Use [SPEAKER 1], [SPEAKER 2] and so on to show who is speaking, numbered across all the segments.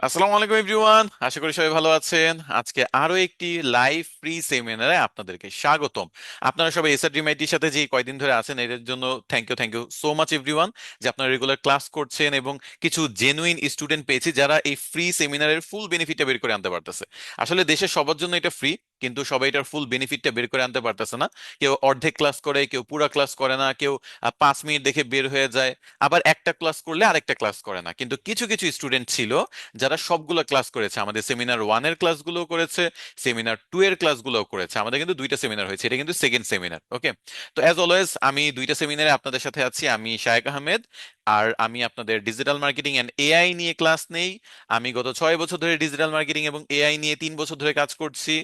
[SPEAKER 1] আসসালামু আলাইকুম এভরিওয়ান, আশা করি সবাই ভালো আছেন। আজকে আরো একটি লাইভ ফ্রি সেমিনারে আপনাদেরকে স্বাগতম। আপনারা সবাই এসআরডিএমআইটির সাথে যে কয়দিন ধরে আছেন এর জন্য thank you so much everyone, যে আপনারা রেগুলার ক্লাস করছেন এবং কিছু জেনুইন স্টুডেন্ট পেয়েছি যারা এই ফ্রি সেমিনারের ফুল বেনিফিটটা বের করে আনতে পারতেছে। আসলে দেশের সবার জন্য এটা ফ্রি, কিন্তু সবাই এটার ফুল বেনিফিটটা বের করে আনতে পারতেছে না। কেউ অর্ধেক ক্লাস করে, কেউ পুরা ক্লাস করে না, কেউ 5 মিনিট দেখে বের হয়ে যায়, আবার একটা ক্লাস করলে আরেকটা ক্লাস করে না। কিন্তু কিছু কিছু স্টুডেন্ট ছিল যারা সবগুলো ক্লাস করেছে, আমাদের সেমিনার 1 এর ক্লাসগুলো করেছে, সেমিনার 2 এর ক্লাসগুলো করেছে। আমাদের কিন্তু দুইটা সেমিনার হয়েছে, এটা কিন্তু সেকেন্ড সেমিনার। ওকে, তো অ্যাজ অলওয়েজ আমি দুইটা সেমিনারে আপনাদের সাথে আছি। আমি শায়েক আহমেদ, আর আমি আপনাদের ডিজিটাল মার্কেটিং এন্ড এআই নিয়ে ক্লাস নেই। আমি গত 6 বছর ধরে ডিজিটাল মার্কেটিং এবং এআই নিয়ে 3 বছর ধরে কাজ করছি।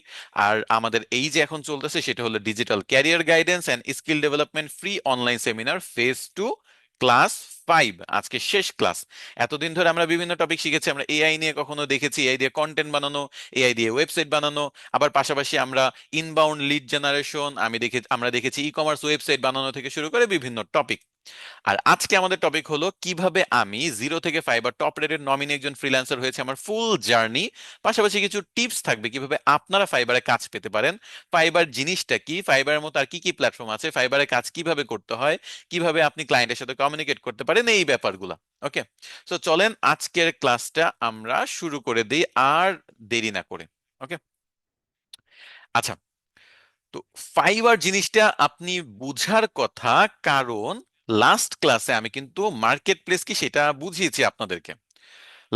[SPEAKER 1] আর আমাদের এই যে এখন চলতেছে সেটা হলো digital career guidance and skill development free online seminar phase 2, class 5, আজকে শেষ ক্লাস। এতদিন ধরে আমরা বিভিন্ন টপিক শিখেছি। আমরা এআই নিয়ে কখনো দেখেছি এআই দিয়ে কন্টেন্ট বানানো, এআই দিয়ে ওয়েবসাইট বানানো, আবার পাশাপাশি আমরা ইনবাউন্ড লিড জেনারেশন, আমরা দেখেছি ই কমার্স ওয়েবসাইট বানানো থেকে শুরু করে বিভিন্ন টপিক। আর আজকে আমাদের টপিক হলো কিভাবে আমি জিরো থেকে ফাইবার টপ রেটেড নমিনি একজন ফ্রিল্যান্সার হয়েছে, আমার ফুল জার্নি। পাশাপাশি কিছু টিপস থাকবে কিভাবে আপনারা ফাইবারে কাজ পেতে পারেন, ফাইবার জিনিসটা কি, ফাইবারের মতো আর কি কি প্ল্যাটফর্ম আছে, ফাইবারে কাজ কিভাবে করতে হয়, কিভাবে আপনি ক্লায়েন্টের সাথে কমিউনিকেট করতে পারেন, এই ব্যাপারগুলো। ওকে, তো চলেন আজকের ক্লাসটা আমরা শুরু করে দিই আর দেরি না করে। ওকে, আচ্ছা। তো ফাইবার জিনিসটা আপনি বুঝার কথা, কারণ লাস্ট ক্লাসে আমি কিন্তু মার্কেট প্লেস কি সেটা বুঝিয়েছি আপনাদেরকে।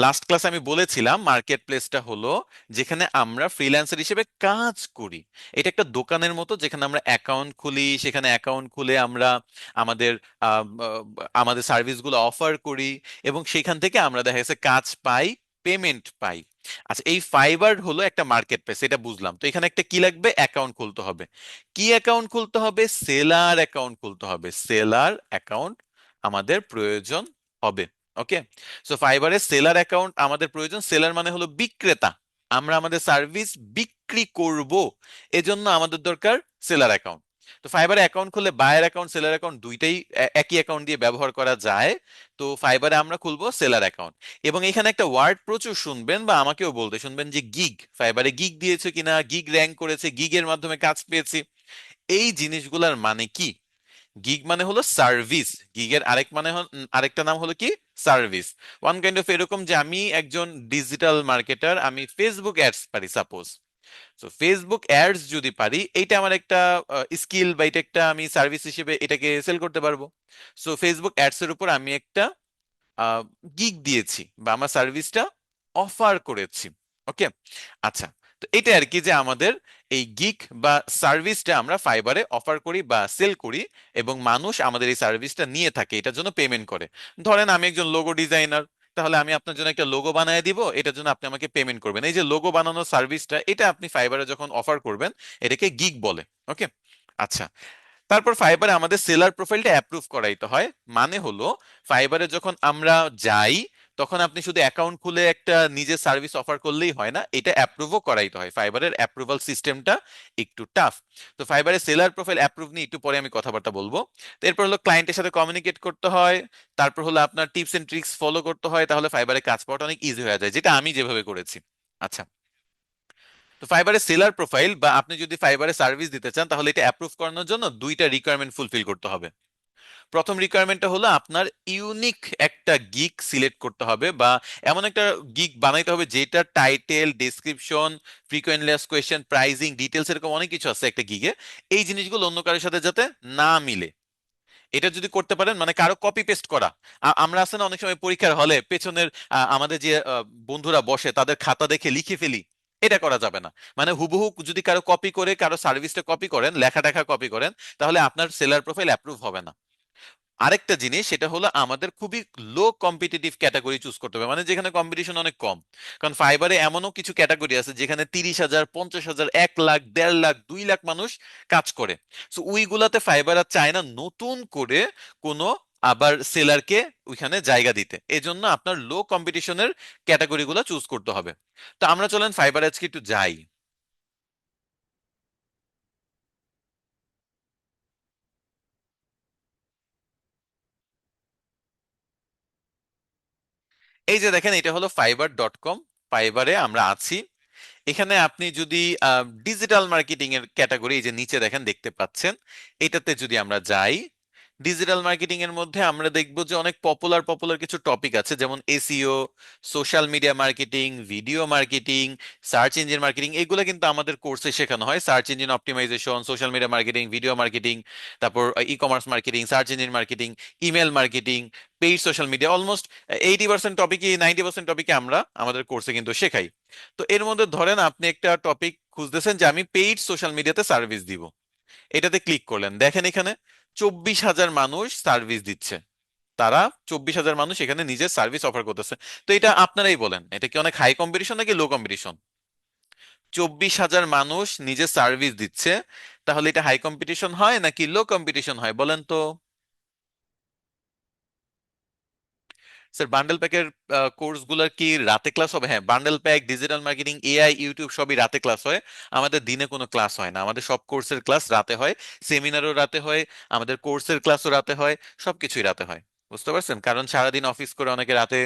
[SPEAKER 1] লাস্ট ক্লাসে আমি বলেছিলাম মার্কেট প্লেসটা হলো যেখানে আমরা ফ্রিল্যান্সার হিসেবে কাজ করি। এটা একটা দোকানের মতো যেখানে আমরা অ্যাকাউন্ট খুলি, সেখানে অ্যাকাউন্ট খুলে আমরা আমাদের আমাদের সার্ভিসগুলো অফার করি, এবং সেখান থেকে আমরা দেখা গেছে কাজ পাই, পেমেন্ট পাই। আচ্ছা, এই ফাইবার হলো একটা মার্কেট প্লেস, এটা বুঝলাম। তো এখানে একটা কি লাগবে, অ্যাকাউন্ট খুলতে হবে। কি অ্যাকাউন্ট খুলতে হবে? সেলার অ্যাকাউন্ট খুলতে হবে। সেলার অ্যাকাউন্ট আমাদের প্রয়োজন হবে। ওকে, সো ফাইবারে সেলার অ্যাকাউন্ট আমাদের প্রয়োজন। সেলার মানে হলো বিক্রেতা, আমরা আমাদের সার্ভিস বিক্রি করব, এজন্য আমাদের দরকার সেলার অ্যাকাউন্ট। তো ফাইবারে অ্যাকাউন্ট খুললে বায়ার অ্যাকাউন্ট সেলার অ্যাকাউন্ট দুইটাই একই অ্যাকাউন্ট দিয়ে ব্যবহার করা যায়। তো ফাইবারে আমরা খুলবো সেলার অ্যাকাউন্ট। এবং এখানে একটা ওয়ার্ড প্রচুর শুনবেন বা আমাকেও বলতে শুনবেন যে গিগ, ফাইবারে গিগ দিয়েছে কিনা, গিগ র্যাঙ্ক করেছে, গিগের মাধ্যমে কাজ পেয়েছি। এই জিনিসগুলার মানে কি? গিগ মানে হলো সার্ভিস, গিগের আরেকটা নাম হলো কি, সার্ভিস। ওয়ান কাইন্ড অফ এরকম যে আমি একজন ডিজিটাল মার্কেটার, আমি ফেসবুক অ্যাডস পারি সাপোজ। তো ফেসবুক অ্যাডস যদি পারি, এইটা আমার একটা স্কিল, বা এটা একটা আমি সার্ভিস হিসেবে এটাকে সেল করতে পারবো। সো ফেসবুক অ্যাডস এর উপর আমি একটা গিগ দিয়েছি বা আমার সার্ভিসটা অফার করেছি। ওকে, আচ্ছা। তো এটা আর কি, যে আমাদের এই গিগ বা সার্ভিসটা আমরা ফাইবারে অফার করি বা সেল করি, এবং মানুষ আমাদের এই সার্ভিসটা নিয়ে থাকে, এটার জন্য পেমেন্ট করে। ধরেন আমি একজন লোগো ডিজাইনার, তাহলে আমি আপনার জন্য একটা লোগো বানিয়ে দিব, এটার জন্য আপনি আমাকে পেমেন্ট করবেন। এই যে লোগো বানানোর সার্ভিসটা, এটা আপনি ফাইবারে যখন অফার করবেন, এটাকে গিগ বলে। ওকে, আচ্ছা। তারপর ফাইবারে আমাদের সেলার প্রোফাইলটা অ্যাপ্রুভ করাইতে হয়। মানে হলো ফাইবারে যখন আমরা যাই, তখন আপনি শুধু অ্যাকাউন্ট খুলে একটা নিজের সার্ভিস অফার করলেই হয় না, এটা অ্যাপ্রুভও করাইতে হয়। ফাইবারের অ্যাপ্রুভাল সিস্টেমটা একটু টাফ। তো ফাইবারের সেলার প্রোফাইল অ্যাপ্রুভ নিয়ে একটু পরে আমি কথাবার্তা বলবো। তো এরপর হলো ক্লায়েন্টের সাথে কমিউনিকেট করতে হয়। তারপর হলো আপনার টিপস এন্ড ট্রিক্স ফলো করতে হয়, তাহলে ফাইবারে কাজ পাওয়াটা অনেক ইজি হয়ে যায়, যেটা আমি যেভাবে করেছি। আচ্ছা, তো ফাইবারে সেলার প্রোফাইল বা আপনি যদি ফাইবারে সার্ভিস দিতে চান, তাহলে এটা অ্যাপ্রুভ করানোর জন্য দুইটা রিকোয়ারমেন্ট ফুলফিল করতে হবে। প্রথম রিকোয়ারমেন্টটা হলো আপনার ইউনিক একটা গিগ সিলেক্ট করতে হবে, বা এমন একটা গিগ বানাইতে হবে যেটা title, description, frequently question, pricing details, এরকম অনেক কিছু আছে একটা গিগে। এই জিনিসগুলো অন্য কারোর সাথে যাতে না মিলে, এটা যদি করতে পারেন, মানে কারো কপি পেস্ট করা। আমরা আছে না অনেক সময় পরীক্ষার হলে পেছনের আমাদের যে বন্ধুরা বসে তাদের খাতা দেখে লিখে ফেলি, এটা করা যাবে না। মানে হুবহু যদি কারো কপি করে কারো সার্ভিসটা কপি করেন, লেখা টেখা কপি করেন, তাহলে আপনার সেলার প্রোফাইল অ্যাপ্রুভ হবে না। আরেকটা জিনিস, সেটা হলো আমাদের খুবই লো কম্পিটিটিভ ক্যাটাগরি চুজ করতে হবে, মানে যেখানে কম্পিটিশন অনেক কম। কারণ ফাইবারে এমনও কিছু ক্যাটাগরি আছে যেখানে 30,000, 50,000, 1 লাখ, 1.5 লাখ, 2 লাখ মানুষ কাজ করে। সো ওইগুলাতে ফাইবার আর চায় না নতুন করে কোনো আবার সেলারকে ওইখানে জায়গা দিতে, এজন্য আপনার লো কম্পিটিশনের ক্যাটাগরিগুলো চুজ করতে হবে। তো আমরা চলেন ফাইবার আজকে একটু যাই। এই যে দেখেন, এটা হলো fiverr.com। ফাইবারে আমরা আছি। এখানে আপনি যদি ডিজিটাল মার্কেটিং এর ক্যাটাগরি, এই যে নিচে দেখেন দেখতে পাচ্ছেন, এটাতে যদি আমরা যাই, ডিজিটাল মার্কেটিং এর মধ্যে আমরা দেখব যে অনেক পপুলার পপুলার কিছু টপিক আছে, যেমন SEO, social media marketing, video marketing, search engine marketing. এগুলো কিন্তু আমাদের কোর্সে শেখানো হয়। Search engine optimization, social media marketing, video marketing, তারপর e commerce marketing, search engine marketing, email marketing, paid social media. Almost 80% টপিকই, 90% টপিকে আমরা আমাদের কোর্সে কিন্তু শেখাই। তো এর মধ্যে ধরেন আপনি একটা টপিক খুঁজতেছেন যে আমি পেইড সোশ্যাল মিডিয়াতে সার্ভিস দিব, এটাতে ক্লিক করলেন, দেখেন এখানে 24,000 মানুষ সার্ভিস দিচ্ছে। তারা 24,000 মানুষ এখানে নিজের সার্ভিস অফার করতেছে। তো এটা আপনারাই বলেন, এটা কি অনেক হাই কম্পিটিশন নাকি লো কম্পিটিশন? 24,000 মানুষ নিজের সার্ভিস দিচ্ছে, তাহলে এটা হাই কম্পিটিশন হয় নাকি লো কম্পিটিশন হয় বলেন তো? স্যার বান্ডেল প্যাকের কোর্সগুলোর কি রাতে ক্লাস হবে? হ্যাঁ, bundle pack, digital marketing, AI, YouTube সবই রাতে ক্লাস হয়। আমাদের দিনে কোনো ক্লাস হয় না, আমাদের সব কোর্সের ক্লাস রাতে হয়। সেমিনারও রাতে হয়, আমাদের কোর্সের ক্লাসও রাতে হয়, সবকিছুই রাতে হয়। বুঝতে পারছেন? কারণ সারাদিন অফিস করে অনেকে রাতে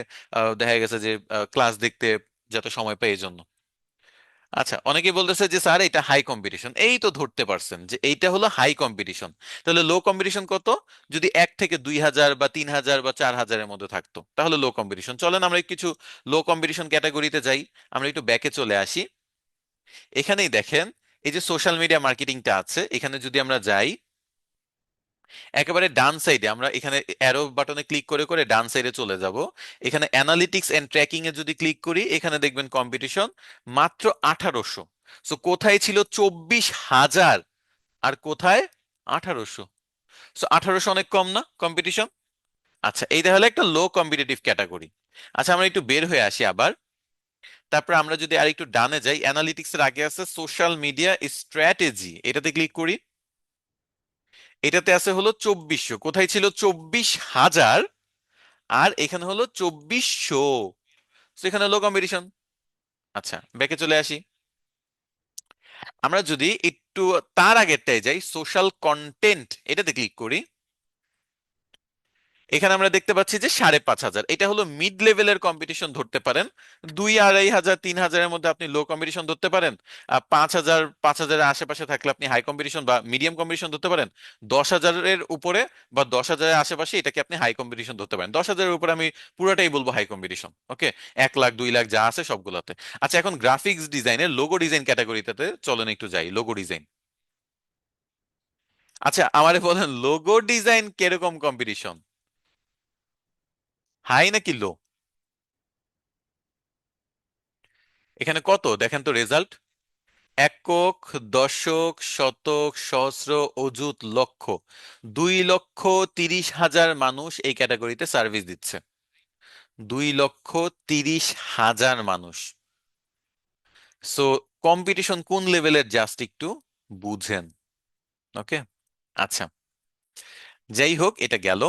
[SPEAKER 1] দেখা গেছে যে ক্লাস দেখতে যত সময় পায় এই জন্য। আচ্ছা, অনেকেই বলতেছে যে স্যার এটা হাই কম্পিটিশন, এই তো ধরতে পারছেন যে এইটা হলো হাই কম্পিটিশন। তাহলে লো কম্পিটিশন কত? যদি 1 থেকে 2,000 বা 3,000 বা 4,000-এর মধ্যে থাকতো তাহলে লো কম্পিটিশন। চলেন আমরা কিছু লো কম্পিটিশন ক্যাটাগরিতে যাই। আমরা একটু ব্যাকে চলে আসি। এখানেই দেখেন, এই যে সোশ্যাল মিডিয়া মার্কেটিংটা আছে, এখানে যদি আমরা যাই, একেবারে ডান সাইডে আমরা এখানে অ্যারো বাটনে ক্লিক করে করে ডান সাইডে চলে যাব। এখানে অ্যানালিটিক্স এন্ড ট্র্যাকিং এ যদি ক্লিক করি, এখানে দেখবেন কম্পিটিশন মাত্র 1800। সো কোথায় ছিল 24,000 আর কোথায় 1800? সো 1800 অনেক কম না কম্পিটিশন? আচ্ছা, এইটা হলো একটা লো কম্পিটিটিভ ক্যাটাগরি। আচ্ছা, আমরা একটু বের হয়ে আসি আবার। তারপর আমরা যদি আর একটু ডানে যাই, অ্যানালিটিক্স এর আগে আছে সোশ্যাল মিডিয়া স্ট্র্যাটেজি, এটাতে ক্লিক করি। এটাতে আছে হলো 2400, কোথায় ছিল 24,000 আর এখানে হলো 2400। তো এখানে লো কম্পিটিশন। আচ্ছা, ব্যাকে চলে আসি। আমরা যদি একটু তার আগেরটায় যাই, সোশ্যাল কন্টেন্ট, এটাতে ক্লিক করি। এখানে আমরা দেখতে পাচ্ছি যে 5,500, এটা হলো মিড লেভেলের কম্পিটিশন ধরতে পারেন। 2,000, 2,500, 3,000-এর মধ্যে আপনি লো কম্পিটিশন ধরতে পারেন। 5,000, 5,000-এর আশেপাশে থাকলে আপনি হাই কম্পিটিশন বা মিডিয়াম কম্পিটিশন ধরতে পারেন। 10,000-এর উপরে বা 10,000-এর আশেপাশে এটাকে আপনি হাই কম্পিটিশন ধরতে পারেন। 10,000-এর উপরে আমি পুরোটাই বলবো হাই কম্পিটিশন। ওকে, 1 লাখ 2 লাখ যা আছে সবগুলোতে। আচ্ছা, এখন গ্রাফিক্স ডিজাইনের লোগো ডিজাইন ক্যাটাগরিটাতে চলেন একটু যাই, লোগো ডিজাইন। আচ্ছা, আমারে বলেন লোগো ডিজাইন কিরকম কম্পিটিশন, হাই নাকি লো? এখানে কত দেখেন তো রেজাল্ট। একক, দশক, শতক, সহস্র, অযুত, লক্ষ, 2,30,000 মানুষ এই ক্যাটাগরিতে সার্ভিস দিচ্ছে। 2,30,000 মানুষ। সো কম্পিটিশন কোন লেভেলের জাস্ট একটু বুঝেন। ওকে, আচ্ছা, যাই হোক, এটা গেল।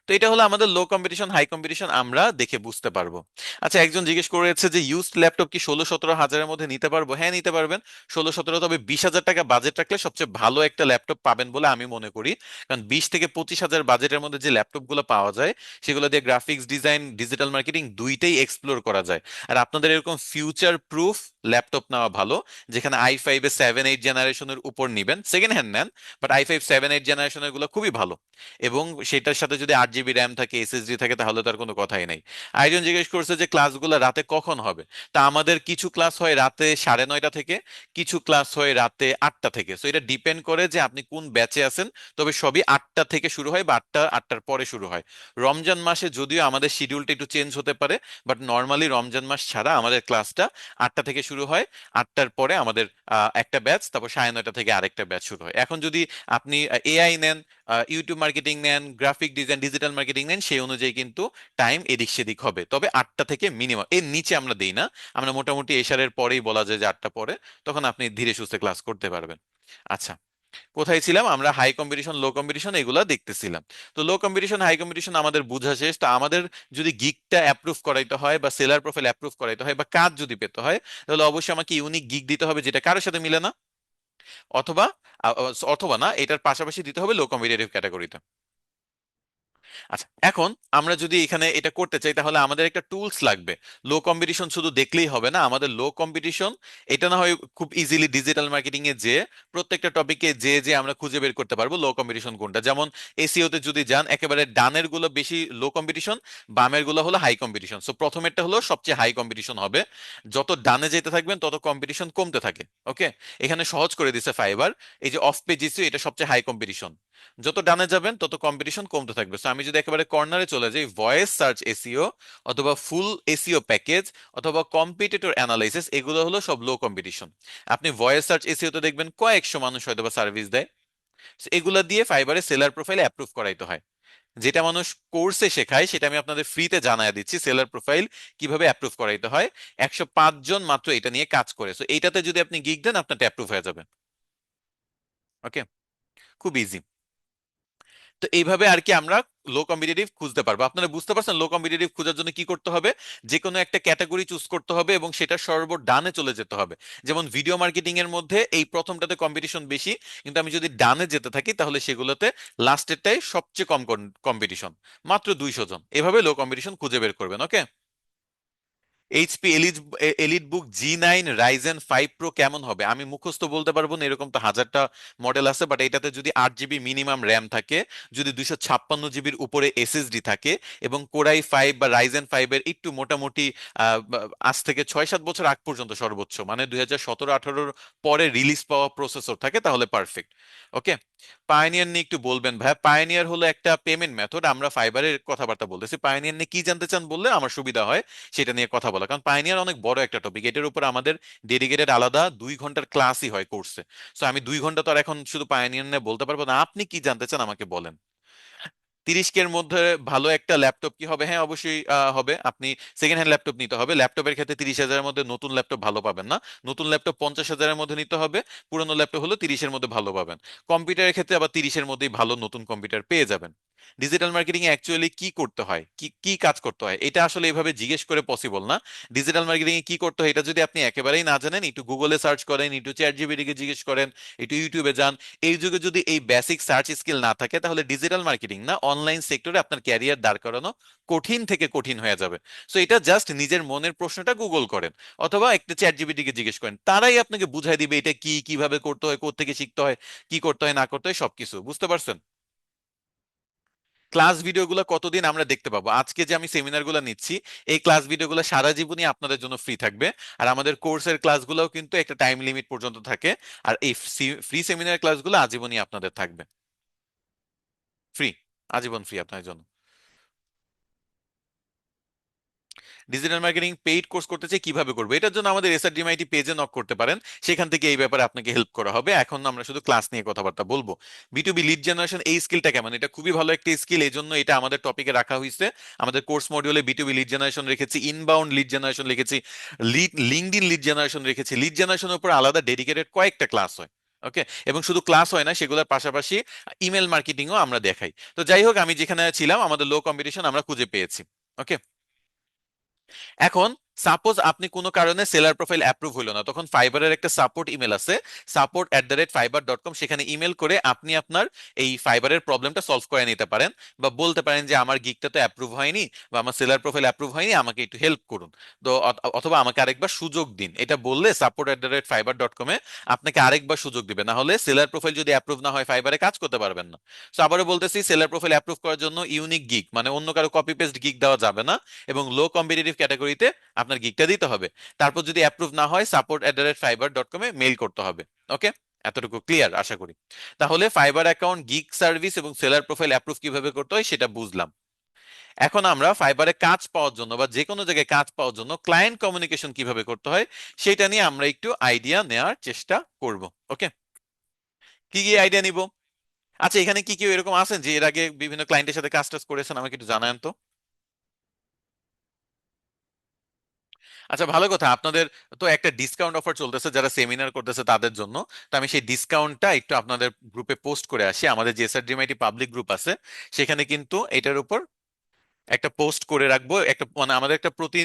[SPEAKER 1] তো এটা হলো আমাদের লো কম্পিটিশন হাই কম্পিটিশন, আমরা দেখে বুঝতে পারবো। আচ্ছা, একজন জিজ্ঞেস করেছে যে ইউজড ল্যাপটপ কি 16-17 হাজারের মধ্যে নিতে পারবো? হ্যাঁ, নিতে পারবেন। 16-17, তবে 20,000 টাকা বাজেট রাখলে সবচেয়ে ভালো একটা ল্যাপটপ পাবেন বলে আমি মনে করি। কারণ 20 থেকে 25,000 বাজেটের মধ্যে যে ল্যাপটপ গুলো পাওয়া যায়, সেগুলো দিয়ে গ্রাফিক্স ডিজাইন, ডিজিটাল মার্কেটিং দুইটাই এক্সপ্লোর করা যায়। আর আপনাদের এরকম ফিউচার প্রুফ ল্যাপটপ নেওয়া ভালো, যেখানে i5 এর 7-8 জেনারেশনের উপর নিবেন, সেকেন্ড হ্যান্ড নেন, বাট i5 7-8 জেনারেশনের গুলো খুবই ভালো। এবং সেটার সাথে যদি 8 জিবি র্যাম থাকে, এসএসডি থাকে, তাহলে তার কোনো কথাই নেই। আরেকজন জিজ্ঞেস করছে যে ক্লাসগুলো রাতে কখন হবে। তা আমাদের কিছু ক্লাস হয় রাতে 9:30 থেকে, কিছু ক্লাস হয় রাতে 8টা থেকে। সো এটা ডিপেন্ড করে যে আপনি কোন ব্যাচে আছেন। তবে সবই 8টা থেকে শুরু হয় বা 8টার পরে শুরু হয়। রমজান মাসে যদিও আমাদের শিডিউলটা একটু চেঞ্জ হতে পারে, বাট নর্মালি রমজান মাস ছাড়া আমাদের ক্লাসটা 8টা থেকে শুরু হয়। 8টার পরে আমাদের একটা ব্যাচ, তারপর 9:30 থেকে আরেকটা ব্যাচ শুরু হয়। এখন যদি আপনি এআই নেন, ইউটিউব মার্কেটিং নেন, গ্রাফিক ডিজাইন, ডিজিটাল মার্কেটিং নেন, সেই অনুযায়ী কিন্তু টাইম এদিক সেদিক হবে। তবে 8টা থেকে মিনিমাম, এর নিচে আমরা দেই না। আমরা মোটামুটি এশারের পরেই বলা যায় যে 8টা পরে, তখন আপনি ধীরে সুস্থে ক্লাস করতে পারবেন। আচ্ছা, কোথায় ছিলাম আমরা? হাই কম্পিটিশন লো কম্পিটিশন এগুলা দেখতেছিলাম। তো লো কম্পিটিশন হাই কম্পিটিশন আমাদের বোঝা শেষ। তা আমাদের যদি গিগটা অ্যাপ্রুভ করাইতে হয় বা সেলার প্রোফাইল অ্যাপ্রুভ করাইতে হয় বা কাজ যদি পেতে হয়, তাহলে অবশ্যই আমাকে ইউনিক গিগ দিতে হবে যেটা কারোর সাথে মিলে না। অথবা অথবা না, এটার পাশাপাশি দিতে হবে লো কম্পিটিটিভ ক্যাটাগরিতে। আচ্ছা, এখন আমরা যদি এখানে এটা করতে চাই তাহলে আমাদের একটা টুলস লাগবে। লো কম্পিটিশন শুধু দেখলেই হবে না, আমাদের লো কম্পিটিশন এটা না হয় খুব ইজিলি ডিজিটাল মার্কেটিং এ যে প্রত্যেকটা টপিকে যে যে আমরা খুঁজে বের করতে পারবো লো কম্পিটিশন কোনটা। যেমন এসিও তে যদি যান, একেবারে ডানের গুলো বেশি লো কম্পিটিশন, বামের গুলো হলো হাই কম্পিটিশন। সো প্রথমেরটা হলো সবচেয়ে হাই কম্পিটিশন হবে, যত ডানে যেতে থাকবেন তত কম্পিটিশন কমতে থাকে। ওকে, এখানে সহজ করে দিছে ফাইবার। এই যে অফ পেজ ইস্যু, এটা সবচেয়ে হাই কম্পিটিশন, যত ডানে যাবেন তত কম্পিটিশন কমতে থাকবে। সো আমি যদি একেবারে কর্নারে চলে যাই, ভয়েস সার্চ এসইও অথবা ফুল এসইও প্যাকেজ অথবা কম্পিটিটর অ্যানালাইসিস, এগুলো হলো সব লো কম্পিটিশন। আপনি ভয়েস সার্চ এসইও তে দেখবেন কয়েকশো মানুষ হয়তো বা সার্ভিস দেয়। So এগুলা দিয়ে ফাইবারে সেলার প্রোফাইল অ্যাপ্রুভ করাইতে হয়। যেটা মানুষ কোর্সে শেখায় সেটা আমি আপনাদের ফ্রিতে জানায় দিচ্ছি, সেলার প্রোফাইল কিভাবে অ্যাপ্রুভ করাইতে হয়। 105 জন মাত্র এটা নিয়ে কাজ করে। সো এইটাতে যদি আপনি গিগ দেন আপনারটা অ্যাপ্রুভ হয়ে যাবে। ওকে, খুব ইজি। তো এইভাবে আর কি আমরা লো কম্পিটিটিভ খুঁজতে পারবো। আপনারা বুঝতে পারছেন লো কম্পিটিটিভ খোঁজার জন্য কি করতে হবে? যে কোনো একটা ক্যাটাগরি চুজ করতে হবে এবং সেটা সর্বডানে চলে যেতে হবে। যেমন ভিডিও মার্কেটিং এর মধ্যে এই প্রথমটাতে কম্পিটিশন বেশি, কিন্তু আমি যদি ডানে যেতে থাকি তাহলে সেগুলোতে লাস্টেরটাই সবচেয়ে কম কম্পিটিশন, মাত্র 200 জন। এভাবে লো কম্পিটিশন খুঁজে বের করবেন। ওকে, এইচপি এলিট এলিট বুক G9 Ryzen 5 Pro কেমন হবে? আমি মুখস্থ বলতে পারবো না, এরকম তো হাজারটা মডেল আছে, বাট এটাতে যদি 8 জিবি মিনিমাম র্যাম থাকে, যদি 256 জিবির উপরে এসএসডি থাকে এবং কোরাই 5 বা রাইজেন 5 এর একটু মোটামুটি আজ থেকে 6-7 বছর আগ পর্যন্ত সর্বোচ্চ, মানে 2017-18 পরে রিলিজ পাওয়া প্রসেসর থাকে, তাহলে পারফেক্ট। ওকে, পায়োনিয়ার নিয়ে একটু বলবেন ভাই। পায়োনিয়ার হলো একটা পেমেন্ট মেথড, আমরা ফাইবারের কথাবার্তা বলতেছি। পায়োনিয়ার নিয়ে কি জানতে চান বললে আমার সুবিধা হয় সেটা নিয়ে কথা বলা, কারণ পাইনিয়ার অনেক বড় একটা টপিক, এটার উপর আমাদের ডেডিকেটেড আলাদা 2 ঘন্টার ক্লাসই হয় কোর্সে। সো আমি 2 ঘন্টা তো আর এখন শুধু পাইনিয়ার নিয়ে বলতে পারবো না। আপনি কি জানতে চান আমাকে বলেন। 30 এর মধ্যে ভালো একটা ল্যাপটপ কি হবে? হ্যাঁ, অবশ্যই হবে। আপনি সেকেন্ড হ্যান্ড ল্যাপটপ নিতে হবে। ল্যাপটপের ক্ষেত্রে 30,000-এর মধ্যে নতুন ল্যাপটপ ভালো পাবেন না। নতুন ল্যাপটপ 50,000-এর মধ্যে নিতে হবে। পুরোনো ল্যাপটপ হলো 30-এর মধ্যে ভালো পাবেন। কম্পিউটারের ক্ষেত্রে আবার 30-এর মধ্যেই ভালো নতুন কম্পিউটার পেয়ে যাবেন। ডিজিটাল মার্কেটিং এ অ্যাকচুয়ালি কি করতে হয়, কি কি কাজ করতে হয়, এটা আসলে এভাবে জিজ্ঞেস করে পসিবল না। ডিজিটাল মার্কেটিং এ কি করতে হয় এটা যদি আপনি একেবারেই না জানেন, একটু গুগলে সার্চ করেন, একটু চ্যাট জিপিটি কে জিজ্ঞেস করেন, একটু ইউটিউবে যান। এই যুগে যদি এই বেসিক সার্চ স্কিল না থাকে তাহলে ডিজিটাল মার্কেটিং না, অনলাইন সেক্টরে আপনার ক্যারিয়ার দাঁড় করানো কঠিন থেকে কঠিন হয়ে যাবে। সো এটা জাস্ট নিজের মনের প্রশ্নটা গুগল করেন অথবা একটা চ্যাট জিপিটি কে জিজ্ঞেস করেন, তারাই আপনাকে বুঝাই দিবে এটা কি, কিভাবে করতে হয়, কোত্থেকে শিখতে হয়, কি করতে হয় না করতে হয় সবকিছু। বুঝতে পারছেন? ক্লাস ভিডিওগুলো কতদিন আমরা দেখতে পাবো? আজকে যে আমি সেমিনারগুলো নিচ্ছি, এই ক্লাস ভিডিওগুলো সারা জীবনই আপনাদের জন্য ফ্রি থাকবে। আর আমাদের কোর্সের ক্লাসগুলোও কিন্তু একটা টাইম লিমিট পর্যন্ত থাকে। আর এই ফ্রি সেমিনার ক্লাসগুলো আজীবনই আপনাদের থাকবে, ফ্রি, আজীবন ফ্রি আপনাদের জন্য। ডিজিটাল মার্কেটিং পেইড কোর্স করতে চাই, কিভাবে করবো? এটার জন্য আমাদের এসআরডিএমআইটি পেজে নক করতে পারেন, সেখান থেকে এই ব্যাপারে আপনাকে হেল্প করা হবে। এখন আমরা শুধু ক্লাস নিয়ে কথাবার্তা বলবো। বিটুবি লিড জেনারেশন, এই স্কিলটা কেমন? এটা খুবই ভালো একটা স্কিল, এই জন্য এটা আমাদের টপিকে রাখা হয়েছে। আমাদের কোর্স মডিউলে বিটুবি লিড জেনারেশন রেখেছি, ইনবাউন্ড লিড জেনারেশন রেখেছি, লিঙ্কডইন লিড জেনারেশন রেখেছি। লিড জেনারেশনের উপর আলাদা ডেডিকেটেড কয়েকটা ক্লাস হয়। ওকে, এবং শুধু ক্লাস হয় না, সেগুলোর পাশাপাশি ইমেল মার্কেটিংও আমরা দেখাই। তো যাই হোক, আমি যেখানে ছিলাম আমাদের লো কম্পিটিশন আমরা খুঁজে পেয়েছি। ওকে, এখন সাপোজ আপনি কোনো কারণে সেলার প্রোফাইল অ্যাপ্রুভ হলো না, তখন ফাইবারের একটা সাপোর্ট ইমেল আছে, support@fiber.com। সেখানে ইমেল করে আপনি আপনার এই ফাইবারের প্রবলেমটা সলভ করে নিতে পারেন, বা বলতে পারেন যে আমার গিগটা তো অ্যাপ্রুভ হয়নি বা আমার সেলার প্রোফাইল অ্যাপ্রুভ হয়নি, আমাকে একটু হেল্প করুন। তো অথবা আমাকে আরেকবার সুযোগ দিন, এটা বললে support@fiber.com-এ আপনাকে আরেকবার সুযোগ দিবে। না হলে সেলার প্রোফাইল যদি অ্যাপ্রুভ না হয় ফাইবারে কাজ করতে পারবেন না। তো আবারও বলতেছি, সেলার প্রোফাইল অ্যাপ্রুভ করার জন্য ইউনিক গিগ, মানে অন্য কারো কপি পেস্ট গিগ দেওয়া যাবে না, এবং লো কম্পিটিটিভ ক্যাটাগরিতে আপনার গিগটা দিতে হবে। তারপর যদি অ্যাপ্রুভ না হয় support@fiber.com-এ মেইল করতে হবে। ওকে, এতটুকু ক্লিয়ার আশা করি। তাহলে ফাইবার অ্যাকাউন্ট, গিগ সার্ভিস এবং সেলার প্রোফাইল অ্যাপ্রুভ কিভাবে করতে হয় সেটা বুঝলাম। এখন আমরা ফাইবারে কাজ পাওয়ার জন্য বা যে কোনো জায়গায় কাজ পাওয়ার জন্য ক্লায়েন্ট কমিউনিকেশন কিভাবে করতে হয় সেটা নিয়ে আমরা একটু আইডিয়া নেওয়ার চেষ্টা করব। ওকে, কি কি আইডিয়া নিব? আচ্ছা, এখানে কি কেউ এরকম আছেন যে এর আগে বিভিন্ন ক্লায়েন্টের সাথে কাজ টাজ করেছেন? আমাকে একটু জানান তো। আচ্ছা, ভালো কথা। আপনাদের তো একটা ডিসকাউন্ট অফার চলতেছে যারা সেমিনার করতেছে তাদের জন্য। তো আমি সেই ডিসকাউন্টটা একটু আপনাদের গ্রুপে পোস্ট করে আসি। আমাদের যে এসআরডিএমআইটি পাবলিক গ্রুপ আছে সেখানে কিন্তু এটার উপর একটা পোস্ট করে রাখবো, একটা মানে আমাদের একটা প্রতি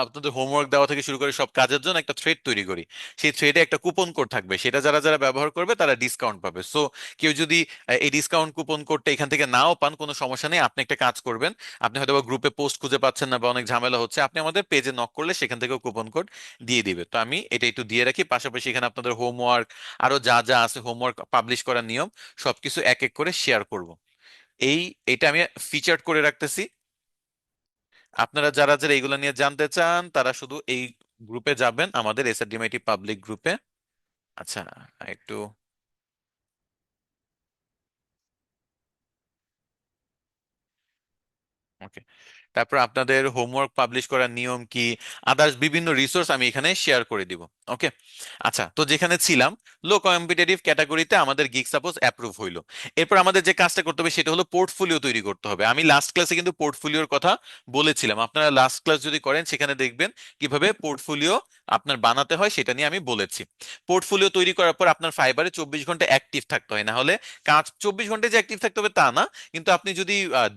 [SPEAKER 1] আপনাদের হোমওয়ার্ক দেওয়া থেকে শুরু করে সব কাজের জন্য একটা থ্রেড তৈরি করি। সেই থ্রেডে একটা কুপন কোড থাকবে, সেটা যারা যারা ব্যবহার করবে তারা ডিসকাউন্ট পাবে। সো কেউ যদি এই ডিসকাউন্ট কুপন কোডটা এখান থেকে নাও পান, কোনো সমস্যা নেই। আপনি একটা কাজ করবেন, আপনি হয়তো বা গ্রুপে পোস্ট খুঁজে পাচ্ছেন না বা অনেক ঝামেলা হচ্ছে, আপনি আমাদের পেজে নক করলে সেখান থেকেও কুপন কোড দিয়ে দিবে। তো আমি এটা একটু দিয়ে রাখি, পাশাপাশি এখানে আপনাদের হোমওয়ার্ক আরো যা যা আছে, হোমওয়ার্ক পাবলিশ করার নিয়ম সবকিছু এক এক করে শেয়ার করব। এই এটা আমি ফিচার করে রাখতেছি। আপনারা যারা যারা এগুলো নিয়ে জানতে চান তারা শুধু এই গ্রুপে যাবেন, আমাদের এসআরডিএমআইটি পাবলিক গ্রুপে। আচ্ছা, একটু ওকে। তারপর আপনাদের হোমওয়ার্ক পাবলিশ করার নিয়ম কি, আদার্স বিভিন্ন রিসোর্স আমি এখানে শেয়ার করে দিব। ওকে। আচ্ছা, তো যেখানে ছিলাম, লো কম্পিটিটিভ ক্যাটাগরিতে আমাদের গিগ সাপোজ অ্যাপ্রুভ হইলো। এরপর আমাদের যে কাজটা করতে হবে সেটা হলো পোর্টফোলিও তৈরি করতে হবে। আমি লাস্ট ক্লাসে কিন্তু পোর্টফোলিওর কথা বলেছিলাম, আপনারা লাস্ট ক্লাস যদি করেন সেখানে দেখবেন কিভাবে পোর্টফোলিও আপনার বানাতে হয় সেটা নিয়ে আমি বলেছি। পোর্টফোলিও তৈরি করার পর আপনার ফাইবারে 24 ঘন্টা অ্যাক্টিভ থাকতে হয়, না হলে কাজ 24 ঘন্টায় যে অ্যাক্টিভ থাকতে হবে তা না। কিন্তু আপনি যদি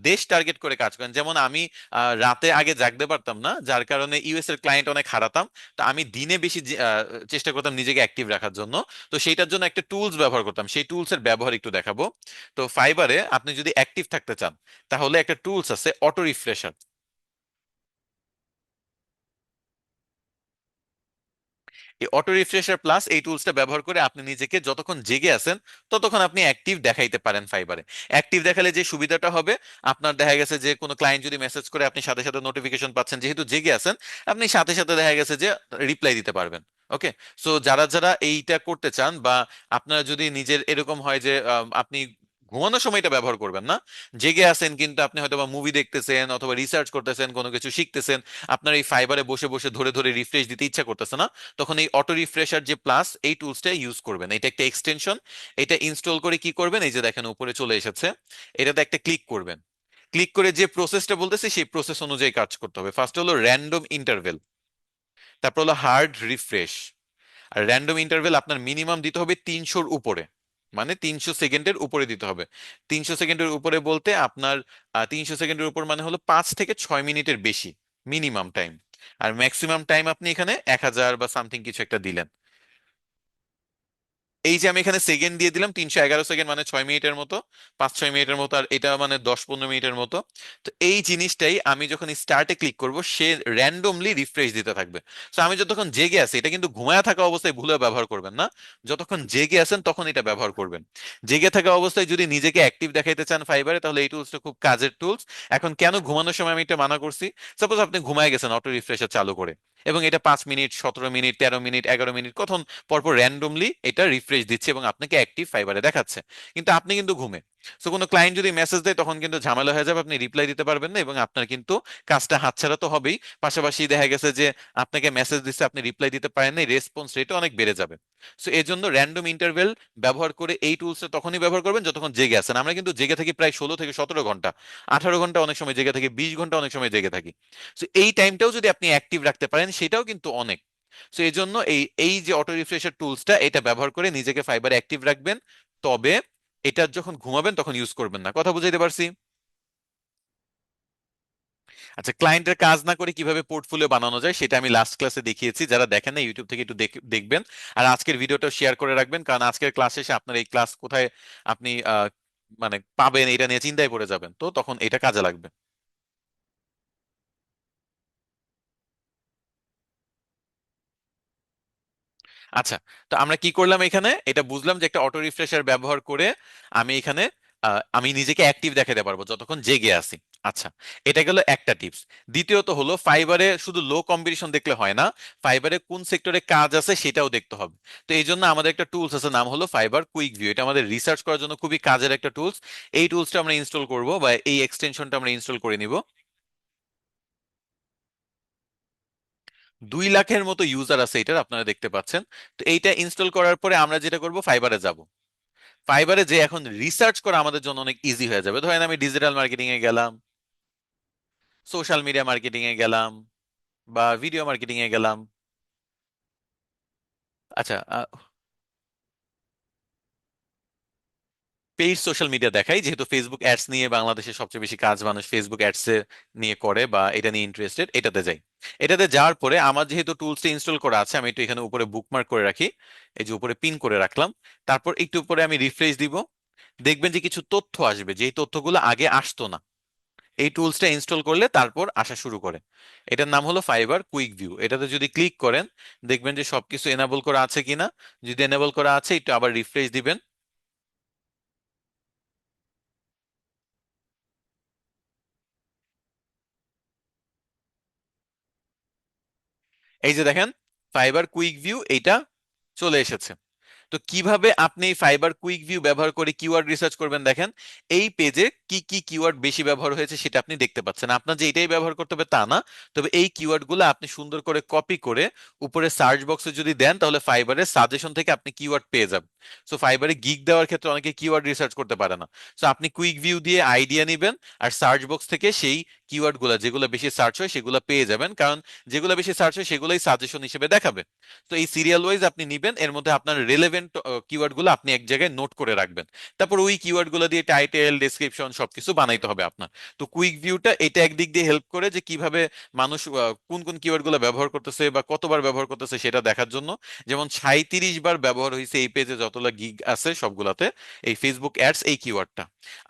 [SPEAKER 1] দেশ টার্গেট করে কাজ করেন, যেমন আমি রাতে আগে জাগতে পারতাম না, যার কারণে ইউএস এর ক্লায়েন্ট অনেক হারাতাম। তো আমি দিনে বেশি চেষ্টা করতাম নিজেকে অ্যাক্টিভ রাখার জন্য। তো সেইটার জন্য একটা টুলস ব্যবহার করতাম, সেই টুলস এর ব্যবহার একটু দেখাবো। তো ফাইবারে আপনি যদি অ্যাক্টিভ থাকতে চান তাহলে একটা টুলস আছে, অটো রিফ্রেশার। এই অটো রিফ্রেশার প্লাস এই টুলসটা ব্যবহার করে আপনি নিজেকে যতক্ষণ জেগে আছেন ততক্ষণ আপনি অ্যাক্টিভ দেখাইতে পারেন ফাইবারে। অ্যাক্টিভ দেখালে যে সুবিধাটা হবে, আপনার দেখা গেছে যে কোনো ক্লায়েন্ট যদি মেসেজ করে আপনি সাথে সাথে নোটিফিকেশন পাচ্ছেন, যেহেতু জেগে আছেন আপনি সাথে সাথে দেখা গেছে যে রিপ্লাই দিতে পারবেন। ওকে। সো যারা যারা এইটা করতে চান, বা আপনারা যদি নিজের এরকম হয় যে আপনি ঘুমানোর সময় এটা ব্যবহার করবেন না, জেগে আছেন কিন্তু আপনি হয়তো বা মুভি দেখতেছেন অথবা রিসার্চ করতেছেন, কোনো কিছু শিখতেছেন, আপনার এই ফাইবারে বসে বসে ধরে ধরে রিফ্রেশ দিতে ইচ্ছা করতেছে না, তখন এই অটো রিফ্রেশার যে প্লাস এই টুলসটা ইউজ করবেন। এটা একটা এক্সটেনশন। এটা ইনস্টল করে কি করবেন, এই যে দেখেন উপরে চলে এসেছে, এটাতে একটা ক্লিক করবেন। ক্লিক করে যে প্রসেসটা বলতেছি সেই প্রসেস অনুযায়ী কাজ করতে হবে। ফার্স্ট হলো র্যান্ডম ইন্টারভেল, তারপর হলো হার্ড রিফ্রেশ। আর র্যান্ডম ইন্টারভেল আপনার মিনিমাম দিতে হবে 300-র উপরে, মানে 300 সেকেন্ডের উপরে দিতে হবে। 300 সেকেন্ডের উপরে বলতে আপনার 300 সেকেন্ডের উপর মানে হলো 5 থেকে 6 মিনিটের বেশি মিনিমাম টাইম। আর ম্যাক্সিমাম টাইম আপনি এখানে 1000 বা সামথিং কিছু একটা দিলেন। এই যে আমি এখানে সেকেন্ড দিয়ে দিলাম 311 সেকেন্ড, মানে 6 মিনিটের মতো, 5-6 মিনিটের মতো, আর এটা মানে 10-15 মিনিটের মতো। তো এই জিনিসটাই আমি যখন স্টার্টে ক্লিক করব সে র্যান্ডমলি রিফ্রেশ দিতে থাকবে। তো আমি যতক্ষণ জেগে আছি, এটা কিন্তু ঘুমায় থাকা অবস্থায় ভুলে ব্যবহার করবেন না, যতক্ষণ জেগে আছেন তখন এটা ব্যবহার করবেন। জেগে থাকা অবস্থায় যদি নিজেকে অ্যাক্টিভ দেখাইতে চান ফাইবারে, তাহলে এই টুলসটা খুব কাজের টুলস। এখন কেন ঘুমানোর সময় আমি এটা মানা করছি, সাপোজ আপনি ঘুমায় গেছেন অটো রিফ্রেশার চালু করে, এবং এটা 5 মিনিট, 17 মিনিট, 13 মিনিট, 11 মিনিট কখন পরপর র্যান্ডমলি এটা রিফ্রেশ দিচ্ছে এবং আপনাকে অ্যাক্টিভ ফাইবারে দেখাচ্ছে, কিন্তু আপনি কিন্তু ঘুমে। সো কোনো ক্লায়েন্ট যদি মেসেজ দেয় তখন কিন্তু ঝামেলা হয়ে যাবে, আপনি রিপ্লাই দিতে পারবেন না এবং আপনার কিন্তু কাজটা হাতছাড়া তো হবেই, পাশাপাশি দেখা গেছে যে আপনাকে মেসেজ দিচ্ছে আপনি রিপ্লাই দিতে পারেন না, রেসপন্স রেটও অনেক বেড়ে যাবে। সো এর জন্য র্যান্ডম ইন্টারভেল ব্যবহার করে এই টুলসটা তখনই ব্যবহার করবেন যতক্ষণ জেগে আছেন। আমরা কিন্তু জেগে থাকি প্রায় 16 থেকে 17 ঘন্টা, 18 ঘন্টা অনেক সময় জেগে থাকি, 20 ঘন্টা অনেক সময় জেগে থাকি। সো এই টাইমটাও যদি আপনি অ্যাক্টিভ রাখতে পারেন সেটাও কিন্তু অনেক। সো এই জন্য এই এই যে অটো রিফ্রেশার টুলসটা, এটা ব্যবহার করে নিজেকে ফাইবারে অ্যাক্টিভ রাখবেন। তবে এটা যখন ঘুমাবেন তখন ইউজ করবেন না। কথা বুঝাইতে পারছি? আচ্ছা, ক্লায়েন্টের কাজ না করে কিভাবে পোর্টফোলিও বানানো যায় সেটা আমি লাস্ট ক্লাসে দেখিয়েছি, যারা দেখেন না ইউটিউব থেকে একটু দেখবেন। আর আজকের ভিডিওটা শেয়ার করে রাখবেন, কারণ আজকের ক্লাস শেষে আপনার এই ক্লাস কোথায় আপনি মানে পাবেন এটা নিয়ে চিন্তায় পড়ে যাবেন, তো তখন এটা কাজে লাগবে। আচ্ছা, তো আমরা কি করলাম এখানে, এটা বুঝলাম যে একটা অটো রিফ্রেশার ব্যবহার করে আমি এখানে আমি নিজেকে অ্যাক্টিভ দেখাতে পারবো যতক্ষণ জেগে আছি। আচ্ছা, এটা গেল একটা টিপস। দ্বিতীয়ত হলো ফাইবারে শুধু লো কম্পিটিশন দেখলে হয় না, ফাইবারে কোন সেক্টরে কাজ আছে সেটাও দেখতে হবে। তো এই জন্য আমাদের একটা টুলস আছে, নাম হলো ফাইবার কুইক ভিউ। এটা আমাদের রিসার্চ করার জন্য খুবই কাজের একটা টুলস। এই টুলসটা আমরা ইনস্টল করব, বা এই এক্সটেনশনটা আমরা ইনস্টল করে নিব। 2 লাখের মতো ইউজার আছে এটার, আপনারা দেখতে পাচ্ছেন। তো এইটা ইনস্টল করার পরে আমরা যেটা করব, ফাইবারে যাব। ফাইবারে যে এখন রিসার্চ করা আমাদের জন্য অনেক ইজি হয়ে যাবে। ধরেন আমি ডিজিটাল মার্কেটিং এ গেলাম, সোশ্যাল মিডিয়া মার্কেটিং এ গেলাম, বা ভিডিও মার্কেটিং এ গেলাম। আচ্ছা, পেইড সোশ্যাল মিডিয়া দেখাই, যেহেতু ফেসবুক অ্যাডস নিয়ে বাংলাদেশে সবচেয়ে বেশি কাজ মানুষ ফেসবুক অ্যাডস নিয়ে করে বা এটা নিয়ে ইন্টারেস্টেড, এটাতে যাই। এটাতে যাওয়ার পরে আমার যেহেতু টুলসটা ইনস্টল করা আছে, আমি একটু এখানে উপরে বুকমার্ক করে রাখি, এই যে উপরে পিন করে রাখলাম। তারপর একটু উপরে আমি রিফ্রেশ দিব, দেখবেন যে কিছু তথ্য আসবে, যেই তথ্যগুলো আগে আসতো না। এই টুলসটা ইনস্টল করলে তারপর আসা শুরু করে। এটার নাম হলো ফাইবার কুইক ভিউ। এটাতে যদি ক্লিক করেন, দেখবেন যে সবকিছু এনাবল করা আছে কিনা। যদি এনাবল করা আছে, একটু আবার রিফ্রেশ দিবেন। এই যে দেখেন, ফাইবার কুইক ভিউ এইটা চলে এসেছে। তো কিভাবে আপনি এই ফাইবার কুইক ভিউ ব্যবহার করে কিওয়ার্ড রিসার্চ করবেন দেখেন। এই পেজে কি কি কিওয়ার্ড বেশি ব্যবহার হয়েছে সেটা আপনি দেখতে পাচ্ছেন। আপনার যে এটাই ব্যবহার করতে হবে তা না, তবে এই কিওয়ার্ড গুলো আপনি সুন্দর করে কপি করে উপরে সার্চ বক্সে যদি দেন, তাহলে ফাইবারের সাজেশন থেকে আপনি কিওয়ার্ড পেয়ে যাবেন। সো ফাইবারে গিগ দেওয়ার ক্ষেত্রে অনেকে কিওয়ার্ড রিসার্চ করতে পারে না। সো আপনি কুইক ভিউ দিয়ে আইডিয়া নেবেন, আর সার্চ বক্স থেকে সেই কিওয়ার্ড গুলা যেগুলো বেশি সার্চ হয় সেগুলো পেয়ে যাবেন, কারণ যেগুলো বেশি সার্চ হয় সেগুলোই সাজেশন হিসেবে দেখাবে। তো এই সিরিয়াল ওয়াইজ আপনি নিবেন, এর মধ্যে আপনার রিলেভেন্ট কিওয়ার্ড গুলো আপনি এক জায়গায় নোট করে রাখবেন। তারপর ওই কিওয়ার্ড গুলো দিয়ে টাইটেল, ডেসক্রিপশন সবকিছু বানাইতে হবে আপনার। তো কুইক ভিউটা এটা একদিক দিয়ে হেল্প করে যে কিভাবে মানুষ কোন কোন কিওয়ার্ড গুলো ব্যবহার করতেছে বা কতবার ব্যবহার করতেছে সেটা দেখার জন্য। যেমন 37 বার ব্যবহার হয়েছে এই পেজে যতগুলো গিগ আছে সবগুলাতে এই ফেসবুক অ্যাডস এই কিওয়ার্ডটা।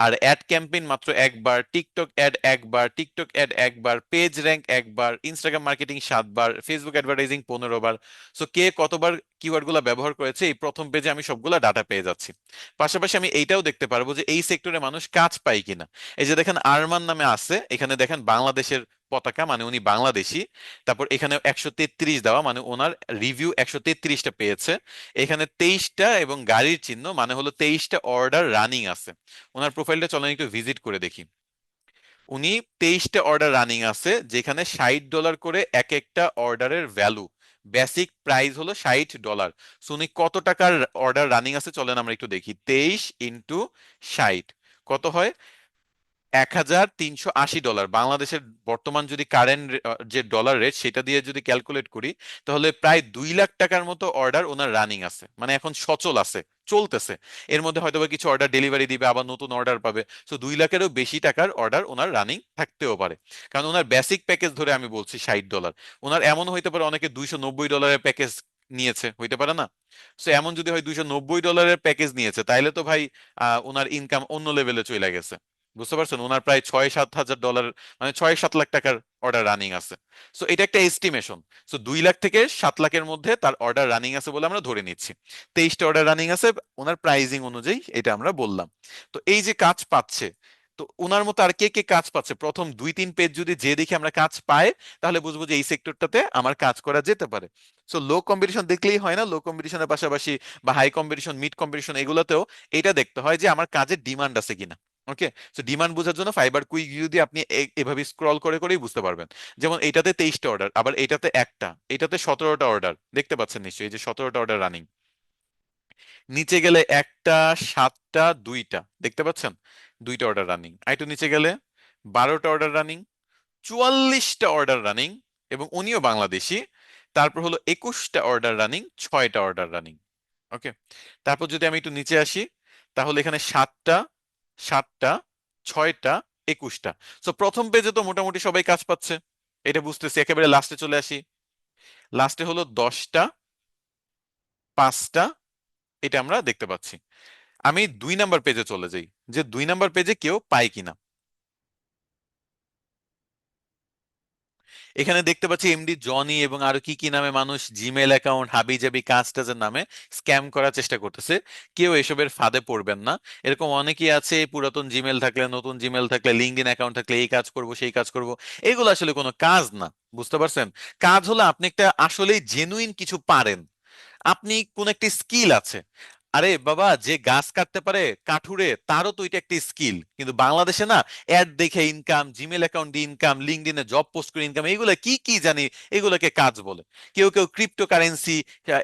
[SPEAKER 1] আর অ্যাড ক্যাম্পেইন মাত্র একবার, টিকটক অ্যাড একবার, টিকটক অ্যাড একবার, পেজ র্যাঙ্ক একবার, ইনস্টাগ্রাম মার্কেটিং 7 বার, ফেসবুক অ্যাডভার্টাইজিং 15 বার। সো কে কতবার কিওয়ার্ড গুলা ব্যবহার করেছে এই প্রথম পেজে আমি সবগুলা ডাটা পেয়ে যাচ্ছি। পাশাপাশি আমি এইটাও দেখতে পারবো যে এই সেক্টরে মানুষ কাজ পায় কিনা। এই যে দেখেন আরমান নামে আছে, এখানে দেখেন বাংলাদেশের পতাকা, মানে উনি বাংলাদেশী। তারপর এখানে 133 দেওয়া, মানে ওনার রিভিউ 133টা পেয়েছে। এখানে 23টা এবং গাড়ির চিহ্ন, মানে হলো 23টা অর্ডার রানিং আছে। ওনার প্রোফাইলটা চলেন একটু ভিজিট করে দেখি। উনি 23টা অর্ডার রানিং আছে, যেখানে $60 করে এক একটা অর্ডারের ভ্যালু। বেসিক প্রাইস হলো $60। সো উনি কত টাকার অর্ডার রানিং আছে চলেন আমরা একটু দেখি। 23 × 60 কত হয়? $1380। বাংলাদেশের বর্তমান যদি কারেন্ট যে ডলার রেট সেটা দিয়ে যদি ক্যালকুলেট করি, তাহলে প্রায় 2 লাখ টাকার মতো অর্ডার ওনার রানিং আছে, মানে এখন সচল আছে, চলতেছে। এর মধ্যে হয়তো বা কিছু অর্ডার ডেলিভারি দিবে, আবার নতুন অর্ডার পাবে। তো 2 লাখেরও বেশি টাকার অর্ডার ওনার রানিং থাকতেও পারে, কারণ ওনার বেসিক প্যাকেজ ধরে আমি বলছি $60। ওনার এমন হইতে পারে অনেকে $290 প্যাকেজ নিয়েছে, হইতে পারে না? সো এমন যদি হয় $290 প্যাকেজ নিয়েছে, তাইলে তো ভাই ওনার ইনকাম অন্য লেভেলে চলে গেছে। বুঝতে পারছেন? ওনার প্রায় 6-7 হাজার ডলার, মানে 6-7 লাখ টাকার অর্ডার রানিং আছে। সো এটা একটা এস্টিমেশন। সো 2 লাখ থেকে 7 লাখের মধ্যে তার অর্ডার রানিং আছে বলে আমরা ধরে নিচ্ছি। 23টা অর্ডার রানিং আছে ওনার প্রাইজিং অনুযায়ী, এটা আমরা বললাম। তো এই যে কাজ পাচ্ছে, তো ওনার মতো আর কে কে কাজ পাচ্ছে, প্রথম 2-3 পেজ যদি যে দেখি আমরা কাজ পাই, তাহলে বুঝবো যে এই সেক্টরটাতে আমার কাজ করা যেতে পারে। সো লো কম্পিটিশন দেখলেই হয় না, লো কম্পিটিশনের পাশাপাশি বা হাই কম্পিটিশন, মিড কম্পিটিশন, এগুলোতেও এটা দেখতে হয় যে আমার কাজের ডিমান্ড আছে কিনা। ওকে। তো ডিমান্ড বোঝার জন্য ফাইবার কুইক ভিউ দিয়ে আপনি এভাবে স্ক্রল করে করেই বুঝতে পারবেন। যেমন এটাতে 23টা অর্ডার, আবার এটাতে একটা, এটাতে 17টা অর্ডার, দেখতে পাচ্ছেন নিশ্চয়ই, এই যে 17টা অর্ডার রানিং। নিচে গেলে একটা, 7টা, 2টা, দেখতে পাচ্ছেন? 2টা অর্ডার রানিং। আর একটু নিচে গেলে 12টা অর্ডার রানিং, 44টা অর্ডার রানিং, এবং উনিও বাংলাদেশী। তারপর হলো 21টা অর্ডার রানিং, 6টা অর্ডার রানিং। ওকে। তারপর যদি আমি একটু নিচে আসি, তাহলে এখানে 7টা, 7টা, 6টা, 21টা। সো প্রথম পেজে তো মোটামুটি সবাই কাজ পাচ্ছে, এটা বুঝতেছি। একেবারে লাস্টে চলে আসি, লাস্টে হলো 10টা, 5টা, এটা আমরা দেখতে পাচ্ছি। আমি 2 নাম্বার পেজে চলে যাই, যে 2 নাম্বার পেজে কেউ পায় কিনা। এখানে দেখতে পাচ্ছি এমডি জনি এবং আরো কি কি নামে মানুষ জিমেল অ্যাকাউন্ট হাবিজাবি কাজ টাজের নামে স্ক্যাম করার চেষ্টা করতেছে। কেউ এসবের ফাঁদে পড়বেন না। এরকম অনেকেই আছে, পুরাতন জিমেল থাকলে, নতুন জিমেল থাকলে, লিঙ্কডইন অ্যাকাউন্ট থাকলে এই কাজ করব সেই কাজ করব, এগুলো আসলে কোনো কাজ না। বুঝতে পারছেন? কাজ হলো আপনি একটা আসলেই জেনুইন কিছু পারেন, আপনি কোন একটি স্কিল আছে। আরে বাবা, যে গাছ কাটতে পারে কাঠুরে, তারও তো এটা একটি স্কিল। কিন্তু বাংলাদেশে না, অ্যাড দেখে ইনকাম, জিমেল অ্যাকাউন্ট দিয়ে ইনকাম, লিঙ্কডইনে জব পোস্ট করে ইনকাম, এগুলো কি কি জানি, এগুলোকে কাজ বলে। কেউ কেউ ক্রিপ্টো কারেন্সি,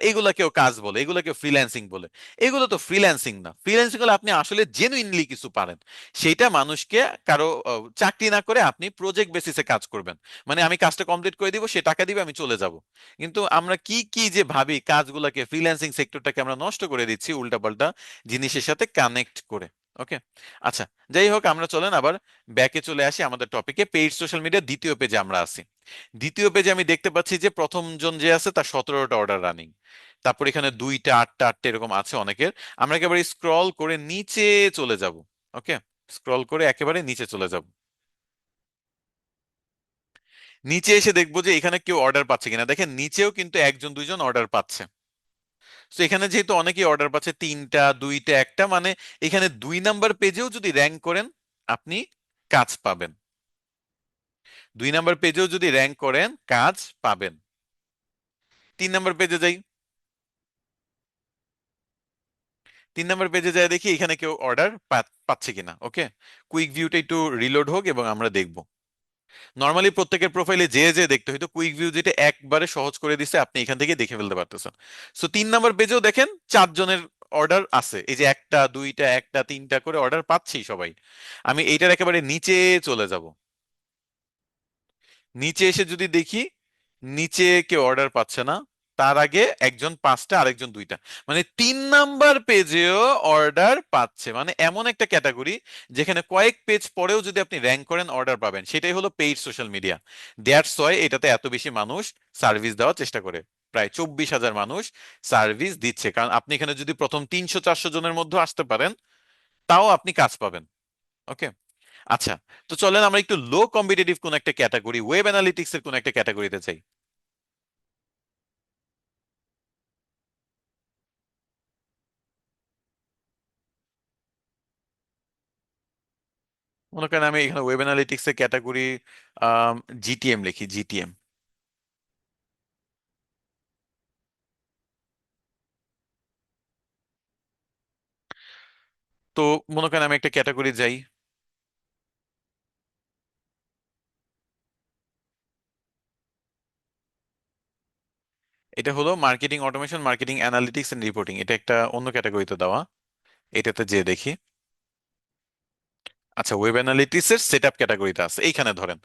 [SPEAKER 1] এগুলাকেও কাজ বলে, এগুলোকে ফ্রিল্যান্সিং বলে। এগুলো তো ফ্রিল্যান্সিং না। ফ্রিল্যান্সিং হলে আপনি আসলে জেনুইনলি কিছু পারেন, সেইটা মানুষকে কারো চাকরি না করে আপনি প্রজেক্ট বেসিসে কাজ করবেন। মানে আমি কাজটা কমপ্লিট করে দিব, সে টাকা দিবে, আমি চলে যাব। কিন্তু আমরা কি কি যে ভাবি, কাজগুলোকে, ফ্রিল্যান্সিং সেক্টরটাকে আমরা নষ্ট করে দিচ্ছি উল্টাপাল্টা জিনিসের সাথে কানেক্ট করে। ওকে। আচ্ছা, যাই হোক, আমরা চলেন আবার ব্যাকে চলে আসি আমাদের টপিকে। পেইড সোশ্যাল মিডিয়া দ্বিতীয় পেজে আমরা আছি। দ্বিতীয় পেজে আমি দেখতে পাচ্ছি যে প্রথম জন যে আছে তার 17টা অর্ডার রানিং। তারপর এখানে 2টা, 8টা, 8টা এরকম আছে অনেকের। আমরা একেবারে স্ক্রল করে নিচে চলে যাব। ওকে, স্ক্রল করে একেবারে নিচে চলে যাব। নিচে এসে দেখবো যে এখানে কেউ অর্ডার পাচ্ছে কিনা। দেখেন নিচেও কিন্তু একজন দুইজন অর্ডার পাচ্ছে। তো এখানে যেহেতু অনেকেই অর্ডার পাচ্ছে, 3টা, 2টা, একটা, মানে এখানে 2 নাম্বার পেজেও যদি র্যাঙ্ক করেন আপনি কাজ পাবেন। 2 নাম্বার পেজেও যদি র্যাঙ্ক করেন কাজ পাবেন। 3 নাম্বার পেজে যাই। 3 নাম্বার পেজে যাই, দেখি এখানে কেউ অর্ডার পাচ্ছে কিনা। ওকে, কুইক ভিউটা একটু রিলোড হোক এবং আমরা দেখব। নর্মালি প্রত্যেকের প্রোফাইলে যে যে দেখতে হয়তো, কুইক ভিউ যেটা একবারে সহজ করে দিচ্ছে, আপনি এখান থেকে দেখে ফেলতে পারতেছেন। সো 3 নাম্বার পেজেও দেখেন 4 জনের অর্ডার আছে। এই যে একটা, 2টা, একটা, 3টা করে অর্ডার পাচ্ছি সবাই। আমি এইটার একেবারে নিচে চলে যাব। নিচে এসে যদি দেখি নিচে কেউ অর্ডার পাচ্ছে না, তার আগে একজন 5টা আরেকজন 2টা, মানে 3 নাম্বার পেজেও অর্ডার পাচ্ছে। মানে এমন একটা ক্যাটাগরি যেখানে কয়েক পেজ পরেও যদি আপনি র্যাঙ্ক করেন অর্ডার পাবেন। সেটাই হলো paid social media. That's why এটাতে এত বেশি মানুষ সার্ভিস দেওয়ার চেষ্টা করে। প্রায় 24,000 মানুষ সার্ভিস দিচ্ছে, কারণ আপনি এখানে যদি প্রথম 300-400 জনের মধ্যে আসতে পারেন তাও আপনি কাজ পাবেন। ওকে। আচ্ছা, তো চলেন আমরা একটু লো কম্পিটিটিভ কোন একটা ক্যাটাগরি, ওয়েব অ্যানালিটিক্স এর কোন একটা ক্যাটাগরিতে চাই। মনে করেন আমি এখানে ওয়েব অ্যানালিটিক্স এর ক্যাটাগরি জিটিএম লিখি, জিটিএম। তো মনে করেন আমি একটা ক্যাটাগরি যাই। এটা হলো marketing automation, marketing analytics and reporting, এটা একটা অন্য ক্যাটাগরিতে দেওয়া। এটাতে যে দেখি। আচ্ছা, ওয়েব অ্যানালিটিক্স এর সেটআপ ক্যাটাগরিতে আছে এইখানে ধরেন।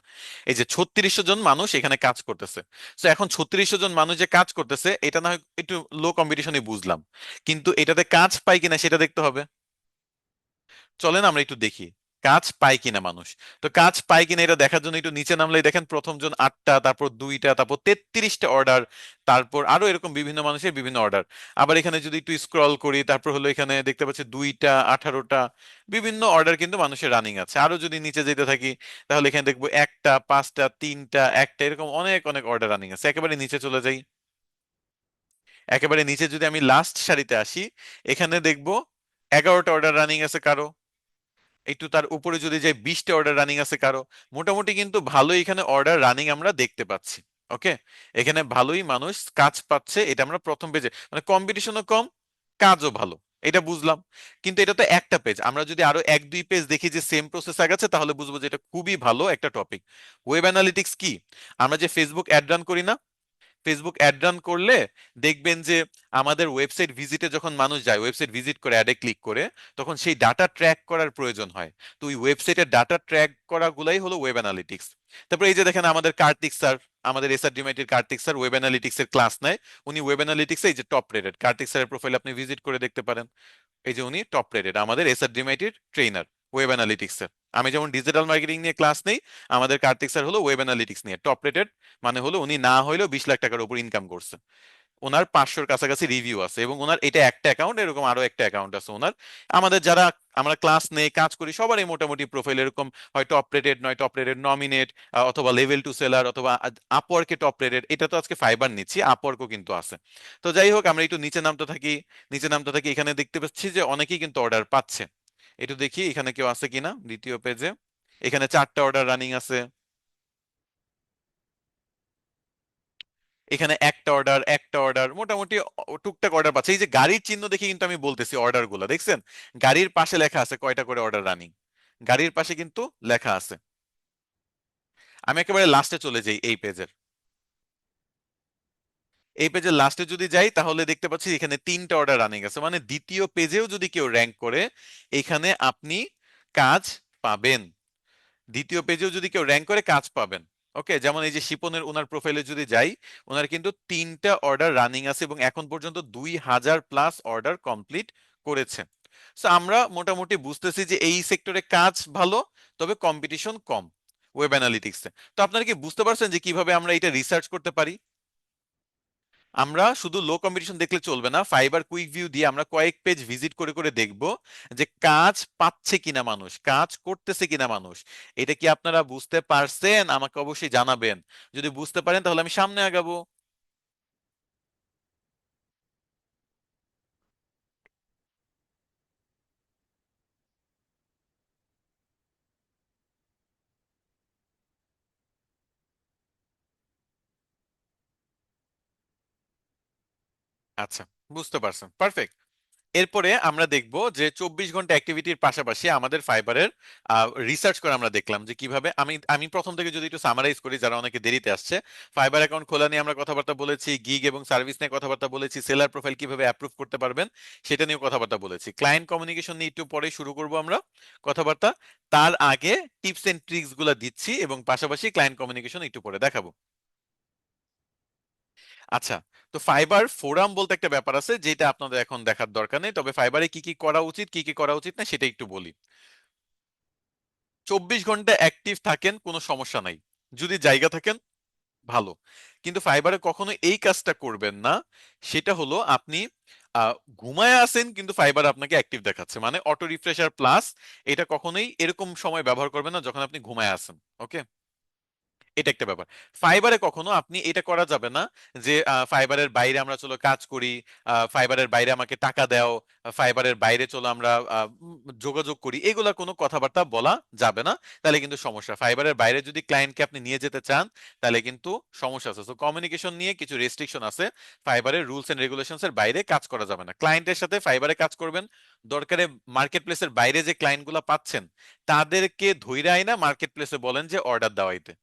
[SPEAKER 1] এই যে 3600 জন মানুষ এখানে কাজ করতেছে। তো এখন 3600 জন মানুষ যে কাজ করতেছে এটা না হয় একটু লো কম্পিটিশনই বুঝলাম, কিন্তু এটাতে কাজ পাই কিনা সেটা দেখতে হবে। চলেন আমরা একটু দেখি কাজ পায় কিনা মানুষ। তো কাজ পায় কিনা এটা দেখার জন্য একটু নিচে নামলে দেখেন প্রথম জন 8টা, তারপর 2টা, তারপর 33টা অর্ডার, তারপর আরো এরকম বিভিন্ন মানুষের বিভিন্ন অর্ডার। আবার এখানে যদি একটু স্ক্রল করি তারপর হলো এখানে দেখতে পাচ্ছি 2টা, 18টা, বিভিন্ন অর্ডার কিন্তু মানুষের রানিং আছে। আরো যদি নিচে যেতে থাকি তাহলে এখানে দেখবো 1টা, 5টা, 3টা, একটা, এরকম অনেক অনেক অর্ডার রানিং আছে। একেবারে নিচে চলে যাই। একেবারে নিচে যদি আমি লাস্ট সারিতে আসি, এখানে দেখবো 11টা অর্ডার রানিং আছে কারো। একটু তার উপরে যদি যাই 20টা অর্ডার রানিং আছে কারো। মোটামুটি কিন্তু ভালো এখানে অর্ডার রানিং আমরা দেখতে পাচ্ছি। ওকে, এখানে ভালোই মানুষ কাজ পাচ্ছে, এটা আমরা প্রথম পেজে, মানে কম্পিটিশনও কম, কাজও ভালো, এটা বুঝলাম। কিন্তু এটা তো একটা পেজ, আমরা যদি আরো 1-2 পেজ দেখি যে সেম প্রসেস আগাচ্ছে তাহলে বুঝবো যে এটা খুবই ভালো একটা টপিক। ওয়েব অ্যানালিটিক্স কি? আমরা যে ফেসবুক অ্যাড রান করি না, ফেসবুক অ্যাড রান করলে দেখবেন যে আমাদের ওয়েবসাইট ভিজিটে যখন মানুষ যায়, ওয়েবসাইট ভিজিট করে অ্যাডে ক্লিক করে, তখন সেই ডাটা ট্র্যাক করার প্রয়োজন হয়। তো ওই ওয়েবসাইটের ডাটা ট্র্যাক করা গুলাই হলো ওয়েব অ্যানালিটিক্স। তারপর এই যে দেখেন আমাদের কার্তিক স্যার, আমাদের এসআর ডিমাইটির কার্তিক স্যার ওয়েব অ্যানালিটিক্স এর ক্লাস নেয়। উনি ওয়েব অ্যানালিটিক্সে এই যে টপ রেটেড, কার্তিক স্যারের প্রোফাইল আপনি ভিজিট করে দেখতে পারেন। এই যে উনি টপ রেটেড আমাদের এসআর ডিমাইটির ট্রেনার ওয়েব অ্যানালিটিক্স এর। আমি যেমন ডিজিটাল মার্কেটিং নিয়ে ক্লাস নেই, আমাদের কার্তিক স্যার হলো ওয়েব অ্যানালিটিক্স নিয়ে টপ রেটেড। মানে হলো উনি না হইলেও 20 লাখ টাকার উপর ইনকাম করছে। ওনার 500-র কাছাকাছি রিভিউ আছে, এবং ওনার এটা একটা অ্যাকাউন্ট, এরকম আরো একটা অ্যাকাউন্ট আছে ওনার। আমাদের যারা আমরা ক্লাস নেই কাজ করি সবারই মোটামুটি প্রোফাইল এরকম হয়, টপ রেটেড নয় টপ রেটেড নমিনেট, অথবা লেভেল টু সেলার, অথবা আপওয়ার্কে টপ রেটেড। এটা তো আজকে ফাইবার নিচ্ছি, আপওয়ার্কও কিন্তু আছে। তো যাই হোক আমরা একটু নিচে নামতে থাকি। নিচে নামতে থাকি, এখানে দেখতে পাচ্ছি যে অনেকেই কিন্তু অর্ডার পাচ্ছে। একটু দেখি এখানে কেউ আছে কিনা দ্বিতীয় পেজে। এখানে 4টা অর্ডার রানিং আছে। এখানে একটা অর্ডার মোটামুটি টুকটাক অর্ডার পাচ্ছে। এই যে গাড়ির চিহ্ন দেখে কিন্তু আমি বলতেছি অর্ডার গুলা দেখছেন, গাড়ির পাশে লেখা আছে কয়টা করে অর্ডার রানিং, গাড়ির পাশে কিন্তু লেখা আছে। আমি একেবারে লাস্টে চলে যাই এই পেজের। এই পেজের লাস্টে যদি যাই তাহলে দেখতে পাচ্ছি এখানে 3টা অর্ডার রানিং আছে, মানে দ্বিতীয় পেজেও যদি কেউ র্যাঙ্ক করে এখানে আপনি কাজ পাবেন। দ্বিতীয় পেজেও যদি কেউ র্যাঙ্ক করে কাজ পাবেন। ওকে, যেমন এই যে শিপনের ওনার প্রোফাইলে যদি যাই, ওনার কিন্তু 3টা অর্ডার রানিং আছে এবং এখন পর্যন্ত 2000 প্লাস অর্ডার কমপ্লিট করেছে। তো আমরা মোটামুটি বুঝতেছি যে এই সেক্টরে কাজ ভালো, তবে কম্পিটিশন কম ওয়েব অ্যানালিটিক্সে। তো আপনারা কি বুঝতে পারছেন যে কিভাবে আমরা এটা রিসার্চ করতে পারি? আমরা শুধু লো কম্পিটিশন দেখলে চলবে না, ফাইবার কুইক ভিউ দিয়ে আমরা কয়েক পেজ ভিজিট করে করে দেখব যে কাজ পাচ্ছে কিনা মানুষ, কাজ করতেছে কিনা মানুষ। এটা কি আপনারা বুঝতে পারছেন? আমাকে অবশ্যই জানাবেন। যদি বুঝতে পারেন তাহলে আমি সামনে আগাবো। আচ্ছা, বুঝতে পারছেন, পারফেক্ট। এরপরে আমরা দেখব যে 24 ঘন্টা অ্যাক্টিভিটির পাশাপাশি আমাদের ফাইবারের রিসার্চ করে আমরা দেখলাম যে কিভাবে, আমি আমি প্রথম থেকে যদি একটু সামারাইজ করি যারা অনেকে দেরিতে আসছে। ফাইবার অ্যাকাউন্ট খোলা নিয়ে আমরা কথাবার্তা বলেছি, গিগ এবং সার্ভিস নিয়ে কথাবার্তা বলেছি, সেলার প্রোফাইল কিভাবে অ্যাপ্রুভ করতে পারবেন সেটা নিয়ে কথাবার্তা বলেছি, ক্লায়েন্ট কমিউনিকেশন নিয়ে একটু পরে শুরু করব আমরা কথাবার্তা। তার আগে টিপস এন্ড ট্রিক্স গুলা দিচ্ছি এবং পাশাপাশি ক্লায়েন্ট কমিউনিকেশন একটু পরে দেখাবো। আচ্ছা, তো ফাইবার ফোরাম বলতে একটা ব্যাপার আছে যেটা আপনাদের এখন দেখার দরকার নেই, তবে ফাইবারে কি কি করা উচিত কি কি করা উচিত না সেটা একটু বলি। 24 ঘন্টা অ্যাক্টিভ থাকেন কোনো সমস্যা নাই, যদি জায়গা থাকেন ভালো। কিন্তু ফাইবারে কখনো এই কাজটা করবেন না, সেটা হলো আপনি আহ, ঘুমায় আছেন কিন্তু ফাইবার আপনাকে অ্যাক্টিভ দেখাচ্ছে, মানে অটো রিফ্রেশার প্লাস। এটা কখনোই এরকম সময় ব্যবহার করবেন না যখন আপনি ঘুমায় আছেন। ওকে, এটা একটা ব্যাপার। ফাইবারে কখনো আপনি এটা করা যাবে না যে ফাইবারের বাইরে আমরা চলো কাজ করি, ফাইবারের বাইরে আমাকে টাকা দাও, ফাইবারের বাইরে চলো আমরা যোগাযোগ করি, এগুলা কোনো কথাবার্তা বলা যাবে না। তাহলে কিন্তু সমস্যা, ফাইবারের বাইরে যদি ক্লায়েন্টকে আপনি নিয়ে যেতে চান তাহলে কিন্তু সমস্যা আছে। তো কমিউনিকেশন নিয়ে কিছু রেস্ট্রিকশন আছে, ফাইবারের রুলস এন্ড রেগুলেশনস এর বাইরে কাজ করা যাবে না। ক্লায়েন্টের সাথে ফাইবারে কাজ করবেন, দরকারে মার্কেট প্লেসের বাইরে যে ক্লায়েন্টগুলো পাচ্ছেন তাদেরকে ধইরা আইনা মার্কেট প্লেসে বলেন যে অর্ডার দেওয়াইতে,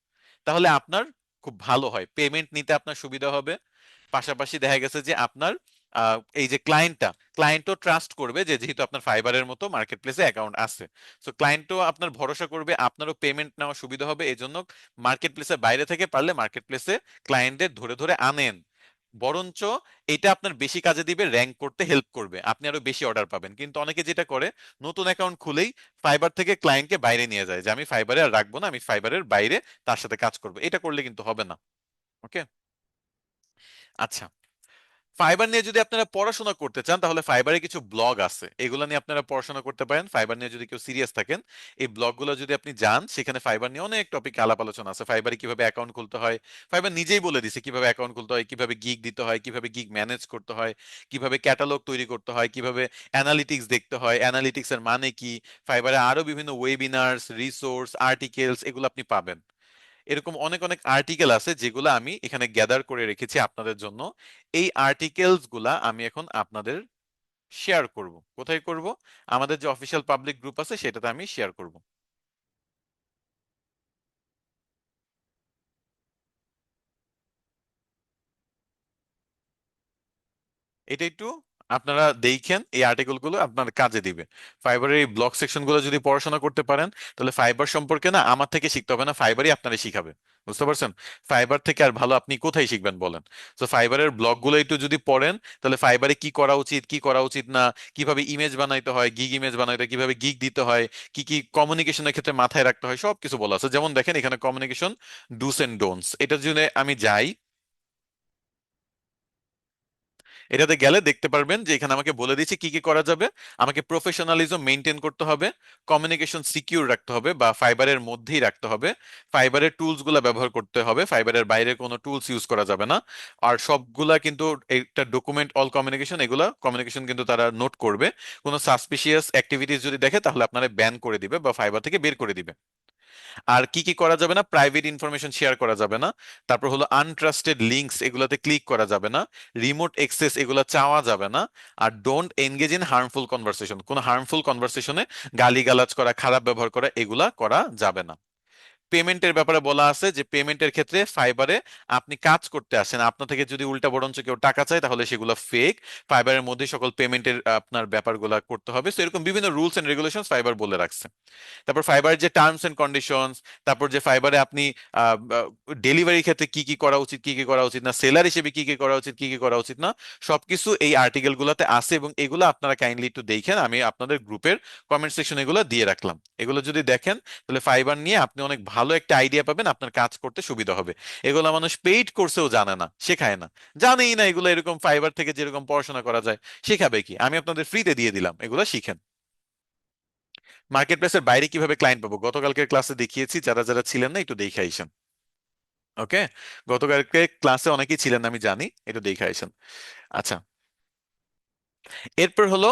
[SPEAKER 1] তাহলে আপনার খুব ভালো হয়, পেমেন্ট নিতে আপনার সুবিধা হবে। পাশাপাশি দেখা গেছে যে আপনার এই যে ক্লায়েন্টও ট্রাস্ট করবে যে যেহেতু আপনার ফাইবারের মতো মার্কেট প্লেসে অ্যাকাউন্ট আছে, সো ক্লায়েন্টও আপনার ভরসা করবে, আপনারও পেমেন্ট নেওয়া সুবিধা হবে। এই জন্য মার্কেট প্লেসের বাইরে থেকে পারলে মার্কেট প্লেসে ক্লায়েন্টদের ধরে ধরে আনেন, বরঞ্চ এটা আপনার বেশি কাজে দিবে, র্যাঙ্ক করতে হেল্প করবে, আপনি আরো বেশি অর্ডার পাবেন। কিন্তু অনেকে যেটা করে, নতুন অ্যাকাউন্ট খুলেই ফাইবার থেকে ক্লায়েন্টকে বাইরে নিয়ে যায় যে আমি ফাইবারে আর রাখবো না, আমি ফাইবারের বাইরে তার সাথে কাজ করবো। এটা করলে কিন্তু হবে না। ওকে, আচ্ছা। ফাইবার নিয়ে যদি আপনারা পড়াশোনা করতে চান তাহলে ফাইবারে কিছু ব্লগ আছে, এগুলো নিয়ে আপনারা পড়াশোনা করতে পারেন। ফাইবার নিয়ে যদি কেউ সিরিয়াস থাকেন, এই ব্লগগুলো যদি আপনি যান, সেখানে ফাইবার নিয়ে অনেক টপিক আলাপ আলোচনা আছে। ফাইবারে কিভাবে অ্যাকাউন্ট খুলতে হয়, ফাইবার নিজেই বলে দিছে কিভাবে অ্যাকাউন্ট খুলতে হয়, কিভাবে গিগ দিতে হয়, কিভাবে গিগ ম্যানেজ করতে হয়, কিভাবে ক্যাটালগ তৈরি করতে হয়, কিভাবে অ্যানালিটিক্স দেখতে হয়, অ্যানালিটিক্স এর মানে কি। ফাইবারে আরো বিভিন্ন ওয়েবিনার্স, রিসোর্স, আর্টিকেলস এগুলো আপনি পাবেন। এরকম অনেক অনেক আর্টিকেল আছে যেগুলো আমি এখানে গ্যাদার করে রেখেছি আপনাদের জন্য। এই আর্টিকেলস গুলা আমি এখন আপনাদের শেয়ার করব। কোথায় করব? আমাদের যে অফিসিয়াল পাবলিক গ্রুপ আছে সেটাতে আমি শেয়ার করব। এটা একটু আপনারা দেখেন, এই আর্টিকেল গুলো আপনার কাজে দিবে। ফাইবারের এই ব্লগ সেকশন গুলো যদি পড়াশোনা করতে পারেন তাহলে ফাইবার সম্পর্কে না আমার থেকে শিখতে হবে না, ফাইবারই আপনারা শিখাবে। বুঝতে পারছেন? ফাইবার থেকে আর ভালো আপনি কোথায় শিখবেন বলেন? তো ফাইবারের ব্লগ গুলো একটু যদি পড়েন তাহলে ফাইবারে কি করা উচিত কি করা উচিত না, কিভাবে ইমেজ বানাইতে হয়, গিগ ইমেজ বানাইতে হয়, কিভাবে গিগ দিতে হয়, কি কি কমিউনিকেশনের ক্ষেত্রে মাথায় রাখতে হয়, সবকিছু বলা আছে। যেমন দেখেন এখানে কমিউনিকেশন ডুস এন্ড ডোন্টস, এটা যদি আমি যাই, এটাতে গেলে দেখতে পারবেন যে এখানে আমাকে বলে দিচ্ছে কি কি করা যাবে। আমাকে প্রফেশনালিজম মেনটেন করতে হবে, কমিউনিকেশন সিকিউর রাখতে হবে বা ফাইবারের মধ্যেই রাখতে হবে, ফাইবারের টুলস গুলা ব্যবহার করতে হবে, ফাইবারের বাইরে কোনো টুলস ইউজ করা যাবে না। আর সবগুলা কিন্তু একটা ডকুমেন্ট অল কমিউনিকেশন, এগুলা কমিউনিকেশন কিন্তু তারা নোট করবে। কোনো সাসপিশিয়াস অ্যাক্টিভিটিস যদি দেখে তাহলে আপনারা ব্যান করে দিবে বা ফাইবার থেকে বের করে দিবে। আর কি কি করা যাবে না, প্রাইভেট ইনফরমেশন শেয়ার করা যাবে না, তারপর হলো আনট্রাস্টেড লিঙ্কস এগুলোতে ক্লিক করা যাবে না, রিমোট অ্যাক্সেস এগুলো চাওয়া যাবে না, আর don't engage in harmful conversation, কোনো হার্মফুল কনভারসেশনে গালিগালাজ করা, খারাপ ব্যবহার করা এগুলা করা যাবে না। পেমেন্টের ব্যাপারে বলা আছে যে পেমেন্টের ক্ষেত্রে ফাইবারে আপনি কাজ করতে আসেন, আপনার থেকে যদি উল্টা বরঞ্চ কেউ টাকা চায় তাহলে সেগুলো ফেক। ফাইবারের মধ্যে সকল পেমেন্টের আপনার ব্যাপারগুলো করতে হবে। তো এরকম বিভিন্ন রুলস এন্ড রেগুলেশন ফাইবার বলে রাখছে। তারপর ফাইবারের যে টার্মস এন্ড কন্ডিশনস, তারপর যে ফাইবারে আপনি ডেলিভারির ক্ষেত্রে কি কি করা উচিত, কি কি করা উচিত না, সেলার হিসেবে কি কি করা উচিত, কি কি করা উচিত না, সবকিছু এই আর্টিকেল গুলাতে আছে। এবং এগুলো আপনারা কাইন্ডলি একটু দেখেন, আমি আপনাদের গ্রুপের কমেন্ট সেকশন এগুলো দিয়ে রাখলাম। এগুলো যদি দেখেন তাহলে ফাইবার নিয়ে আপনি অনেক ভালো একটা আইডিয়া পাবেন, আপনার কাজ করতে সুবিধা হবে। এগুলো মানুষ পেইড কোর্সেও জানে না, শেখায় না, জানেই না এগুলো। এরকম ফাইবার থেকে যেরকম পড়াশোনা করা যায়, শেখাবে কি? আমি আপনাদের ফ্রিতে দিয়ে দিলাম, এগুলো শিখেন। মার্কেট প্লেসের বাইরে কিভাবে ক্লায়েন্ট পাবো, গতকালকের ক্লাসে দেখিয়েছি, যারা যারা ছিলেন না একটু দেখে আইসেন। ওকে, গতকালকে ক্লাসে অনেকেই ছিলেন না আমি জানি, একটু দেখে আইসেন। আচ্ছা, এরপর হলো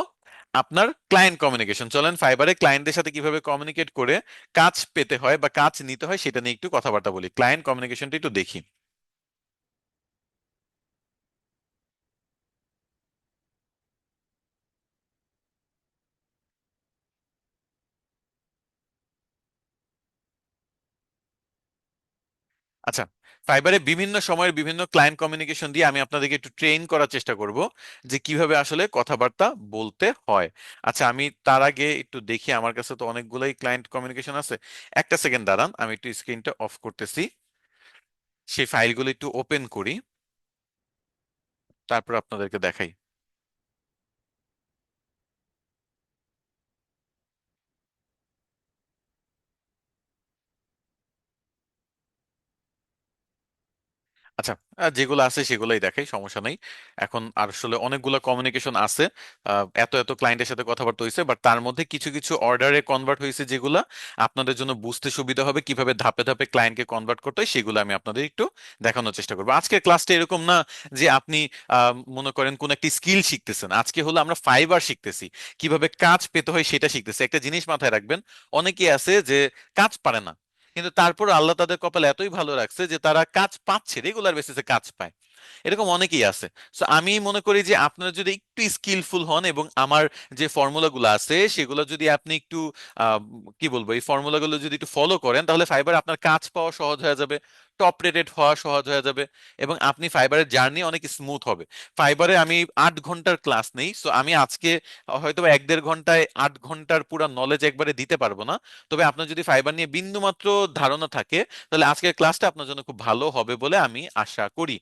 [SPEAKER 1] আপনার ক্লায়েন্ট কমিউনিকেশন। চলেন ফাইবারে ক্লায়েন্টদের সাথে কিভাবে কমিউনিকেট করে কাজ পেতে হয় বা কাজ নিতে হয় সেটা নিয়ে একটু কথাবার্তা বলি। ক্লায়েন্ট কমিউনিকেশনটা একটু দেখি। আচ্ছা, ফাইবারে বিভিন্ন সময়ের বিভিন্ন ক্লায়েন্ট কমিউনিকেশন দিয়ে আমি আপনাদেরকে একটু ট্রেন করার চেষ্টা করব যে কিভাবে আসলে কথাবার্তা বলতে হয়। আচ্ছা, আমি তার আগে একটু দেখি, আমার কাছে তো অনেকগুলাই ক্লায়েন্ট কমিউনিকেশন আছে। একটা সেকেন্ড দাঁড়ান, আমি একটু স্ক্রিনটা অফ করতেছি, সেই ফাইলগুলো একটু ওপেন করি, তারপর আপনাদেরকে দেখাই। আচ্ছা, যেগুলো আছে সেগুলোই দেখাই, সমস্যা নেই। এখন আর আসলে অনেকগুলো কমিউনিকেশন আছে, এত এত ক্লায়েন্টের সাথে কথাবার্তা হয়েছে, বাট তার মধ্যে কিছু কিছু অর্ডারে কনভার্ট হয়েছে যেগুলা আপনাদের জন্য বুঝতে সুবিধা হবে কিভাবে ধাপে ধাপে ক্লায়েন্টকে কনভার্ট করতে হয়, সেগুলো আমি আপনাদের একটু দেখানোর চেষ্টা করবো। আজকের ক্লাসটা এরকম না যে আপনি মনে করেন কোন একটি স্কিল শিখতেছেন। আজকে হলো আমরা ফাইবার শিখতেছি, কিভাবে কাজ পেতে হয় সেটা শিখতেছি। একটা জিনিস মাথায় রাখবেন, অনেকে আছে যে কাজ পারে না, কিন্তু তারপর আল্লাহ তাদের কপাল এতই ভালো রাখছে যে তারা কাজ পাচ্ছে, রেগুলার বেসিসে কাজ পায়। এরকম অনেকেই আছে। সো আমি মনে করি যে আপনারা যদি একটু স্কিলফুল হন এবং আমার যে ফর্মুলাগুলো আছে সেগুলো যদি আপনি একটু আহ, কি বলবো, এই ফর্মুলাগুলো যদি একটু ফলো করেন তাহলে ফাইবার আপনার কাজ পাওয়া সহজ হয়ে যাবে, টপ রেটেড হওয়া সহজ হয়ে যাবে, এবং আপনি ফাইবারের জার্নি অনেক স্মুথ হবে। ফাইবারে আমি 8 ঘন্টার ক্লাস নেই, সো আমি আজকে হয়তো বা 1-1.5 ঘন্টায় 8 ঘন্টার পুরো নলেজ একবারে দিতে পারবো না। তবে আপনার যদি ফাইবার নিয়ে বিন্দুমাত্র ধারণা থাকে তাহলে আজকের ক্লাসটা আপনার জন্য খুব ভালো হবে বলে আমি আশা করি।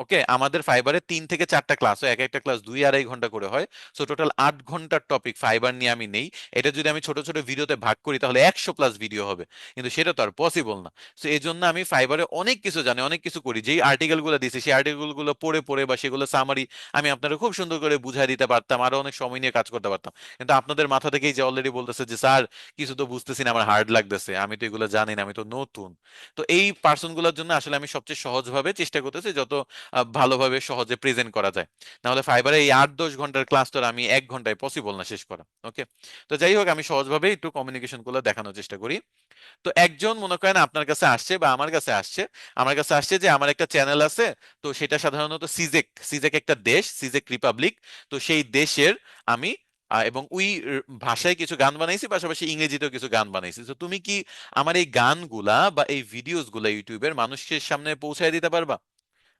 [SPEAKER 1] ওকে, আমাদের ফাইবারে 3 থেকে 4টা ক্লাস হয়, এক একটা ক্লাস 2-2.5 ঘন্টা করে হয়। সো টোটাল 8 ঘন্টার টপিক ফাইবার নিয়ে আমি নেই। এটা যদি আমি ছোট ছোট ভিডিওতে ভাগ করি তাহলে 100+ ভিডিও হবে, কিন্তু সেটা তো আর পসিবল না। সো এই জন্য আমি ফাইবারে অনেক কিছু জানি, অনেক কিছু করি। যেই আর্টিকেল গুলো দিচ্ছি সেই আর্টিকেল গুলো পড়ে পড়ে বা সেগুলো সামারি আমি আপনারা খুব সুন্দর করে বুঝাই দিতে পারতাম, আরো অনেক সময় নিয়ে কাজ করতে পারতাম। কিন্তু আপনাদের মাথা থেকেই যে অলরেডি বলতেছে যে স্যার কিছু তো বুঝতেছি না, আমার হার্ড লাগতেছে, আমি তো এগুলো জানি না, আমি তো নতুন। তো এই পার্সন গুলোর জন্য আসলে আমি সবচেয়ে সহজভাবে চেষ্টা করতেছি যত ভালোভাবে সহজে প্রেজেন্ট করা যায়। নাহলে ফাইবারে এই 8-10 ঘন্টার ক্লাস তো আর আমি 1 ঘন্টায় পসিবল না শেষ করা। ওকে, তো যাই হোক, আমি সহজভাবে একটু কমিউনিকেশন গুলো দেখানোর চেষ্টা করি। তো একজন মনে করেন আপনার কাছে আসছে বা আমার কাছে আসছে, আমার কাছে আসছে যে আমার একটা চ্যানেল আছে, তো সেটা সাধারণত সিজেক, সিজেক একটা দেশ, সিজেক রিপাবলিক। তো সেই দেশের আমি এবং ওই ভাষায় কিছু গান বানাইছি, পাশাপাশি ইংরেজিতেও কিছু গান বানাইছি। তো তুমি কি আমার এই গানগুলা বা এই ভিডিওস গুলা ইউটিউবের মানুষের সামনে পৌঁছায় দিতে পারবা?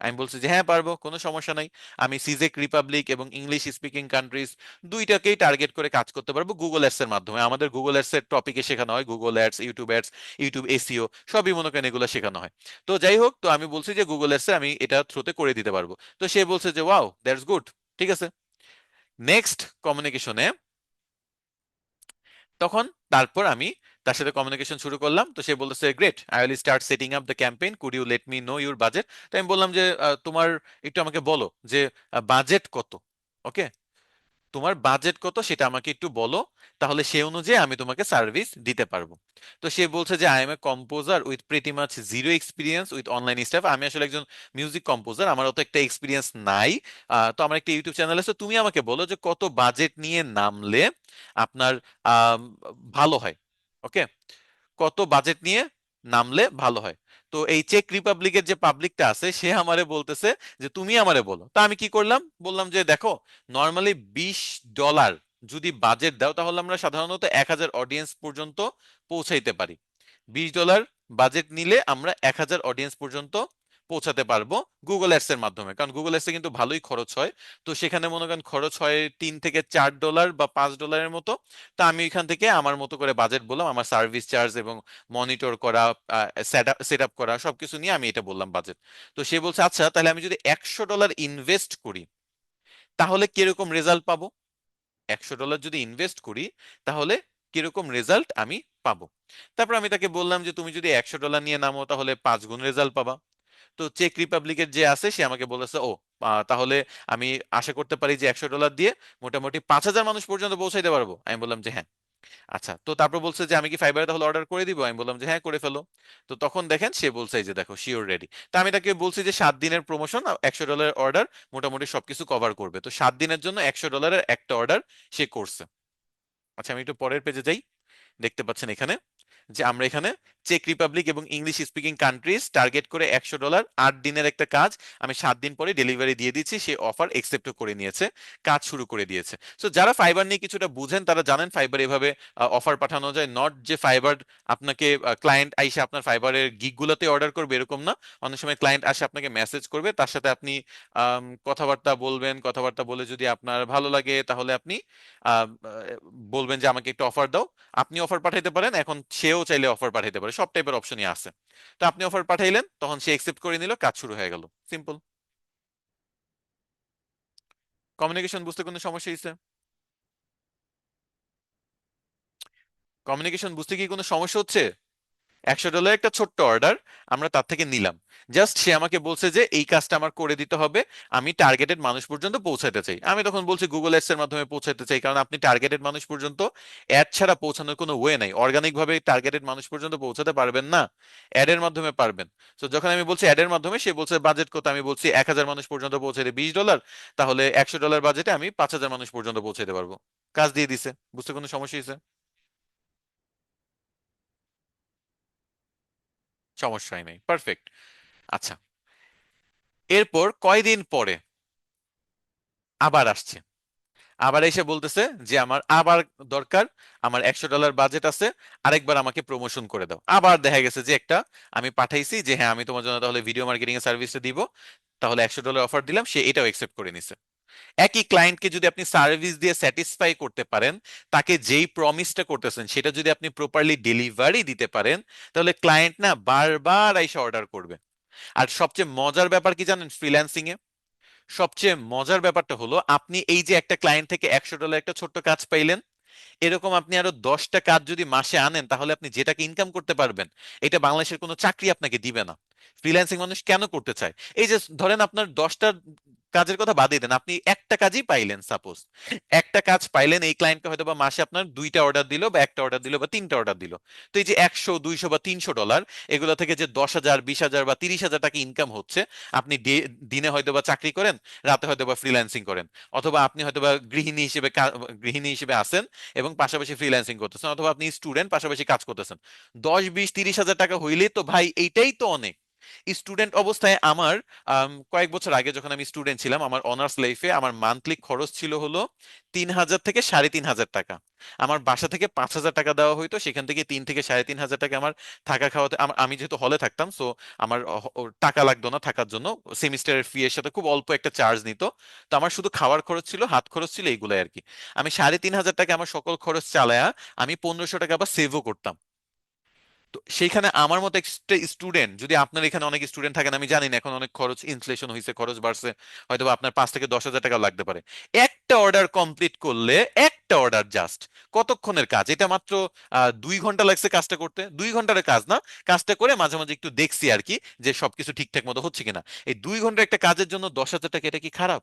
[SPEAKER 1] আমি বলছি যে হ্যাঁ পারবো, কোনো সমস্যা নাই। আমি সিজেক রিপাবলিক এবং ইংলিশ স্পিকিং কান্ট্রিজ দুইটাকেই টার্গেট করে কাজ করতে পারবো গুগল অ্যাডস এর মাধ্যমে। আমাদের গুগল অ্যাডস এর টপিকে শেখানো হয়, Google ads, YouTube ads, YouTube SEO, সবই মনে করেন এগুলো শেখানো হয়। তো যাই হোক, তো আমি বলছি যে গুগল অ্যাডস এ আমি এটা থ্রুতে করে দিতে পারবো। তো সে বলছে যে ওয়াও, দ্যাটস গুড, ঠিক আছে। নেক্সট কমিউনিকেশনে তখন তারপর আমি তার সাথে কমিউনিকেশন শুরু করলাম। তো সে বলতেছে great, I will start setting up the campaign, could you let me know your budget. তো আমি বললাম যে তোমার একটু আমাকে বলো যে বাজেট কত। ওকে, তোমার বাজেট কত সেটা আমাকে একটু বলো, তাহলে সেই অনুযায়ী আমি তোমাকে সার্ভিস দিতে পারবো। তো সে বলছে যে I am A composer with pretty much zero experience with online staff. আমি আসলে একজন মিউজিক কম্পোজার, আমার অত একটা এক্সপিরিয়েন্স নাই। তো আমার একটা ইউটিউব চ্যানেল আছে, তুমি আমাকে বলো যে কত বাজেট নিয়ে নামলে আপনার আম, ভালো হয়। ওকে, কত বাজেট নিয়ে নামলে ভালো হয়। তো এই চেক রিপাবলিকের যে পাবলিকটা আছে সে আমারে বলতেছে যে তুমি আমারে বলো। তা আমি কি করলাম, বললাম যে দেখো, নর্মালি $20 যদি বাজেট দাও তাহলে আমরা সাধারণত 1,000 অডিয়েন্স পর্যন্ত পৌঁছাইতে পারি। $20 বাজেট নিলে আমরা 1,000 অডিয়েন্স পর্যন্ত পৌঁছাতে পারবো গুগল অ্যাডস এর মাধ্যমে, কারণ গুগল অ্যাডসে কিন্তু ভালোই খরচ হয়। তো সেখানে মনে করেন খরচ হয় $3 থেকে $4 বা $5 মতো। তো আমি এখান থেকে আমার মতো করে বাজেট বললাম, আমার সার্ভিস চার্জ এবং মনিটর করা, সেট আপ করা সবকিছু নিয়ে আমি এটা বললাম বাজেট। তো সে বলছে আচ্ছা তাহলে আমি যদি $100 ইনভেস্ট করি তাহলে কিরকম রেজাল্ট পাবো। $100 যদি ইনভেস্ট করি তাহলে কিরকম রেজাল্ট আমি পাবো। তারপর আমি তাকে বললাম যে তুমি যদি $100 নিয়ে নামো তাহলে 5 গুণ রেজাল্ট পাবা। তো চেক রিপাবলিকের যে আছে সে আমাকে বলেছে ও তাহলে আমি আশা করতে পারি যে $100 দিয়ে মোটামুটি 5,000 মানুষ পর্যন্ত পৌঁছাইতে পারবো। আমি বললাম যে হ্যাঁ। আচ্ছা, তো তারপর বলছে যে আমি কি ফাইবারে তাহলে অর্ডার করে দিব। আমি বললাম যে হ্যাঁ করে ফেলো। তো তখন দেখেন সে বলছে এই যে দেখো শিওর রেডি। তো আমি তাকে বলছি যে 7 দিনের প্রমোশন, $100 অর্ডার মোটামুটি সবকিছু কভার করবে। তো 7 দিনের জন্য $100 একটা অর্ডার সে করছে। আচ্ছা আমি একটু পরের পেজে যাই। দেখতে পাচ্ছেন এখানে যে আমরা এখানে চেক রিপাবলিক এবং ইংলিশ স্পিকিং কান্ট্রিজ টার্গেট করে $100, 8 দিনের একটা কাজ। আমি 7 দিন পরে ডেলিভারি দিয়ে দিচ্ছি, সে অফার একসেপ্ট করে নিয়েছে, কাজ শুরু করে দিয়েছে। সো যারা ফাইবার নিয়ে কিছুটা বুঝেন তারা জানেন ফাইবার এভাবে অফার পাঠানো যায়। নট যে ফাইবার আপনাকে ক্লায়েন্ট আইসে আপনার ফাইবারের গিগগুলোতে অর্ডার করবে এরকম না। অনেক সময় ক্লায়েন্ট আসে আপনাকে মেসেজ করবে, তার সাথে আপনি কথাবার্তা বলবেন, কথাবার্তা বলে যদি আপনার ভালো লাগে তাহলে আপনি আহ, বলবেন যে আমাকে একটু অফার দাও। আপনি অফার পাঠাইতে পারেন, এখন সেও চাইলে অফার পাঠাইতে পারে, সব টাইপের অপশনই আছে। তো আপনি অফার পাঠাইলেন, তখন সে একসেপ্ট করে নিল, কাজ শুরু হয়ে গেল। সিম্পল। কমিউনিকেশন বুঝতে কোনো সমস্যা হয়েছে? কমিউনিকেশন বুঝতে কি কোনো সমস্যা হচ্ছে? $100 একটা ছোট্ট অর্ডার, আমরা তার থেকে নিলাম। জাস্ট সে আমাকে বলছে যে এই কাজটা আমার করে দিতে হবে, আমি টার্গেটেড মানুষ পর্যন্ত পৌঁছাতে চাই। আমি তখন বলছি গুগল অ্যাডস এর মাধ্যমে পৌঁছাতে চাই, কারণ আপনি টার্গেটেড মানুষ পর্যন্ত অ্যাড ছাড়া পৌঁছানোর কোনো ওয়ে নাই। অর্গানিক ভাবে টার্গেটেড মানুষ পর্যন্ত পৌঁছাতে পারবেন না, অ্যাড এর মাধ্যমে পারবেন। তো যখন আমি বলছি অ্যাড এর মাধ্যমে, সে বলছে বাজেট কত। আমি বলছি 1,000 মানুষ পর্যন্ত পৌঁছাতে $20, তাহলে $100 বাজেটে আমি 5,000 মানুষ পর্যন্ত পৌঁছাতে পারবো। কাজ দিয়ে দিছে। বুঝতে কোনো সমস্যা হয়েছে? সমস্যাই নেই, পারফেক্ট। আচ্ছা, এরপর কয়দিন পরে আবার আসছে, আবার এসে বলতেছে যে আমার আবার দরকার, আমার $100 বাজেট আছে, আরেকবার আমাকে প্রমোশন করে দাও। আবার দেখা গেছে যে একটা আমি পাঠাইছি যে হ্যাঁ আমি তোমার জন্য তাহলে ভিডিও মার্কেটিং এর সার্ভিসটা দিব, তাহলে $100 অফার দিলাম, সে এটাও একসেপ্ট করে নিছে। একই ক্লায়েন্টকে যদি আপনি সার্ভিস দিয়ে স্যাটিসফাই করতে পারেন, তাকে যেই প্রমিসটা করতেছেন সেটা যদি আপনি প্রপারলি ডেলিভারি দিতে পারেন, তাহলে ক্লায়েন্ট না বারবার এসে অর্ডার করবে। আর সবচেয়ে মজার ব্যাপার কি জানেন ফ্রিল্যান্সিং এ? সবচেয়ে মজার ব্যাপারটা হলো আপনি এই যে একটা ক্লায়েন্ট থেকে $100 একটা ছোট্ট কাজ পাইলেন, এরকম আপনি আরো 10টা কাজ যদি মাসে আনেন তাহলে আপনি যেটাকে ইনকাম করতে পারবেন, এটা বাংলাদেশের কোনো চাকরি আপনাকে দিবে না। ফ্রিল্যান্সিং মানুষ কেন করতে চায়? এই যে ধরেন আপনার 10টা কাজের কথা বাদই দেন, আপনি একটা কাজই পাইলেন, সাপোজ একটা কাজ পাইলেন, এই ক্লায়েন্টকে হয়তো বা মাসে আপনার 2টা অর্ডার দিল বা একটা অর্ডার দিল বা 3টা অর্ডার দিল। তো এই যে 100, 200 বা $300, এগুলো থেকে যে 10,000, 20,000 বা 30,000 টাকা ইনকাম হচ্ছে, আপনি দিনে হয়তো বা চাকরি করেন, রাতে হয়তো বা ফ্রিল্যান্সিং করেন, অথবা আপনি হয়তো বা গৃহিণী হিসেবে আছেন এবং পাশাপাশি ফ্রিল্যান্সিং করতেছেন, অথবা আপনি স্টুডেন্ট পাশাপাশি কাজ করতেছেন। 10, 20, 30,000 টাকা হইলেই তো ভাই এইটাই তো অনেক। স্টুডেন্ট অবস্থায় আমার কয়েক বছর আগে যখন আমি স্টুডেন্ট ছিলাম, আমার অনার্স লাইফে আমার মান্থলি খরচ ছিল হলো 3,000 থেকে 3,500 টাকা। আমার বাসা থেকে 5,000 টাকা দেওয়া হইতো, সেখান থেকে 3,000 থেকে 3,500 টাকা আমার থাকা খাওয়াতে, আমি যেহেতু হলে থাকতাম, সো আমার টাকা লাগতো না থাকার জন্য। সেমিস্টারের ফি এর সাথে খুব অল্প একটা চার্জ নিত। তো আমার শুধু খাওয়ার খরচ ছিল, হাত খরচ ছিল, এইগুলাই আর কি। আমি 3,500 টাকা আমার সকল খরচ চালায়া আমি 1,500 টাকা আবার সেভও করতাম। তো সেইখানে আমার মতো একটা স্টুডেন্ট, যদি আপনার এখানে অনেক স্টুডেন্ট থাকেন আমি জানি না, এখন অনেক খরচ ইনফ্লেশন হয়েছে, খরচ বাড়ছে, হয়তো বা আপনার 5 থেকে 10 হাজার টাকা লাগতে পারে। একটা অর্ডার কমপ্লিট করলে, একটা অর্ডার জাস্ট কতক্ষণের কাজ, এটা মাত্র 2 ঘন্টা লাগছে কাজটা করতে। 2 ঘন্টার কাজ না, কাজটা করে মাঝে মাঝে একটু দেখছি আর কি যে সবকিছু ঠিকঠাক মতো হচ্ছে কিনা। এই 2 ঘন্টার একটা কাজের জন্য 10,000 টাকা, এটা কি খারাপ?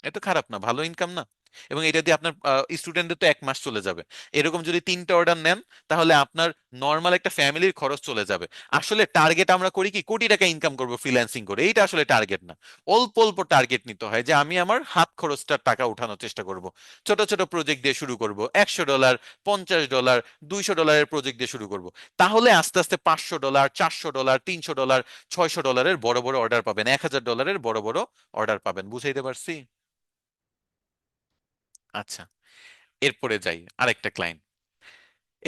[SPEAKER 1] এত খারাপ না, ভালো ইনকাম না? এবং এটা দিয়ে আপনার স্টুডেন্টদের তো 1 মাস চলে যাবে। এরকম যদি 3টা অর্ডার নেন তাহলে আপনার নর্মাল একটা ফ্যামিলির খরচ চলে যাবে। আসলে টার্গেট আমরা করি কি কোটি টাকা ইনকাম করব ফ্রিল্যান্সিং করে, এইটা আসলে টার্গেট না। অল্প অল্প টার্গেট নিতে হয় যে আমি আমার হাত খরচটার টাকা উঠানোর চেষ্টা করব। ছোট ছোট প্রজেক্ট দিয়ে শুরু করব, $100, $50, $200 প্রজেক্ট দিয়ে শুরু করব। তাহলে আস্তে আস্তে $500, $400, $300, $600 বড় বড় অর্ডার পাবেন, $1,000 বড় বড় অর্ডার পাবেন। বুঝাইতে পারছি? আচ্ছা, এরপরে যাই আরেকটা ক্লায়েন্ট।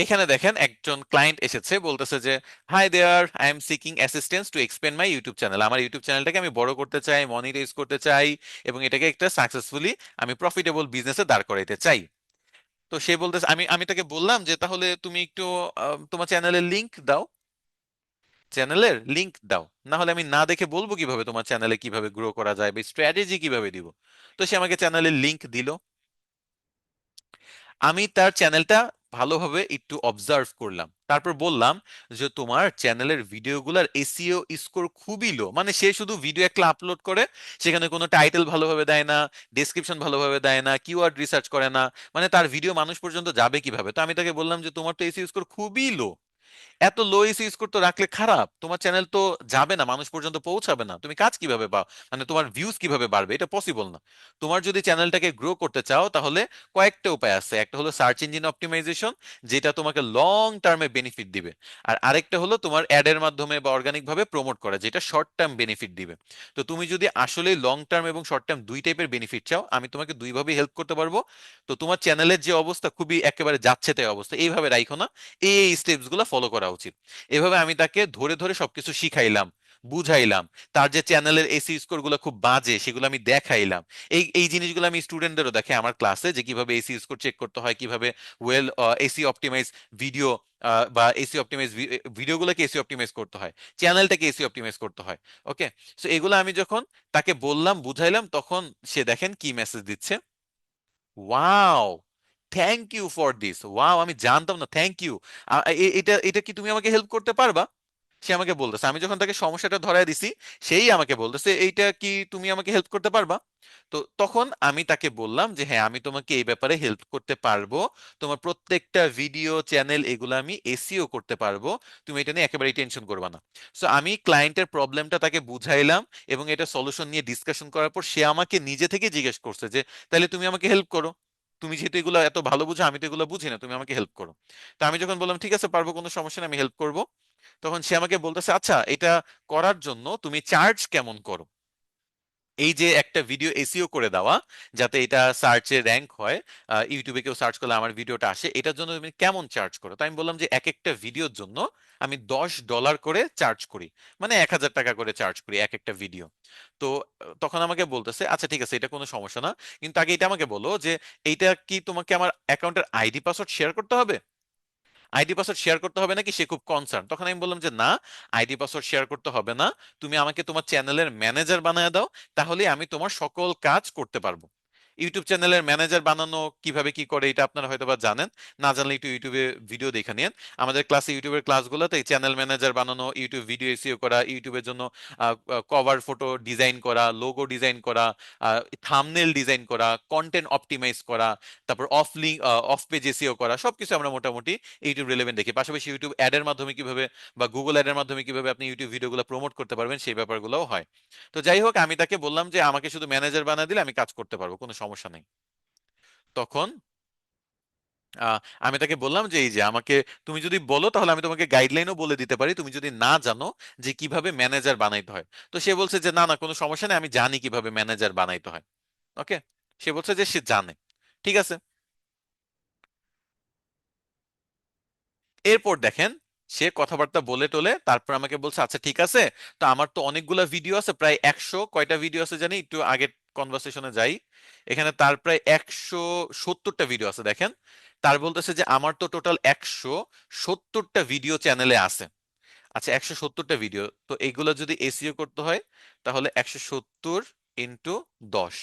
[SPEAKER 1] এখানে দেখেন একজন ক্লায়েন্ট এসেছে, বলতেছে যে hi there, I am seeking assistance to expand my YouTube channel. আমার ইউটিউব চ্যানেলটাকে আমি বড় করতে চাই, মনিটাইজ করতে চাই, এবং এটাকে একটা সাকসেসফুলি আমি প্রফিটেবল বিজনেসে দাঁড় করাইতে চাই। তো সে বলতেছে, আমি আমি তাকে বললাম যে তাহলে তুমি একটু তোমার চ্যানেলের লিংক দাও, চ্যানেলের লিংক দাও, না হলে আমি না দেখে বলবো কিভাবে তোমার চ্যানেলে কিভাবে গ্রো করা যায় বা স্ট্র্যাটেজি কিভাবে দিব। তো সে আমাকে চ্যানেলের লিংক দিল। আমি তার চ্যানেলটা ভালোভাবে একটু অবজার্ভ করলাম, তারপর বললাম যে তোমার চ্যানেলের ভিডিওগুলোর এসইও স্কোর খুবই লো। মানে সে শুধু ভিডিও একটা আপলোড করে, সেখানে কোনো টাইটেল ভালোভাবে দেয় না, ডেসক্রিপশন ভালোভাবে দেয় না, কিওয়ার্ড রিসার্চ করে না। মানে তার ভিডিও মানুষ পর্যন্ত যাবে কিভাবে? তো আমি তাকে বললাম যে তোমার তো এসইও স্কোর খুবই লো, এত লো এসি স্কোর তো রাখলে খারাপ, তোমার চ্যানেল তো যাবে না, মানুষ পর্যন্ত পৌঁছাবে না, তুমি কাজ কিভাবে পাও, মানে তোমার ভিউজ কিভাবে বাড়বে? এটা পসিবল না। তোমার যদি চ্যানেলটাকে গ্রো করতে চাও তাহলে কয়েকটা উপায় আছে। একটা হলো সার্চ ইঞ্জিন অপটিমাইজেশন, যেটা তোমাকে লং টার্মে বেনিফিট দিবে। আর আরেকটা হলো তোমার অ্যাডের মাধ্যমে বা অর্গানিক ভাবে প্রমোট করা, যেটা শর্ট টার্ম বেনিফিট দিবে। তো তুমি যদি আসলে লং টার্ম এবং শর্ট টার্ম দুই টাইপের বেনিফিট চাও, আমি তোমাকে দুইভাবেই হেল্প করতে পারবো। তো তোমার চ্যানেলের যে অবস্থা খুবই একেবারে যাচ্ছে তাই অবস্থা, এইভাবে রাখো না, এই স্টেপস গুলো ফলো করা উচিত। এভাবে আমি তাকে ধরে ধরে সবকিছু শিখাইলাম, বুঝাইলাম। তার যে চ্যানেলের এসি স্কোর গুলো খুব বাজে, সেগুলো আমি দেখাইলাম। এই এই জিনিসগুলো আমি স্টুডেন্টদেরও দেখে আমার ক্লাসে, যে কিভাবে এসি স্কোর চেক করতে হয়, কিভাবে ওয়েল এসি অপটিমাইজ ভিডিও বা এসি অপটিমাইজ ভিডিওগুলোকে এসি অপটিমাইজ করতে হয়, চ্যানেলটাকে এসি অপটিমাইজ করতে হয়। ওকে, সো এগুলো আমি যখন তাকে বললাম, বুঝাইলাম, তখন সে দেখেন কি মেসেজ দিচ্ছে। Wow, thank you for this, wow, আমি জানতাম না, থ্যাংক ইউ। এটা এটা কি তুমি আমাকে হেল্প করতে পারবা? সে আমাকে বলতেছে, আমি যখন তাকে সমস্যাটা ধরায় দিছি, সেই আমাকে বলতেছে এইটা কি তুমি আমাকে হেল্প করতে পারবা? তো তখন আমি তাকে বললাম যে হ্যাঁ, আমি তোমাকে এই ব্যাপারে হেল্প করতে পারবো, তোমার প্রত্যেকটা ভিডিও চ্যানেল এগুলো আমি এসইও করতে পারবো, তুমি এটা নিয়ে একেবারেই টেনশন করবে না। সো আমি ক্লায়েন্টের প্রবলেমটা তাকে বুঝাইলাম, এবং এটা সলিউশন নিয়ে ডিসকাশন করার পর সে আমাকে নিজে থেকে জিজ্ঞেস করছে যে তাহলে তুমি আমাকে হেল্প করো, তুমি যেহেতু এগুলো এত ভালো বুঝো, আমি তো এগুলো বুঝি না, তুমি আমাকে হেল্প করো। তো আমি যখন বললাম ঠিক আছে পারবো, কোনো সমস্যা নেই, আমি হেল্প করবো, তখন সে আমাকে বলতেছে আচ্ছা এটা করার জন্য তুমি চার্জ কেমন করো? এই যে একটা ভিডিও এসইও করে দেওয়া, যাতে এটা সার্চে র্যাঙ্ক হয়, ইউটিউবে কেউ সার্চ করলে আমার ভিডিওটা আসে, এটার জন্য তুমি কেমন চার্জ করো? তো আমি বললাম যে এক একটা ভিডিওর জন্য আমি $10 করে চার্জ করি, মানে 1,000 টাকা করে চার্জ করি এক একটা ভিডিও। তো তখন আমাকে বলতেছে আচ্ছা ঠিক আছে, এটা কোনো সমস্যা না, কিন্তু আগে এটা আমাকে বলো যে এইটা কি তোমাকে আমার অ্যাকাউন্টের আইডি পাসওয়ার্ড শেয়ার করতে হবে? আইডি পাসওয়ার্ড শেয়ার করতে হবে নাকি, সে খুব কনসার্ন। তখন আমি বললাম যে না, আইডি পাসওয়ার্ড শেয়ার করতে হবে না, তুমি আমাকে তোমার চ্যানেলের ম্যানেজার বানায় দাও, তাহলে আমি তোমার সকল কাজ করতে পারবো। ইউটিউব চ্যানেলের ম্যানেজার বানানো কিভাবে কি করে এটা আপনারা হয়তো বা জানেন, না জানলে একটু ইউটিউবে ভিডিও দেখে নিন। আমাদের ক্লাসে, ইউটিউবের ক্লাসগুলোতে চ্যানেল ম্যানেজার বানানো, ইউটিউব ভিডিও এসইও করা, ইউটিউবের জন্য কভার ফটো ডিজাইন করা, লোগো ডিজাইন করা, থাম্বনেল ডিজাইন করা, কন্টেন্ট অপটিমাইজ করা, তারপর of link, of page SEO করা, সবকিছু আমরা মোটামুটি ইউটিউব রিলেভেন্ট দেখি। পাশাপাশি ইউটিউব অ্যাডের মাধ্যমে কিভাবে বা গুগল অ্যাডের মাধ্যমে কিভাবে আপনি ইউটিউব ভিডিওগুলো প্রমোট করতে পারবেন, সেই ব্যাপারগুলোও হয়। তো যাই হোক, আমি তাকে বললাম যে আমাকে শুধু ম্যানেজার বানিয়ে দিলে আমি কাজ করতে পারবো, কোনো সমস্যা নেই। তখন আহ, আমি তাকে বললাম যে এই যে আমাকে তুমি যদি বলো তাহলে আমি তোমাকে গাইডলাইনও বলে দিতে পারি, তুমি যদি না জানো যে কিভাবে ম্যানেজার বানাইতে হয়। তো সে বলছে যে না না, কোনো সমস্যা নেই, আমি জানি কিভাবে ম্যানেজার বানাইতে হয়। ওকে, সে বলছে যে সে জানে। ঠিক আছে, এরপর দেখেন সে কথাবার্তা বলে টোলে তারপর আমাকে বলছে আচ্ছা ঠিক আছে, তো আমার তো অনেকগুলা ভিডিও আছে, প্রায় 100 কয়টা ভিডিও আছে জানি, একটু আগের কনভারসেশনে যাই। এখানে তার প্রায় 170টা ভিডিও আছে দেখেন। তার বলতেছে যে আমার তো টোটাল 170টা ভিডিও চ্যানেলে আছে। আচ্ছা, 170টা ভিডিও, তো এইগুলো যদি এসইও করতে হয়, তাহলে 170 × 10,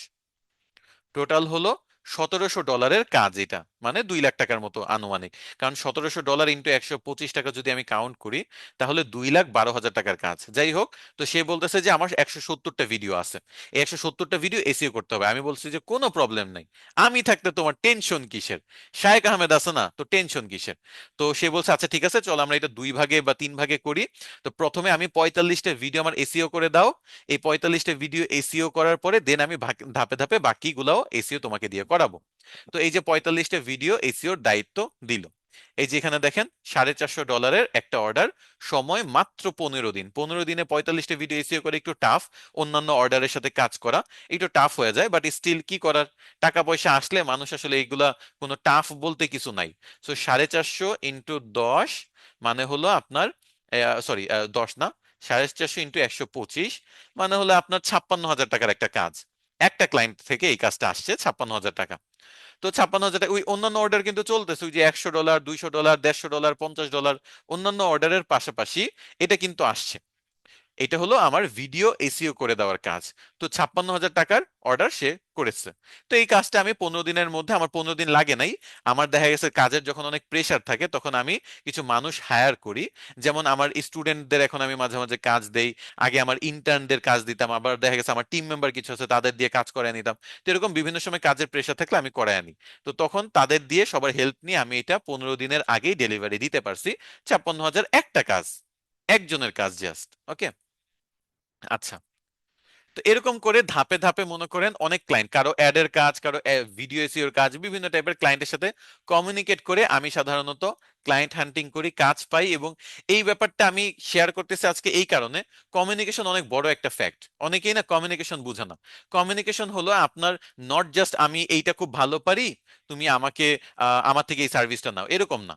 [SPEAKER 1] টোটাল হলো $1,700 কাজ। এটা মানে 2 লাখ টাকার মতো আনুমানিক। কারণ $1,700 ইন্টু 125 টাকা যদি আমি কাউন্ট করি, তাহলে 2,12,000 টাকার কাজ। যাই হোক, তো সে বলতেছে যে আমার 170টা ভিডিও আছে, এই 170টা ভিডিও এসিও করতে হবে। আমি বলছি যে কোনো প্রবলেম নাই, আমি থাকতে তোমার টেনশন কিসের? শায়েক আহমেদ আছে না, তো টেনশন কিসের? তো সে বলছে আচ্ছা ঠিক আছে, চলো আমরা এটা 2 ভাগে বা 3 ভাগে করি। তো প্রথমে আমি 45টা ভিডিও আমার এসিও করে দাও, এই 45টা ভিডিও এসইও করার পরে দেন আমি ধাপে ধাপে বাকিগুলাও এসইও তোমাকে দিয়ে করাবো। তো এই যে 45টা ভিডিও এসইওর দায়িত্ব দিল। এই যে এখানে দেখেন $450 একটা অর্ডার, সময় মাত্র 15 দিন। 15 দিনে 45টা ভিডিও এসিও করে একটু টাফ, অন্যান্য অর্ডারের সাথে কাজ করা একটু টাফ হয়ে যায়, বাট স্টিল কি করার, টাকা পয়সা আসলে মানুষ আসলে এইগুলা, কোনো টাফ বলতে কিছু নাই। সো 450 × 10 মানে হলো আপনার, সরি 10 না, 450 × 125 মানে হলো আপনার 56,000 টাকার একটা কাজ। একটা ক্লায়েন্ট থেকে এই কাজটা আসছে 56,000 টাকা। তো 56,000 টাকা, ওই অন্যান্য অর্ডার কিন্তু চলতেছে, ওই যে $100, $200, $150, $50 অন্যান্য অর্ডারের পাশাপাশি এটা কিন্তু আসছে। এটা হলো আমার ভিডিও এসইও করে দেওয়ার কাজ। তো 56,000 টাকার অর্ডার সে করেছে। তো এই কাজটা আমি 15 দিনের মধ্যে, আমার 15 দিন লাগে নাই। আমার দেখা গেছে কাজের যখন অনেক প্রেসার থাকে তখন আমি কিছু মানুষ হায়ার করি। যেমন আমার স্টুডেন্টদের এখন আমি মাঝে মাঝে কাজ দেই, আগে আমার ইন্টার্নদের কাজ দিতাম, আবার দেখা গেছে আমার টিম মেম্বার কিছু আছে তাদের দিয়ে কাজ করায় নিতাম। তো এরকম বিভিন্ন সময় কাজের প্রেসার থাকলে আমি করায় আনি। তো তখন তাদের দিয়ে সবার হেল্প নিয়ে আমি এটা 15 দিনের আগেই ডেলিভারি দিতে পারছি। 56,000 একটা কাজ, একজনের কাজ জাস্ট। ওকে। আচ্ছা। তো এরকম করে ধাপে ধাপে মনে করেন অনেক ক্লায়েন্ট, কারো অ্যাডের কাজ, কারো ভিডিও এসইওর কাজ, বিভিন্ন টাইপের ক্লায়েন্টের সাথে কমিউনিকেট করে আমি সাধারণত ক্লায়েন্ট হান্টিং করি, কাজ পাই। এবং এই ব্যাপারটা আমি শেয়ার করতেছি আজকে এই কারণে, কমিউনিকেশন অনেক বড় একটা ফ্যাক্ট। অনেকেই না কমিউনিকেশন বুঝে না। কমিউনিকেশন হলো আপনার, নট জাস্ট আমি এইটা খুব ভালো পারি, তুমি আমাকে আমার থেকে এই সার্ভিসটা নাও, এরকম না।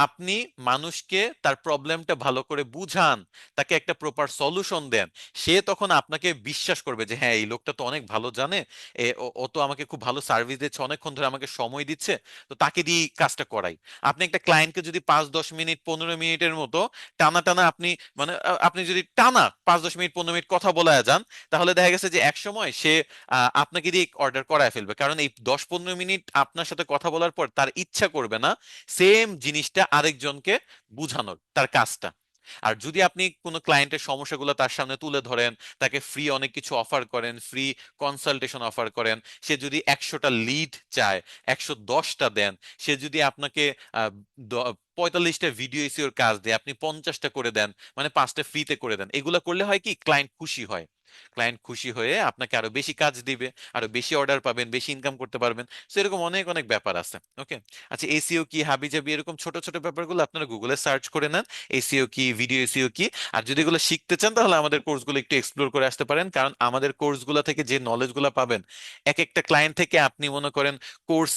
[SPEAKER 1] আপনি মানুষকে তার প্রবলেমটা ভালো করে বুঝান, তাকে একটা প্রপার সলিউশন দেন, সে তখন আপনাকে বিশ্বাস করবে যে হ্যাঁ এই লোকটা তো অনেক ভালো জানে, ও তো আমাকে খুব ভালো সার্ভিস দিচ্ছে, অনেকক্ষণ ধরে আমাকে সময় দিচ্ছে, তো তাকে দিয়ে এই কাজটা করাই। আপনি একটা ক্লায়েন্টকে যদি 5-10 মিনিট 15 মিনিটের মতো টানা টানা আপনি, মানে আপনি যদি টানা 5-10 মিনিট 15 মিনিট কথা বলা যান, তাহলে দেখা গেছে যে এক সময় সে আপনাকে দিয়ে অর্ডার করায় ফেলবে, কারণ এই 10-15 মিনিট আপনার সাথে কথা বলার পর তার ইচ্ছা করবে না সেম জিনিসটা আরেকজনকে বুঝানোর, তার কাজটা। আর যদি আপনি কোনো ক্লায়েন্টের সমস্যাগুলো তার সামনে তুলে ধরেন, তাকে ফ্রি অনেক কিছু অফার করেন, ফ্রি কনসালটেশন অফার করেন, সে যদি 100টা লিড চায়, 110টা দেন, সে যদি আপনাকে 45টা ভিডিও এসিওর কাজ দেয়, আপনি 50টা করে দেন, মানে 5টা ফ্রিতে করে দেন, এগুলো করলে হয় কি, ক্লায়েন্ট খুশি হয়। ক্লায়েন্ট খুশি হয়ে আপনাকে আরো বেশি কাজ দিবে, আরো বেশি অর্ডার পাবেন, বেশি ইনকাম করতে পারবেন। তো এরকম অনেক অনেক ব্যাপার আছে। ওকে। আচ্ছা, এসিও কি, হাবিজাবি, এরকম ছোট ছোট ব্যাপারগুলো আপনারা গুগলে সার্চ করে নেন, এসিও কি, ভিডিও এসিও কি। আর যদি এগুলো শিখতে চান তাহলে আমাদের কোর্সগুলো একটু এক্সপ্লোর করে আসতে পারেন, কারণ আমাদের কোর্সগুলো থেকে যে নলেজগুলো পাবেন, এক একটা ক্লায়েন্ট থেকে আপনি মনে করেন কোর্স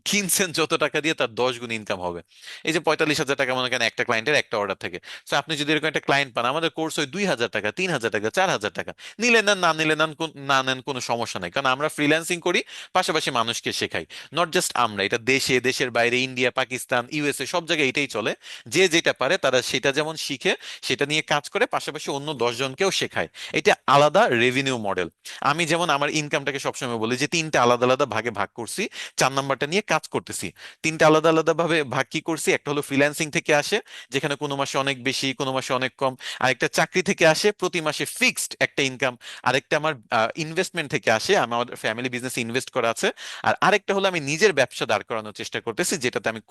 [SPEAKER 1] কিনছেন যত টাকা দিয়ে, তার 10 গুণ ইনকাম হবে। এই যে 45,000 টাকা মনে করেন একটা ক্লায়েন্টের একটা অর্ডার থেকে। তো আপনি যদি এরকম একটা ক্লায়েন্ট পান, আমাদের কোর্স ওই 2,000 টাকা, 3,000 টাকা, 4,000 টাকা, নিলে নেন, না নিলে নেন, না নেন, কোনো সমস্যা নাই, কারণ আমরা ফ্রিল্যান্সিং করি, পাশাপাশি মানুষকে শেখাই। নট জাস্ট আমরা, এটা দেশে, দেশের বাইরে, ইন্ডিয়া, পাকিস্তান, ইউএসএ, সব জায়গায় এটাই চলে। যে যেটা পারে তারা সেটা যেমন শিখে, সেটা নিয়ে কাজ করে, পাশাপাশি অন্য 10 জনকেও শেখায়। এটা আলাদা রেভিনিউ মডেল। আমি যেমন আমার ইনকামটাকে সবসময় বলি যে তিনটা আলাদা আলাদা ভাগে ভাগ করছি, 4 নাম্বারটা নিয়ে কাজ করতেছি। তিনটা আলাদা আলাদা ভাবে ভাগ কি করছি, একটা হলো ফ্রিল্যান্সিং থেকে আসে, যেখানে কোনো মাসে অনেক বেশি, কোনো মাসে অনেক কম। আরেকটা চাকরি থেকে আসে, প্রতি মাসে ফিক্সড একটা ইনকাম। আরেকটা আমার ইনভেস্টমেন্ট থেকে আসে, আমার ফ্যামিলি বিজনেসে ইনভেস্ট করা আছে। আর আরেকটা হলো আমি নিজের ব্যবসা দাঁড় করানোর চেষ্টা করতেছি, যেটাতে আমি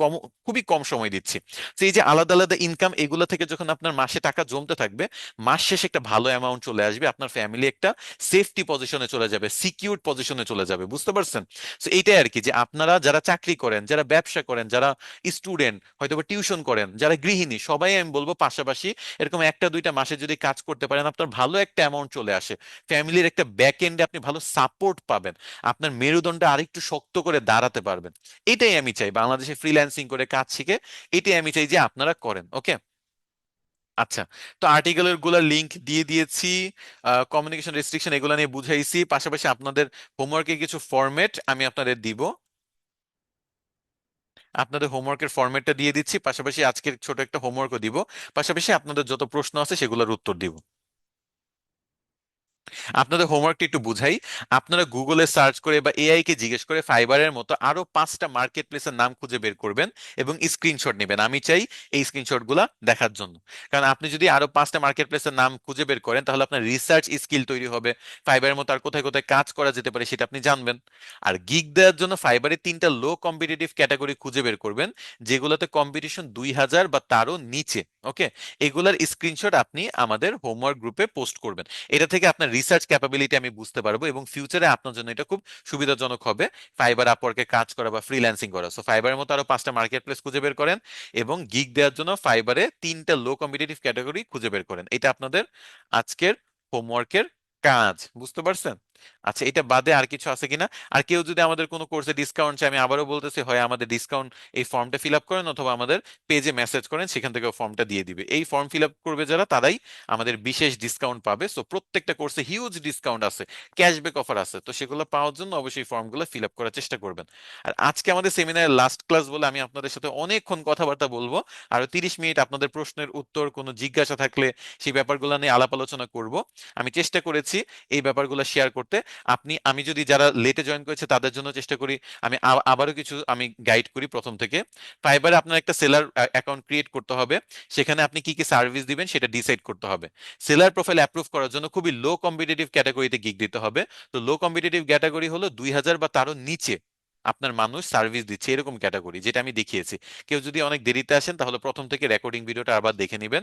[SPEAKER 1] খুবই কম সময় দিচ্ছি। তো এই যে আলাদা আলাদা ইনকাম, এগুলো থেকে যখন আপনার মাসে টাকা জমতে থাকবে, মাস শেষে একটা ভালো অ্যামাউন্ট চলে আসবে, আপনার ফ্যামিলি একটা সেফটি পজিশনে চলে যাবে, সিকিউরড পজিশনে চলে যাবে। বুঝতে পারছেন? তো এইটাই আর কি, যে আপনারা যারা চাকরি করেন, যারা ব্যবসা করেন, যারা স্টুডেন্ট, হয়তো বা টিউশন করেন, যারা গৃহিণী, সবাই আমি বলবো পাশাপাশি এরকম একটা দুইটা মাসে যদি কাজ করতে পারেন, আপনার ভালো একটা অ্যামাউন্ট চলে আসে, ফ্যামিলির একটা ব্যাক এন্ডে আপনি ভালো সাপোর্ট পাবেন, আপনার মেরুদণ্ডটা আরেকটু শক্ত করে দাঁড়াতে পারবেন। এটাই আমি চাই বাংলাদেশে ফ্রিল্যান্সিং করে কাজ শিখে, এটাই আমি চাই যে আপনারা করেন। ওকে। আচ্ছা। তো আর্টিকেলের গুলা লিংক দিয়ে দিয়েছি, কমিউনিকেশন রেস্ট্রিকশন এগুলা নিয়ে বুঝাইছি, পাশাপাশি আপনাদের হোমওয়ার্কের কিছু ফরম্যাট আমি আপনাদের দিব, আপনাদের হোমওয়ার্কের ফরম্যাটটা দিয়ে দিচ্ছি, পাশাপাশি আজকের ছোট একটা হোমওয়ার্কও দিব, পাশাপাশি আপনাদের যত প্রশ্ন আছে সেগুলোর উত্তর দিব। আপনাদের হোমওয়ার্কটা একটু বুঝাই। আপনারা গুগলে সার্চ করে বা এআই কে জিজ্ঞেস করে ফাইবারের মতো আরো 5টা মার্কেট প্লেসের নাম খুঁজে বের করবেন এবং স্ক্রিনশট নেবেন। আমি চাই এই স্ক্রিনশট গুলা দেখার জন্য, কারণ আপনি যদি আরো 5টা মার্কেট প্লেসের নাম খুঁজে বের করেন, তাহলে আপনার রিসার্চ স্কিল তৈরি হবে, ফাইবারের মতো আর কোথায় কোথায় কাজ করা যেতে পারে সেটা আপনি জানবেন। আর গিগ দেওয়ার জন্য ফাইবারে 3টা লো কম্পিটিটিভ ক্যাটাগরি খুঁজে বের করবেন, যেগুলোতে কম্পিটিশন 2,000 বা তারও নিচে। ওকে। এগুলার স্ক্রিনশট আপনি আমাদের হোমওয়ার্ক গ্রুপে পোস্ট করবেন। এটা থেকে আপনার রিসার্চ ক্যাপাবিলিটি আমি বুঝতে পারবো, এবং ফিউচারে আপনার জন্য এটা খুব সুবিধাজনক হবে ফাইবার আপওয়ার্কে কাজ করা বা ফ্রিল্যান্সিং করা। সো ফাইবারের মতো আরো 5টা মার্কেট প্লেস খুঁজে বের করেন, এবং গিগ দেওয়ার জন্য ফাইবারে 3টা লো কম্পিটিটিভ ক্যাটাগরি খুঁজে বের করেন। এটা আপনাদের আজকের হোমওয়ার্কের কাজ, বুঝতে পারছেন? আচ্ছা, এটা বাদে আর কিছু আছে কিনা? আর কেউ যদি আমাদের কোনো কোর্সে ডিসকাউন্ট চাই, আমি আবারও বলতেছি, হয় আমাদের ডিসকাউন্ট এই ফর্মটা ফিল আপ করেন, অথবা আমাদের পেজে মেসেজ করেন, সেখান থেকে ফর্মটা দিয়ে দিবে। এই ফর্ম ফিল আপ করবে যারা, তারাই আমাদের বিশেষ ডিসকাউন্ট পাবে। সো প্রত্যেকটা কোর্সে হিউজ ডিসকাউন্ট আছে, ক্যাশব্যাক অফার আছে, তো সেগুলো পাওয়ার জন্য অবশ্যই ফর্মগুলো ফিল আপ করার চেষ্টা করবেন। আর আজকে আমাদের সেমিনারের লাস্ট ক্লাস বলে আমি আপনাদের সাথে অনেকক্ষণ কথাবার্তা বলবো। আরো 30 মিনিট আপনাদের প্রশ্নের উত্তর, কোনো জিজ্ঞাসা থাকলে সেই ব্যাপারগুলো নিয়ে আলাপ আলোচনা করব। আমি চেষ্টা করেছি এই ব্যাপারগুলো শেয়ার করতে। আমি যদি যারা লেটে জয়েন করেছে তাদের জন্য চেষ্টা করি, আমি আবারও কিছু আমি গাইড করি প্রথম থেকে। ফাইবারে আপনার একটা সেলার অ্যাকাউন্ট ক্রিয়েট করতে হবে, সেখানে আপনি কি কি সার্ভিস দিবেন সেটা ডিসাইড করতে হবে। সেলার প্রোফাইল অ্যাপ্রুভ করার জন্য খুবই লো কম্পিটিটিভ ক্যাটাগরিতে গিগ দিতে হবে। তো লো কম্পিটিটিভ ক্যাটাগরি হলো 2000 বা তারও নিচে আপনার মানুষ সার্ভিস দিচ্ছে, এরকম ক্যাটাগরি, যেটা আমি দেখিয়েছি। কেউ যদি অনেক দেরিতে আসেন, তাহলে প্রথম থেকে রেকর্ডিং ভিডিওটা আবার দেখে নেবেন।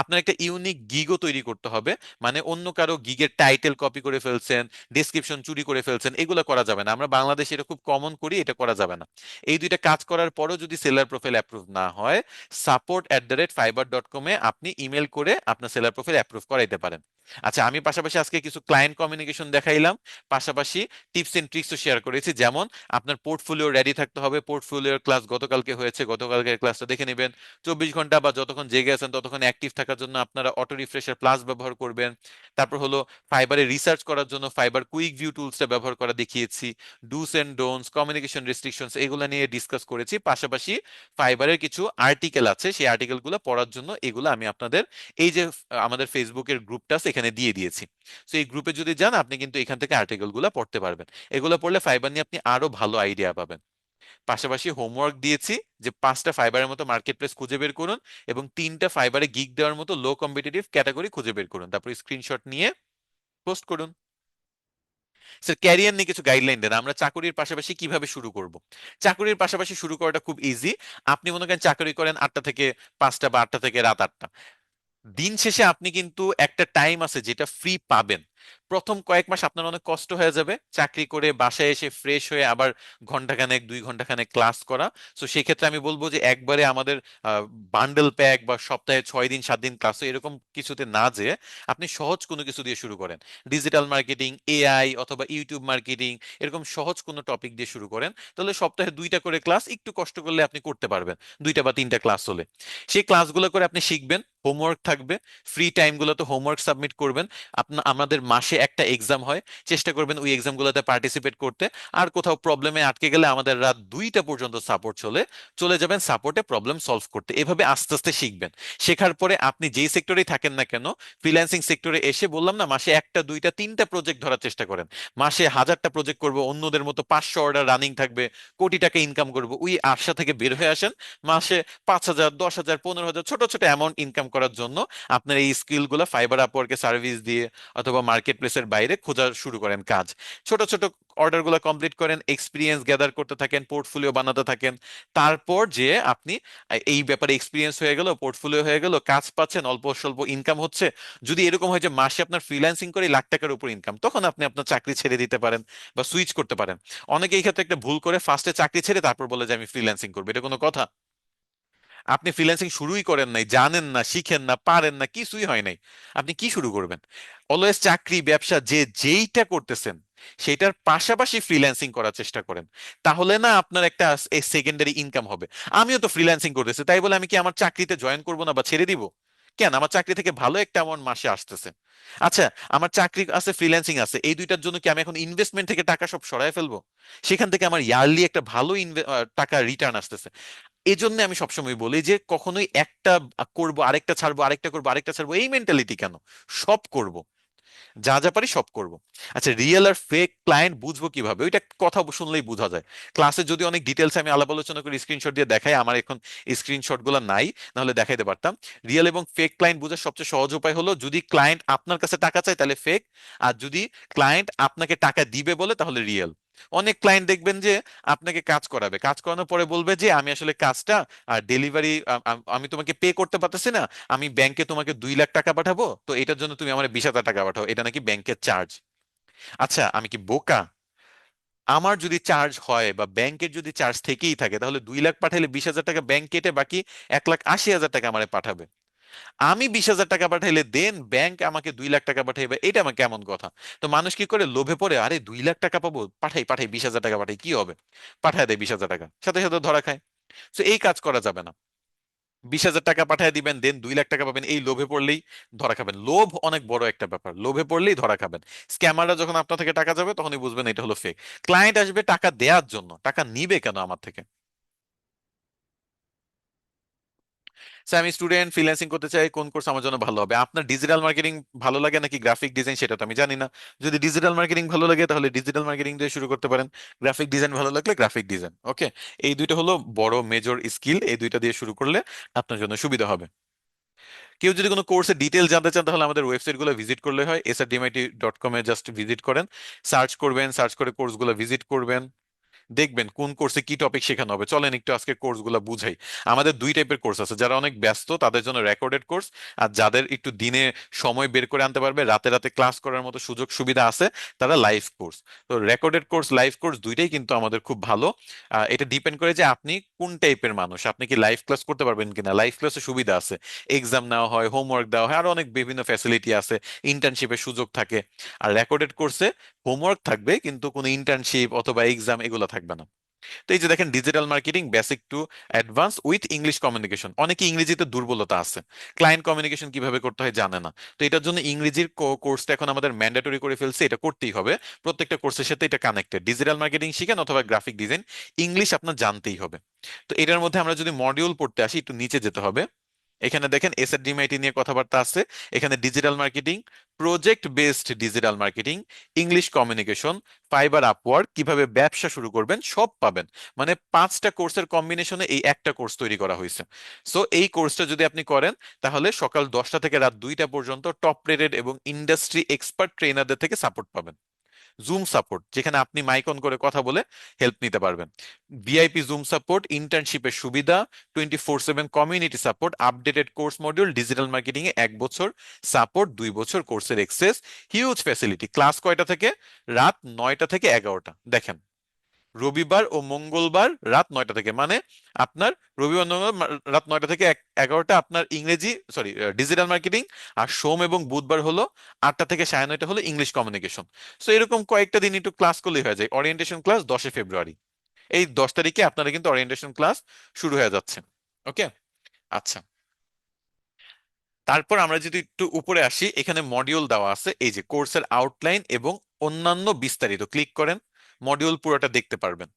[SPEAKER 1] আপনার একটা ইউনিক গিগও তৈরি করতে হবে, মানে অন্য কারো গিগের টাইটেল কপি করে ফেলছেন, ডেসক্রিপশন চুরি করে ফেলছেন, এগুলো করা যাবে না। আমরা বাংলাদেশে এটা খুব কমন করি, এটা করা যাবে না। এই দুইটা কাজ করার পরও যদি সেলার প্রোফাইল অ্যাপ্রুভ না হয়, support@fiverr.com-এ আপনি ইমেল করে আপনার সেলার প্রোফাইল অ্যাপ্রুভ করাইতে পারেন। আচ্ছা, আমি পাশাপাশি আজকে কিছু ক্লায়েন্ট কমিউনিকেশন দেখাইলাম, পাশাপাশি টিপস এন্ড ট্রিক্সও শেয়ার করেছি। যেমন আপনার পোর্টফোলিও রেডি থাকতে হবে। পোর্টফোলিওর ক্লাস গতকালকে হয়েছে, গতকালকের ক্লাসটা দেখে নেবেন। 24 ঘন্টা বা যতক্ষণ জেগে আছেন ততক্ষণ অ্যাক্টিভ থাকার জন্য আপনারা অটো রিফ্রেশার প্লাস ব্যবহার করবেন। তারপর হলো ফাইবারে রিসার্চ করার জন্য ফাইবার কুইক ভিউ টুলসটা ব্যবহার করা দেখিয়েছি। ডুস এন্ড ডোন্টস, কমিউনিকেশন রেস্ট্রিকশনস, এগুলো নিয়ে ডিসকাস করেছি। পাশাপাশি ফাইবারের কিছু আর্টিকেল আছে, সেই আর্টিকেলগুলো পড়ার জন্য এগুলো আমি আপনাদের এই যে আমাদের ফেসবুকের গ্রুপটা আছে এখানে দিয়ে দিয়েছি। তো এই গ্রুপে যদি যান, আপনি কিন্তু এখান থেকে আর্টিকেলগুলো পড়তে পারবেন। এগুলো পড়লে ফাইবার নিয়ে আপনি আরো ভালো আইডিয়া পাবেন। পাশাপাশি হোমওয়ার্ক দিয়েছি যে 5টা ফাইবারের মতো মার্কেট প্লেস খুঁজে বের করুন, এবং 3টা ফাইবারে গিগ দেওয়ার মতো লো কম্পিটিটিভ ক্যাটাগরি খুঁজে বের করুন, তারপর স্ক্রিনশট নিয়ে পোস্ট করুন। স্যার, ক্যারিয়ার নিয়ে কিছু গাইডলাইন দেন, আমরা চাকরির পাশাপাশি কিভাবে শুরু করব? চাকরির পাশাপাশি শুরু করাটা খুব ইজি। আপনি মনে করেন চাকরি করেন 8টা থেকে 5টা বা 8টা থেকে রাত 8টা, দিন শেষে আপনি কিন্তু একটা টাইম আছে যেটা ফ্রি পাবেন। প্রথম কয়েক মাস আপনার অনেক কষ্ট হয়ে যাবে চাকরি করে বাসায় এসে ফ্রেশ হয়ে আবার ঘন্টাখানেক 2 ঘন্টাখানেক ক্লাস করা। তো সেই ক্ষেত্রে আমি বলবো যে একবারে আমাদের বান্ডেল প্যাক বা সপ্তাহে 6 দিন 7 দিন ক্লাস এরকম কিছুতে না যেয়ে আপনি সহজ কোনো কিছু দিয়ে শুরু করেন। ডিজিটাল মার্কেটিং, এআই অথবা ইউটিউব মার্কেটিং, এরকম সহজ কোনো টপিক দিয়ে শুরু করেন। তাহলে সপ্তাহে 2টা করে ক্লাস একটু কষ্ট করলে আপনি করতে পারবেন, 2টা বা 3টা ক্লাস হলে। সেই ক্লাসগুলো করে আপনি শিখবেন, হোমওয়ার্ক থাকবে, ফ্রি টাইমগুলোতে হোমওয়ার্ক সাবমিট করবেন। আমাদের মাসে একটা এক্সাম হয়, চেষ্টা করবেন ওই এক্সামগুলোতে পার্টিসিপেট করতে। আর কোথাও প্রবলেমে আটকে গেলে আমাদের রাত 2টা পর্যন্ত সাপোর্ট চলে যাবেন সাপোর্টে প্রবলেম সলভ করতে। এভাবে আস্তে আস্তে শিখবেন। শেখার পরে আপনি যেই সেক্টরেই থাকেন না কেন, ফ্রিল্যান্সিং সেক্টরে এসে বললাম না, মাসে একটা 2টা 3টা প্রজেক্ট ধরার চেষ্টা করেন। মাসে 1000টা প্রজেক্ট করবো, অন্যদের মতো 500 অর্ডার রানিং থাকবে, কোটি টাকা ইনকাম করবো, ওই আশা থেকে বের হয়ে আসেন। মাসে 5,000, 10,000, 15,000 ছোট ছোট অ্যামাউন্ট ইনকাম করার জন্য আপনার এই স্কিলগুলো ফাইবার আপওয়ার্কে সার্ভিস দিয়ে অথবা মার্কেট প্লেসের বাইরে খোঁজা শুরু করেন কাজ। ছোট ছোট অর্ডারগুলো কমপ্লিট করেন, এক্সপিরিয়েন্স গ্যাদার করতে থাকেন, পোর্টফোলিও বানাতে থাকেন। তারপর যে আপনি এই ব্যাপারে এক্সপিরিয়েন্স হয়ে গেল, পোর্টফোলিও হয়ে গেল, কাজ পাচ্ছেন, অল্প স্বল্প ইনকাম হচ্ছে। যদি এরকম হয় যে মাসে আপনার ফ্রিল্যান্সিং করে লাখ টাকার উপর ইনকাম, তখন আপনি আপনার চাকরি ছেড়ে দিতে পারেন বা সুইচ করতে পারেন। অনেকে এই ক্ষেত্রে একটা ভুল করে ফার্স্টে চাকরি ছেড়ে তারপর বলে যে আমি ফ্রিল্যান্সিং করবো, এটা কোনো কথা? আপনি ফ্রিল্যান্সিং শুরুই করেন নাই, জানেন না, শিখেন না, পারেন না, কিছুই হয় নাই, আপনি কি শুরু করবেন? অলওয়েজ চাকরি ব্যবসা যে যেইটা করতেছেন সেটার পাশাপাশি ফ্রিল্যান্সিং করার চেষ্টা করেন। তাহলে না আপনার একটা সেকেন্ডারি ইনকাম হবে। আমিও তো ফ্রিল্যান্সিং করতেছি, তাই বলে আমি কি আমার চাকরিতে জয়েন করব না বা ছেড়ে দিব? কেন? আমার চাকরি থেকে ভালো একটা অ্যামাউন্ট মাসে আসতেছে। আচ্ছা, আমার চাকরি আছে, ফ্রিল্যান্সিং আছে, এই দুইটার জন্য কি আমি এখন ইনভেস্টমেন্ট থেকে টাকা সব সরায় ফেলবো? সেখান থেকে আমার ইয়ারলি একটা ভালো টাকা রিটার্ন আসতেছে। এই জন্য আমি সবসময় বলি যে কখনোই একটা করব আরেকটা ছাড়বো, আরেকটা করবো আরেকটা ছাড়বো, এই মেন্টালিটি কেন? সব করব, যা যা পারি সব করব। আচ্ছা, রিয়েল আর ফেক ক্লায়েন্ট বুঝবো কিভাবে? ওইটা কথা শুনলেই বোঝা যায়। ক্লাসে যদি অনেক ডিটেলস আমি আলাপ আলোচনা করি, স্ক্রিনশট দিয়ে দেখাই, আমার এখন স্ক্রিনশট গুলো নাই, নাহলে দেখাইতে পারতাম। রিয়েল এবং ফেক ক্লায়েন্ট বোঝার সবচেয়ে সহজ উপায় হলো, যদি ক্লায়েন্ট আপনার কাছে টাকা চায় তাহলে ফেক, আর যদি ক্লায়েন্ট আপনাকে টাকা দিবে বলে তাহলে রিয়েল। অনেক ক্লায়েন্ট দেখবেন যে আপনাকে কাজ করাবে, কাজ করানোর পরে বলবে যে আমি আসলে কাজটা আর ডেলিভারি আমি তোমাকে পে করতে পারতেছি না, আমি ব্যাংকে তোমাকে 2 লাখ টাকা পাঠাবো, তো এটার জন্য তুমি আমার 20,000 টাকা পাঠাও, এটা নাকি ব্যাংকের চার্জ। আচ্ছা আমি কি বোকা? আমার যদি চার্জ হয় বা ব্যাংকের যদি চার্জ থেকেই থাকে, তাহলে 2 লাখ পাঠাইলে 20,000 টাকা ব্যাংক কেটে বাকি 1,80,000 টাকা আমারে পাঠাবে। আমি 20,000 টাকা পাঠাইলে দেন ব্যাংক আমাকে 2 লাখ টাকা পাঠাইবে, এটা আমার কেমন কথা? তো মানুষ কি করে, লোভে পড়ে, আরে 2 লাখ টাকা পাবো, পাঠাই পাঠাই, 20,000 টাকা পাঠাই, কি হবে, পাঠায় দেয় 20,000 টাকা, সাথে সাথে ধরা খায়। তো এই কাজ করা যাবে না। 20,000 টাকা পাঠিয়ে দিবেন, দেন 2 লাখ টাকা পাবেন, এই লোভে পড়লেই ধরা খাবেন। লোভ অনেক বড় একটা ব্যাপার, লোভে পড়লেই ধরা খাবেন। স্ক্যামাররা যখন আপনার থেকে টাকা যাবে তখনই বুঝবেন এটা হলো ফেক। ক্লায়েন্ট আসবে টাকা দেওয়ার জন্য, টাকা নিবে কেন আমার থেকে? স্যার আমি স্টুডেন্ট, ফ্রিল্যান্সিং করতে চাই, কোন কোর্স আমার জন্য ভালো হবে? আপনার ডিজিটাল মার্কেটিং ভালো লাগে নাকি গ্রাফিক ডিজাইন, সেটা তো আমি জানি না। যদি ডিজিটাল মার্কেটিং ভালো লাগে তাহলে ডিজিটাল মার্কেটিং দিয়ে শুরু করতে পারেন। গ্রাফিক ডিজাইন ভালো লাগলে গ্রাফিক ডিজাইন, ওকে। এই দুইটা হলো বড় মেজর স্কিল, এই দুইটা দিয়ে শুরু করলে আপনার জন্য সুবিধা হবে। কেউ যদি কোনো কোর্সের ডিটেল জানতে চান তাহলে আমাদের ওয়েবসাইট গুলো ভিজিট করলে হয়, srdmit.com এ জাস্ট ভিজিট করেন, সার্চ করবেন, সার্চ করে কোর্সগুলো ভিজিট করবেন, দেখবেন কোন কোর্সে কি টপিক শেখানো হবে। চলেন একটু আজকে কোর্সগুলো বুঝাই। আমাদের দুই টাইপের কোর্স আছে, যারা অনেক ব্যস্ত তাদের জন্য রেকর্ডেড কোর্স, আর যাদের একটু দিনে সময় বের করে আনতে পারবে, রাতে রাতে ক্লাস করার মতো সুযোগ সুবিধা আছে, তারা লাইভ কোর্স। তো রেকর্ডেড কোর্স, লাইভ কোর্স দুইটাই কিন্তু আমাদের খুব ভালো। এটা ডিপেন্ড করে যে আপনি কোন টাইপের মানুষ, আপনি কি লাইভ ক্লাস করতে পারবেন কিনা। লাইভ ক্লাসে সুবিধা আছে, এক্সাম নেওয়া হয়, হোমওয়ার্ক দেওয়া হয়, আরো অনেক বিভিন্ন ফ্যাসিলিটি আছে, ইন্টার্নশিপের সুযোগ থাকে। আর রেকর্ডেড কোর্সে হোমওয়ার্ক থাকবে কিন্তু কোনো ইন্টার্নশিপ অথবা এক্সাম এগুলো থাকবে না। তো এই যে দেখেন, digital marketing basic to advance with English communication. অনেকে ইংরেজিতে দুর্বলতা আছে, ক্লায়েন্ট কমিউনিকেশন কিভাবে করতে হয় জানে না। তো এটার জন্য ইংরেজির কোর্সটা এখন আমাদের ম্যান্ডেটরি করে ফেলছে, এটা করতেই হবে। প্রত্যেকটা কোর্সের সাথে এটা কানেক্টেড, ডিজিটাল মার্কেটিং শিখেন অথবা গ্রাফিক ডিজাইন, ইংলিশ আপনার জানতেই হবে। তো এটার মধ্যে আমরা যদি মডিউল পড়তে আসি, একটু নিচে যেতে হবে। এখানে দেখেন এসআরডিএমআইটি নিয়ে কথাবার্তা আছে। এখানে digital marketing, project based digital marketing, English communication, fibre Upwork, কিভাবে ব্যবসা শুরু করবেন, সব পাবেন। মানে 5টা কোর্সের কম্বিনেশনে এই একটা কোর্স তৈরি করা হয়েছে। সো এই কোর্সটা যদি আপনি করেন, তাহলে সকাল 10টা থেকে রাত 2টা পর্যন্ত টপ রেটেড এবং ইন্ডাস্ট্রি এক্সপার্ট ট্রেনারদের থেকে সাপোর্ট পাবেন। জুম সাপোর্ট, যেখানে আপনি মাইক অন করে কথা বলে হেল্প নিতে পারবেন। ভিআইপি জুম সাপোর্ট, ইন্টার্নশিপের সুবিধা, 24/7 community support, updated course module, digital marketing এ 1 বছর সাপোর্ট, 2 বছর কোর্সের এক্সেস, হিউজ ফ্যাসিলিটি। ক্লাস কয়টা থেকে? রাত 9টা থেকে 11টা। দেখেন, রবিবার ও মঙ্গলবার রাত 9টা থেকে, মানে আপনার রবিবার মঙ্গলবার রাত 9টা থেকে 11টা আপনার ইংরেজি, সরি, ডিজিটাল মার্কেটিং। আর সোম এবং বুধবার হলো 8টা থেকে 9:30 হলো ইংলিশ কমিউনিকেশন। সো এরকম কয়েকটা দিন একটু ক্লাস করলেই হয়ে যায়। ওরিয়েন্টেশন ক্লাস 10শে ফেব্রুয়ারি, এই 10 তারিখে আপনারা কিন্তু ওরিয়েন্টেশন ক্লাস শুরু হয়ে যাচ্ছে। ওকে। আচ্ছা, তারপর আমরা যদি একটু উপরে আসি, এখানে মডিউল দেওয়া আছে, এই যে কোর্সের আউটলাইন এবং অন্যান্য বিস্তারিত, ক্লিক করেন, মডিউল পুরোটা দেখতে পারবেন।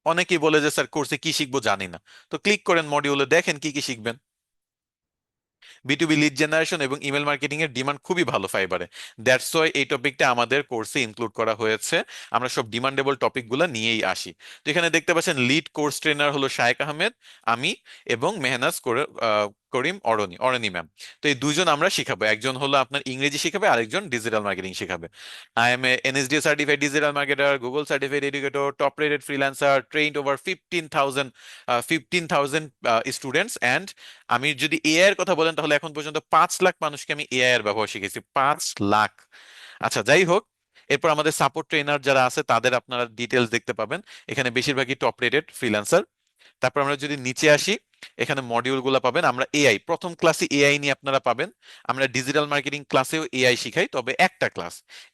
[SPEAKER 1] অনেকেই বলে যে স্যার কোর্সে কি শিখবো জানি না, তো ক্লিক করেন মডিউলে, দেখেন কি কি শিখবেন। বিটুবি লিড জেনারেশন এবং ইমেল মার্কেটিং এর ডিমান্ড খুবই ভালো ফাইবারে, দ্যাটস ওয়াই এই টপিকটা আমাদের কোর্সে ইনক্লুড করা হয়েছে। আমরা সব ডিমান্ডেবল টপিকগুলো নিয়েই আসি। তো এখানে দেখতে পাচ্ছেন লিড কোর্স ট্রেনার হলো শায়েক আহমেদ, আমি, এবং মেহনাজ করিম অরণি, অরণি ম্যাম। তো এই দুজন আমরা শিখাবো, একজন হলো আপনার ইংরেজি শিখাবে, আরেকজন ডিজিটাল মার্কেটিং শিখাবে। I am a NSD certified digital marketer, Google certified educator, top rated freelancer, trained over 15,000 students and, আমি যদি এআই এর কথা বলেন তাহলে এখন পর্যন্ত 5 লাখ মানুষকে আমি এআই এর ব্যবহার শিখেছি, 5 লাখ। আচ্ছা যাই হোক, এরপর আমাদের সাপোর্ট ট্রেনার যারা আছে তাদের আপনারা ডিটেলস দেখতে পাবেন। এখানে বেশিরভাগই টপ রেটেড ফ্রিল্যান্সার। তারপর আমরা যদি নিচে আসি, এখানে মডিউল গুলা পাবেন। আমরা এআই, প্রথম ক্লাসে এআই নিয়ে আপনারা পাবেন। আমরা ডিজিটাল মার্কেটিং ক্লাসেও এআই শিখাই, তবে একটা ক্লাস।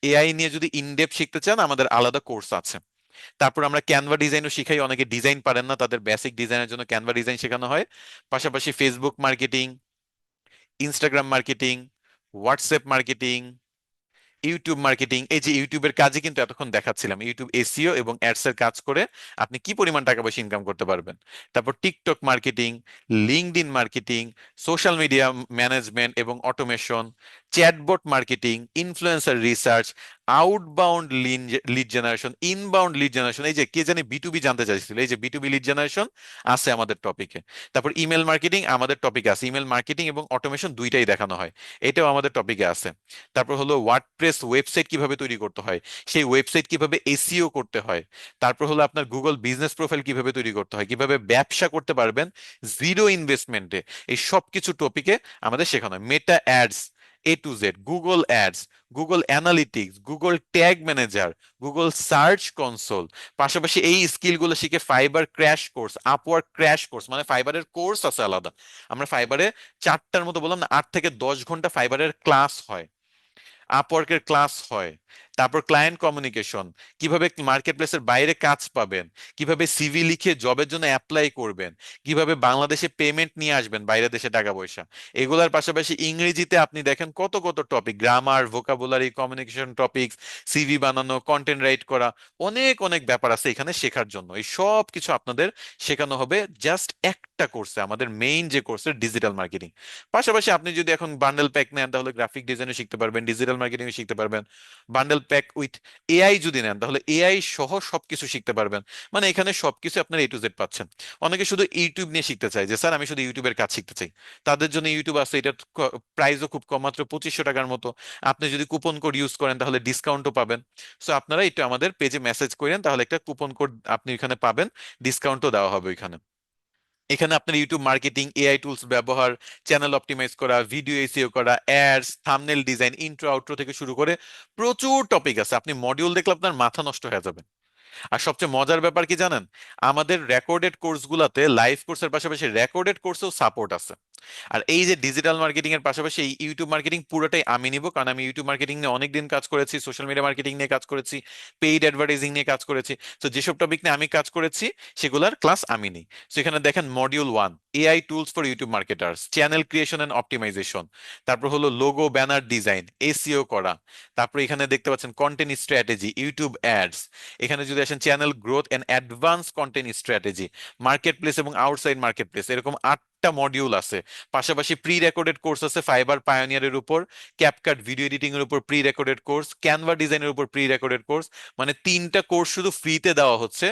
[SPEAKER 1] এআই নিয়ে যদি ইনডেপথ শিখতে চান আমাদের আলাদা কোর্স আছে। তারপর আমরা ক্যানভা ডিজাইনও শিখাই, অনেকে ডিজাইন পারেন না, তাদের বেসিক ডিজাইনের জন্য ক্যানভা ডিজাইন শেখানো হয়। পাশাপাশি Facebook marketing, Instagram marketing, WhatsApp marketing, YouTube marketing. এই যে ইউটিউবের কাজে কিন্তু এতক্ষণ দেখাচ্ছিলাম, ইউটিউব এসইও এবং অ্যাডস এর কাজ করে আপনি কি পরিমাণ টাকা পয়সা ইনকাম করতে পারবেন। তারপর TikTok marketing, LinkedIn marketing, social media management এবং automation, chatbot marketing, influencer research, outbound lead generation, inbound lead generation. এই যে কে জানি বিটুবি জানতে চাইছিল, এই যে বিটুবি লিড জেনারেশন আছে আমাদের টপিকে। তারপর ইমেল মার্কেটিং আমাদের টপিকে আছে, ইমেল মার্কেটিং এবং অটোমেশন দুইটাই দেখানো হয়, এটাও আমাদের টপিকে আছে। তারপর হলো ওয়ার্ডপ্রেস ওয়েবসাইট কিভাবে তৈরি করতে হয়, সেই ওয়েবসাইট কিভাবে এসইও করতে হয়। তারপর হলো আপনার গুগল বিজনেস প্রোফাইল কিভাবে তৈরি করতে হয়, কিভাবে ব্যবসা করতে পারবেন জিরো ইনভেস্টমেন্টে, এই সব কিছু টপিকে আমাদের শেখানো হয়। মেটা ads, A to Z, Google ads, Google analytics, Google tag manager, Google search console. পাশাপাশি এই স্কিলগুলো শিখে fibre crash course, Upwork crash course, মানে ফাইবারের কোর্স আছে আলাদা। আমরা ফাইবারে 4টার মতো বললাম না, 8 থেকে 10 ঘন্টা ফাইবারের ক্লাস হয়, আপওয়ার্কের ক্লাস হয়। তারপর ক্লায়েন্ট কমিউনিকেশন, কিভাবে মার্কেটপ্লেসের বাইরে কাজ পাবেন, কিভাবে সিভি লিখে জবের জন্য অ্যাপ্লাই করবেন, কিভাবে বাংলাদেশে পেমেন্ট নিয়ে আসবেন বাইরে দেশে টাকা পয়সা। এগুলার পাশাপাশি ইংরেজিতে আপনি দেখেন কত কত topic, grammar, vocabulary, communication topics, CV বানানো, কন্টেন্ট রাইট করা, অনেক অনেক ব্যাপার আছে এখানে শেখার জন্য। এই সব কিছু আপনাদের শেখানো হবে জাস্ট একটা কোর্সে, আমাদের মেইন যে কোর্সের ডিজিটাল মার্কেটিং। পাশাপাশি আপনি যদি এখন বান্ডেল প্যাক নেন তাহলে গ্রাফিক ডিজাইনও শিখতে পারবেন, ডিজিটাল মার্কেটিং শিখতে পারবেন। বান্ডেল প্যাক উইথ এআই যদি নেন তাহলে এআই সহ সবকিছু শিখতে পারবেন। মানে এখানে সবকিছু আপনার A to Z পাচ্ছেন। অনেকে শুধু ইউটিউব নিয়ে শিখতে চায় যে স্যার আমি শুধু ইউটিউবের কাজ শিখতে চাই, তাদের জন্য ইউটিউব আছে, এটার প্রাইসও খুব কম, মাত্র 2500 টাকার মতো। আপনি যদি কুপন কোড ইউজ করেন তাহলে ডিসকাউন্টও পাবেন। সো আপনারা একটু আমাদের পেজে মেসেজ করেন, তাহলে একটা কুপন কোড আপনি এখানে পাবেন, ডিসকাউন্টও দেওয়া হবে ওইখানে। এখানে আপনার ইউটিউব মার্কেটিং, এআই টুলস ব্যবহার, চ্যানেল অপটিমাইজ করা, ভিডিও এসইও করা, ads, thumbnail design, intro outro থেকে শুরু করে প্রচুর টপিক আছে। আপনি মডিউল দেখলে আপনার মাথা নষ্ট হয়ে যাবে। আর সবচেয়ে মজার ব্যাপার কি জানেন, আমাদের রেকর্ডেড কোর্সগুলোতে লাইভ কোর্সের পাশাপাশি রেকর্ডেড কোর্সেও সাপোর্ট আছে। আর এই যে ডিজিটাল মার্কেটিং এর পাশাপাশি এই ইউটিউব মার্কেটিং পুরোটাই আমি নিব, কারণ আমি ইউটিউব মার্কেটিং নিয়ে অনেকদিন কাজ করেছি, সোশ্যাল মিডিয়া মার্কেটিং নিয়ে কাজ করেছি, পেইড অ্যাডভার্টাইজিং নিয়ে কাজ করেছি। তো যেসব টপিক নিয়ে আমি কাজ করেছি সেগুলোর ক্লাস আমি নিই। তো এখানে দেখেন module 1, AI tools for YouTube marketers, channel creation and optimisation. তারপর হলো লোগো ব্যানার ডিজাইন, এসইও করা। তারপর এখানে দেখতে পাচ্ছেন কন্টেন্ট স্ট্র্যাটেজি, ইউটিউব অ্যাডস। এখানে যদি আসেন channel growth and advance content strategy, marketplace এবং আউটসাইড মার্কেট প্লেস, এরকম 8টা মডিউল আছে। পাশাপাশি প্রি রেকর্ডেড কোর্স আছে ফাইবার পায়োনিয়ারের উপর, ক্যাপকাট ভিডিও এডিটিং এর উপর প্রি রেকর্ডেড কোর্স, ক্যানভা ডিজাইনের উপর প্রি রেকর্ডেড কোর্স। মানে 3টা কোর্স শুধু ফ্রিতে দেওয়া হচ্ছে,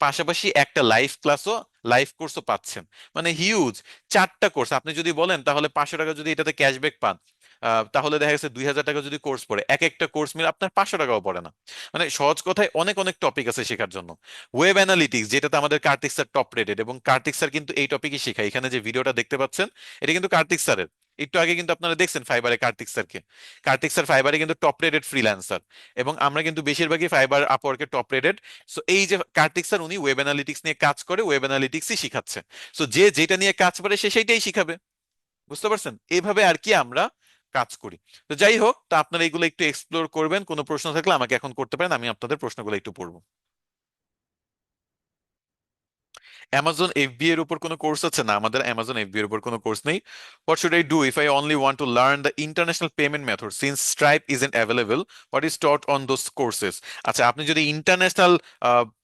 [SPEAKER 1] পাশাপাশি একটা লাইভ ক্লাসও, লাইভ কোর্সও পাচ্ছেন। মানে হিউজ 4টা কোর্স। আপনি যদি বলেন তাহলে 500 টাকা যদি এটাতে ক্যাশব্যাক পান, তাহলে দেখা গেছে 2000 টাকা যদি কোর্স পড়ে, এক একটা কোর্স মিলে আপনার 500 টাকাও পড়ে না। মানে সহজ কথায় অনেক অনেক টপিক আছে শেখার জন্য। ওয়েব অ্যানালিটিক্স, যেটাতে আমাদের কার্তিক স্যার টপ রেটেড, এবং কার্তিক স্যার কিন্তু এই টপিকই শেখায়। এখানে যে ভিডিওটা দেখতে পাচ্ছেন এটা কিন্তু কার্তিক স্যারের। একটু আগে কিন্তু আপনারা দেখছেন ফাইবারে কার্তিক স্যারকে। কার্তিক স্যার ফাইবারে কিন্তু টপ রেটেড ফ্রিল্যান্সার, এবং আমরা কিন্তু বেশিরভাগই ফাইবার আপওয়ার্কে টপ রেটেড। সো এই যে কার্তিক স্যার, উনি ওয়েব অ্যানালিটিক্স নিয়ে কাজ করে, ওয়েব অ্যানালিটিক্সই শিখাচ্ছে। সো যে যেটা নিয়ে কাজ করে সে সেইটাই শিখাবে। বুঝতে পারছেন? এইভাবে আর কি আমরা কাজ করি। তো যাই হোক, তা আপনারা এগুলো একটু এক্সপ্লোর করবেন, কোনো প্রশ্ন থাকলে আমাকে এখন করতে পারেন, আমি আপনাদের প্রশ্নগুলো একটু পড়বো। অ্যামাজন এফবি এর উপর কোনো কোর্স আছে? না, আমাদের অ্যামাজন এফবি এর উপর কোনো কোর্স নেই। What should I do if I only want to learn the international payment method since stripe isn't available, what is taught on those courses? আচ্ছা, আপনি যদি ইন্টারন্যাশনাল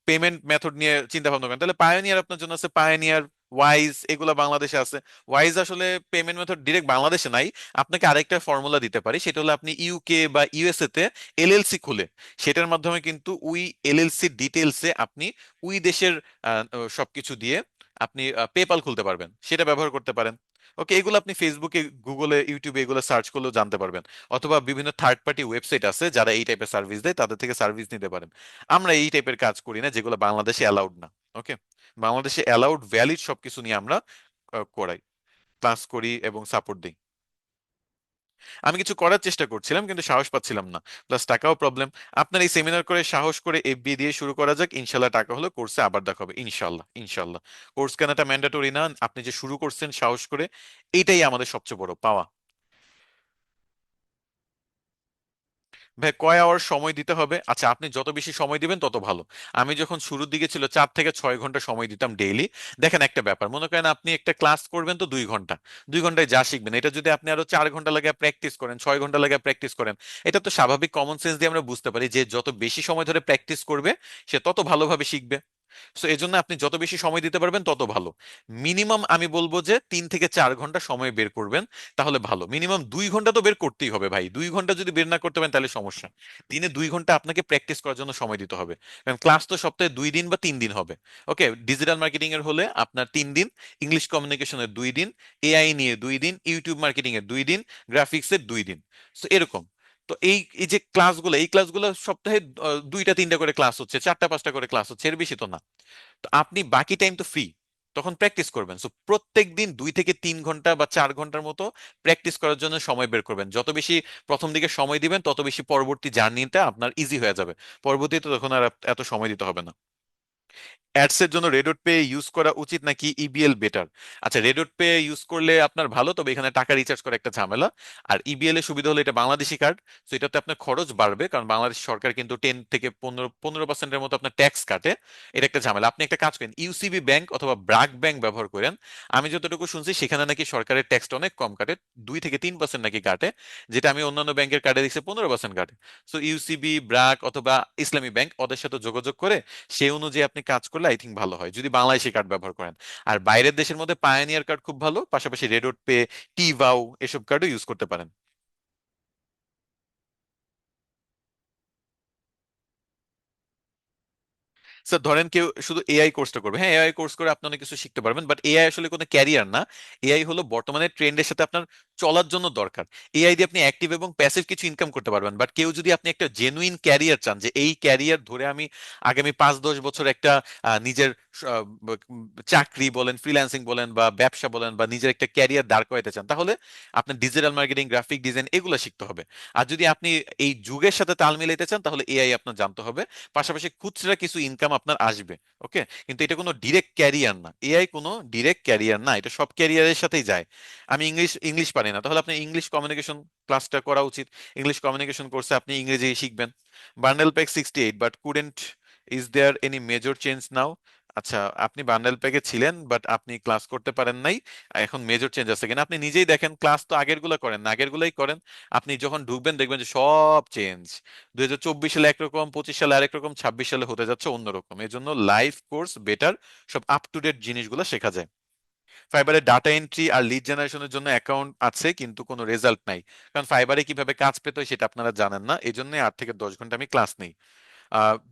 [SPEAKER 1] পেমেন্ট মেথড নিয়ে চিন্তা ভাবনা করেন তাহলে পায়োনিয়ার আপনার জন্য আছে, পায়োনিয়ার, ওয়াইজ, এগুলা বাংলাদেশে আছে। ওয়াইজ আসলে পেমেন্ট মেথড ডিরেক্ট বাংলাদেশে নাই। আপনাকে আরেকটা ফর্মুলা দিতে পারি, সেটা হলো আপনি ইউকে বা ইউএসএ তে এলএলসি খুলে সেটার মাধ্যমে কিন্তু ওই এলএলসি ডিটেলসে আপনি ওই দেশের সবকিছু দিয়ে আপনি পেপাল খুলতে পারবেন, সেটা ব্যবহার করতে পারেন। ওকে, এগুলো আপনি ফেসবুকে, গুগলে, ইউটিউবে এগুলো সার্চ করলেও জানতে পারবেন। অথবা বিভিন্ন থার্ড পার্টি ওয়েবসাইট আছে যারা এই টাইপের সার্ভিস দেয়, তাদের থেকে সার্ভিস নিতে পারেন। আমরা এই টাইপের কাজ করি না যেগুলো বাংলাদেশে অ্যালাউড না। ওকে, বাংলাদেশে অ্যালাউড ভ্যালিড সবকিছু নিয়ে আমরা করাই, ক্লাস করি এবং সাপোর্ট দিই। আমি কিছু করার চেষ্টা করছিলাম কিন্তু সাহস পাচ্ছিলাম না, প্লাস টাকাও প্রবলেম। আপনার এই সেমিনার করে সাহস করে এফবি দিয়ে শুরু করা যাক, ইনশাল্লাহ টাকা হলে কোর্সে আবার দেখা হবে, ইনশাল্লাহ ইনশাল্লাহ। কোর্স কেনাটা ম্যান্ডেটরি না, আপনি যে শুরু করছেন সাহস করে, এইটাই আমাদের সবচেয়ে বড় পাওয়া। ভাই কয় আওয়ার সময় দিতে হবে? আচ্ছা, আপনি যত বেশি সময় দিবেন তত ভালো। আমি যখন শুরুর দিকে ছিল 4 থেকে 6 ঘন্টা সময় দিতাম ডেইলি। দেখেন একটা ব্যাপার, মনে করেন আপনি একটা ক্লাস করবেন তো 2 ঘন্টা, 2 ঘন্টায় যা শিখবেন এটা যদি আপনি আরো 4 ঘন্টা লাগে প্র্যাকটিস করেন, 6 ঘন্টা লাগে প্র্যাকটিস করেন, এটা তো স্বাভাবিক কমন সেন্স দিয়ে আমরা বুঝতে পারি যে যত বেশি সময় ধরে প্র্যাকটিস করবে সে তত ভালোভাবে শিখবে। সো এই জন্য আপনি যত বেশি সময় দিতে পারবেন তত ভালো। মিনিমাম আমি বলবো যে 3 থেকে 4 ঘন্টা সময় বের করবেন, তাহলে ভালো। মিনিমাম 2 ঘন্টা তো বের করতেই হবে ভাই, 2 ঘন্টা যদি বের না করতে পারেন তাহলে সমস্যা। দিনে 2 ঘন্টা আপনাকে প্র্যাকটিস করার জন্য সময় দিতে হবে, কারণ ক্লাস তো সপ্তাহে 2 দিন বা 3 দিন হবে। ওকে, ডিজিটাল মার্কেটিং এর হলে আপনার 3 দিন, ইংলিশ কমিউনিকেশনের 2 দিন, এআই নিয়ে 2 দিন, ইউটিউব মার্কেটিং এর 2 দিন, গ্রাফিক্স এর 2 দিন। তো এরকম। তো এই যে ক্লাসগুলো, এই ক্লাসগুলো সপ্তাহে 2টা 3টা করে ক্লাস হচ্ছে, 4টা 5টা করে ক্লাস হচ্ছে, এর বেশি তো না। তো আপনি বাকি টাইম তো ফ্রি, তখন প্র্যাকটিস করবেন। সো প্রত্যেক দিন 2 থেকে 3 ঘন্টা বা 4 ঘন্টার মতো প্র্যাকটিস করার জন্য সময় বের করবেন। যত বেশি প্রথম দিকে সময় দিবেন তত বেশি পরবর্তী জার্নিটা আপনার ইজি হয়ে যাবে। পরবর্তীতে তখন আর এত সময় দিতে হবে না। অ্যাডস এর জন্য রেডট পে ইউজ করা উচিত নাকি ইবিএল বেটার? আচ্ছা, রেডট পে ইউজ করলে আপনার ভালো, তবে এখানে টাকা রিচার্জ করা একটা ঝামেলা। আর ইবিএল এর সুবিধা হলো এটা বাংলাদেশি কার্ড, তো এটাতে আপনার খরচ বাড়বে, কারণ বাংলাদেশ সরকার কিন্তু 10 থেকে 15% মতো আপনার ট্যাক্স কাটে। এটা একটা ঝামেলা। আপনি একটা কাজ করেন, ইউসিবি ব্যাংক অথবা ব্র্যাক ব্যাংক ব্যবহার করেন। আমি যতটুকু শুনছি সেখানে নাকি সরকারের ট্যাক্সটা অনেক কম কাটে, 2 থেকে 3% নাকি কাটে, যেটা আমি অন্যান্য ব্যাংকের কার্ডে দেখছি 15% কাটে। সো ইউসিবি, ব্র্যাক অথবা ইসলামী ব্যাংক, ওদের সাথে যোগাযোগ করে সেই অনুযায়ী আপনি কাজ করলে আই থিঙ্ক ভালো হয়, যদি বাংলাদেশি কার্ড ব্যবহার করেন। আর বাইরের দেশের মধ্যে পায়োনিয়ার কার্ড খুব ভালো, পাশাপাশি রেডট পে, টিভাও, এসব কার্ডও ইউজ করতে পারেন। স্যার ধরেন কেউ শুধু এআই কোর্সটা করবে, হ্যাঁ এআই কোর্স করে আপনি অনেক কিছু শিখতে পারবেন, বাট এআই আসলে কোনো ক্যারিয়ার না। এআই হলো বর্তমানে ট্রেন্ডের সাথে আপনার চলার জন্য দরকার। এআই দিয়ে আপনি অ্যাক্টিভ এবং প্যাসিভ কিছু ইনকাম করতে পারবেন, বাট কেউ যদি আপনি একটা জেনুইন ক্যারিয়ার চান, যে এই ক্যারিয়ার ধরে আমি আগামী 5-10 বছর একটা নিজের চাকরি বলেন, ফ্রিল্যান্সিং বলেন, বা ব্যবসা বলেন, বা নিজের একটা ক্যারিয়ার দাঁড় করাতে চান, তাহলে আপনার ডিজিটাল মার্কেটিং, গ্রাফিক ডিজাইন এগুলো শিখতে হবে। আর যদি আপনি এই যুগের সাথে তাল মিলাইতে চান, তাহলে এআই আপনার জানতে হবে। পাশাপাশি খুচরা কিছু ইনকাম আপনার আসবে। ওকে, কিন্তু এটা কোনো ডিরেক্ট ক্যারিয়ার না, এআই কোনো ডিরেক্ট ক্যারিয়ার না, এটা সব ক্যারিয়ারের সাথেই যায়। আমি ইংলিশ ইংলিশ পারি না, তাহলে আপনি ইংলিশ কমিউনিকেশন ক্লাসটা করা উচিত। ইংলিশ কমিউনিকেশন কোর্সে আপনি ইংরেজি শিখবেন। Bundle pack 68 but couldn't, is there any major change now? আচ্ছা, আপনি বান্ডেল প্যাকে ছিলেন বাট আপনি ক্লাস করতে পারেন নাই, এখন মেজর চেঞ্জ আছে কিনা আপনি নিজেই দেখেন। ক্লাস তো আগের গুলা করেন না, আগের গুলাই করেন। আপনি যখন ঢুকবেন দেখবেন যে সব চেঞ্জ। 2024 সালে একরকম, 25 সালে আরেক রকম, 26 সালে হতে যাচ্ছে অন্যরকম। এই জন্য লাইভ কোর্স বেটার, সব আপ টু ডেট জিনিসগুলো শেখা যায়। ফাইবারে ডাটা এন্ট্রি আর লিড জেনারেশনের জন্য অ্যাকাউন্ট আছে কিন্তু কোনো রেজাল্ট নাই, কারণ ফাইবারে কিভাবে কাজ পেতে হয় সেটা আপনারা জানেন না, এই জন্য 8 থেকে 10 ঘন্টা আমি ক্লাস নেই।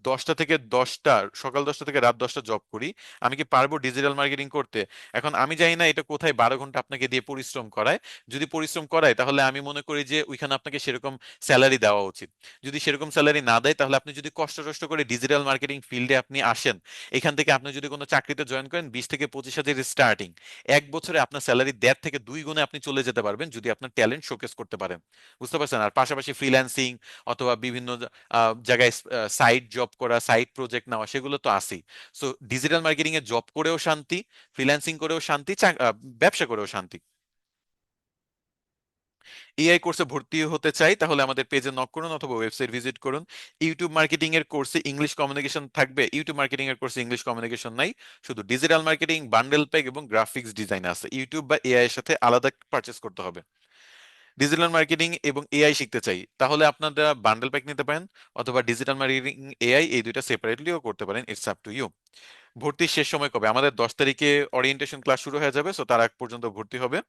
[SPEAKER 1] 10টা থেকে 10টা, সকাল 10টা থেকে রাত 10টা জব করি। আমি কি পারবো ডিজিটাল মার্কেটিং করতে? এখন আমি জানি না এটা কোথায় 12 ঘন্টা আপনাকে দিয়ে পরিশ্রম করায়। যদি পরিশ্রম করায় তাহলে আমি মনে করি যে ওইখানে আপনাকে সেরকম স্যালারি দেওয়া উচিত। যদি সেরকম স্যালারি না দেয়, তাহলে আপনি যদি কষ্ট কষ্ট করে ডিজিটাল মার্কেটিং ফিল্ডে আপনি আসেন, এখান থেকে আপনি যদি কোনো চাকরিতে জয়েন করেন, 20 থেকে 25 হাজার স্টার্টিং, 1 বছরে আপনার স্যালারি 1.5 থেকে 2 গুণে আপনি চলে যেতে পারবেন, যদি আপনার ট্যালেন্ট শোকেস করতে পারেন। বুঝতে পারছেন? আর পাশাপাশি ফ্রিল্যান্সিং অথবা বিভিন্ন জায়গায় সাইড জব করা, সাইড প্রজেক্ট নেওয়া, সেগুলো তো আছেই। সো ডিজিটাল মার্কেটিং এ জব করেও শান্তি, ফ্রিল্যান্সিং করেও শান্তি, ব্যবসা করেও শান্তি। এআই কোর্সে ভর্তি হতে চাই, তাহলে আমাদের পেজে নক করুন অথবা ওয়েবসাইট ভিজিট করুন। ইউটিউব মার্কেটিং এর কোর্সে ইংলিশ কমিউনিকেশন থাকবে? ইউটিউব মার্কেটিং এর কোর্সে ইংলিশ কমিউনিকেশন নাই, শুধু ডিজিটাল মার্কেটিং, বান্ডেল প্যাক এবং গ্রাফিক্স ডিজাইন আছে। ইউটিউব বা এআই এর সাথে আলাদা পারচেস করতে হবে। ডিজিটাল মার্কেটিং এবং এআই শিখতে চাই, তাহলে আপনারা বান্ডেল প্যাক নিতে পারেন, অথবা ডিজিটাল মার্কেটিং, এআই, এই দুইটা সেপারেটলিও করতে পারেন। It's up to you. ভর্তির শেষ সময় কবে? আমাদের 10 তারিখে ওরিয়েন্টেশন ক্লাস শুরু হয়ে যাবে, সো তার আগ পর্যন্ত ভর্তি হবে।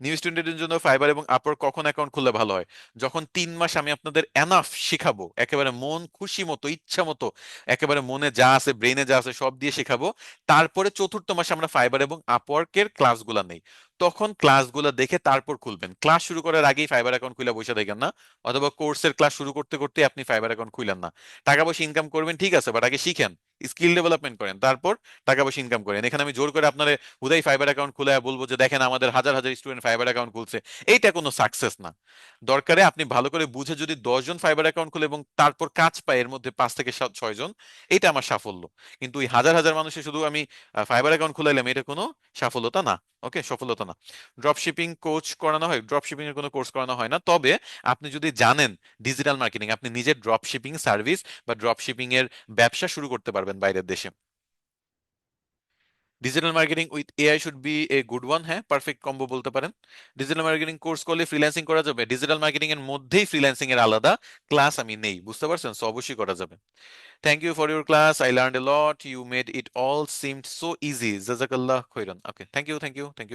[SPEAKER 1] নিউ স্টুডেন্টের জন্য ফাইবার এবং আপওয়ার্ক কখন অ্যাকাউন্ট খুললে ভালো হয়? যখন 3 মাস আমি আপনাদের এনাফ শেখাবো, একেবারে মন খুশি মতো, ইচ্ছা মতো, একেবারে মনে যা আছে, ব্রেনে যা আছে সব দিয়ে শেখাবো। তারপরে চতুর্থ মাসে আমরা ফাইবার এবং আপওয়ার্কের ক্লাসগুলো নেই, তখন ক্লাসগুলো দেখে তারপর খুলবেন। ক্লাস শুরু করার আগেই ফাইবার অ্যাকাউন্ট খুলে বসে দেখেন না, অথবা কোর্সের ক্লাস শুরু করতে করতে আপনি ফাইবার অ্যাকাউন্ট খুলেন না। টাকা পয়সা ইনকাম করবেন ঠিক আছে, বাট আগে শিখেন, স্কিল ডেভেলপমেন্ট করেন, তারপর টাকা পয়সা ইনকাম করেন। এখানে আমি জোর করে আপনার হুদাই ফাইবার অ্যাকাউন্ট খুলে বলবো যে দেখেন আমাদের হাজার হাজার স্টুডেন্ট ফাইবার অ্যাকাউন্ট খুলছে, এইটা কোনো সাকসেস না। দরকারে আপনি ভালো করে বুঝে যদি 10 জন ফাইবার অ্যাকাউন্ট খুলে এবং তারপর কাজ পায় এর মধ্যে 5 থেকে 6 জন, এটা আমার সাফল্য। কিন্তু ওই হাজার হাজার মানুষের শুধু আমি ফাইবার অ্যাকাউন্ট খুলাইলাম, এটা কোনো সফলতা না। ওকে, সফলতা না। ড্রপ শিপিং কোচ করানো হয়? ড্রপ শিপিং এর কোনো কোর্স করানো হয় না, তবে আপনি যদি জানেন ডিজিটাল মার্কেটিং, আপনি নিজের ড্রপ শিপিং সার্ভিস বা ড্রপ শিপিং এর ব্যবসা শুরু করতে পারবেন বাইরের দেশে। Digital marketing with AI should B a good one, হ্যাঁ পারফেক্ট কম্বো বলতে পারেন। ডিজিটাল মার্কেটিং কোর্স করলে ফ্রিল্যান্সিং করা যাবে? ডিজিটাল মার্কেটিং এর মধ্যেই ফ্রিল্যান্সিং এর আলাদা ক্লাস আমি নেই, বুঝতে পারছেন? সো অবশ্যই করা যাবে। Thank you for your class. I learned a lot. You made it all seemed so easy. Jazakallah khairan. Okay, thank you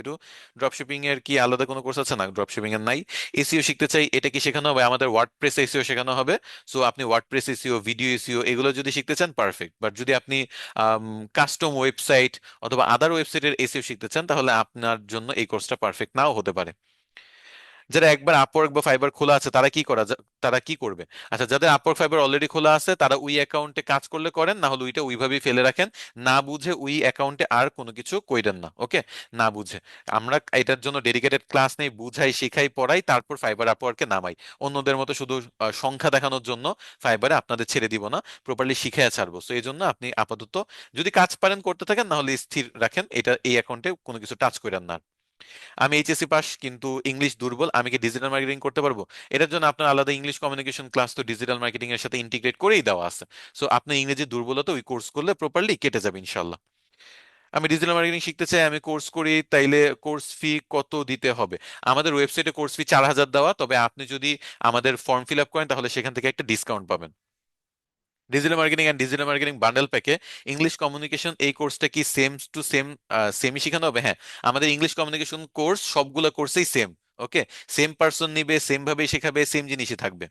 [SPEAKER 1] too. Dropshipping এর কি আলাদা কোনো কোর্স আছে? না, ড্রপশিপিং এর নাই। এসইও শিখতে চাই, এটা কি শেখানো হবে? আমাদের ওয়ার্ডপ্রেস এসইও শেখানো হবে। সো আপনি ওয়ার্ডপ্রেস এসইও, ভিডিও এসইও এগুলো যদি শিখতে চান, পারফেক্ট। বাট যদি আপনি কাস্টম ওয়েবসাইট অথবা আদার ওয়েবসাইটের এসইও শিখতে চান, তাহলে আপনার জন্য এই কোর্সটা পারফেক্ট নাও হতে পারে। যারা একবার আপওয়ার্ক বা ফাইবার খোলা আছে তারা কি তারা কি করবে? আচ্ছা, যাদের আপওয়ার্ক ফাইবার অলরেডি খোলা আছে তারা ওই অ্যাকাউন্টে কাজ করলে করেন, না হলে ওইটা ওইভাবেই ফেলে রাখেন। না বুঝে ওই অ্যাকাউন্টে আর কোনো কিছু কইরেন না, ওকে? না বুঝে। আমরা এটার জন্য ডেডিকেটেড ক্লাস নেই, বুঝাই, শেখাই, পড়াই, তারপর ফাইবার আপওয়ার্কে নামাই। অন্যদের মতো শুধু সংখ্যা দেখানোর জন্য ফাইবারে আপনাদের ছেড়ে দিব না, প্রপারলি শিখাইয়া ছাড়বো। সো এই জন্য আপনি আপাতত যদি কাজ পারেন করতে থাকেন, না হলে স্থির রাখেন এটা, এই অ্যাকাউন্টে কোনো কিছু টাচ করেন না। আমি এইচএসসি পাস, কিন্তু ইংলিশ দুর্বল, আমি কি ডিজিটাল মার্কেটিং করতে পারবো? এটার জন্য আপনার আলাদা ইংলিশ কমিউনিকেশন ক্লাস তো ডিজিটাল মার্কেটিং এর সাথে ইন্টিগ্রেট করেই দেওয়া আছে। সো আপনার ইংরেজি দুর্বলতা ওই কোর্স করলে প্রপারলি কেটে যাবে ইনশাল্লাহ। আমি ডিজিটাল মার্কেটিং শিখতে চাই, আমি কোর্স করি, তাইলে কোর্স ফি কত দিতে হবে? আমাদের ওয়েবসাইটে কোর্স ফি 4,000 দেওয়া, তবে আপনি যদি আমাদের ফর্ম ফিল আপ করেন তাহলে সেখান থেকে একটা ডিসকাউন্ট পাবেন। Digital marketing and digital marketing bundle প্যাকে ইংলিশ কমিউনিকেশন এই কোর্সটা কি সেম টু সেম, সেমই শেখানো হবে? হ্যাঁ, আমাদের ইংলিশ কমিউনিকেশন কোর্স সবগুলো কোর্সেই সেম। ওকে, সেম পার্সন নিবে, সেম ভাবেই শেখাবে, সেম জিনিসই থাকবে।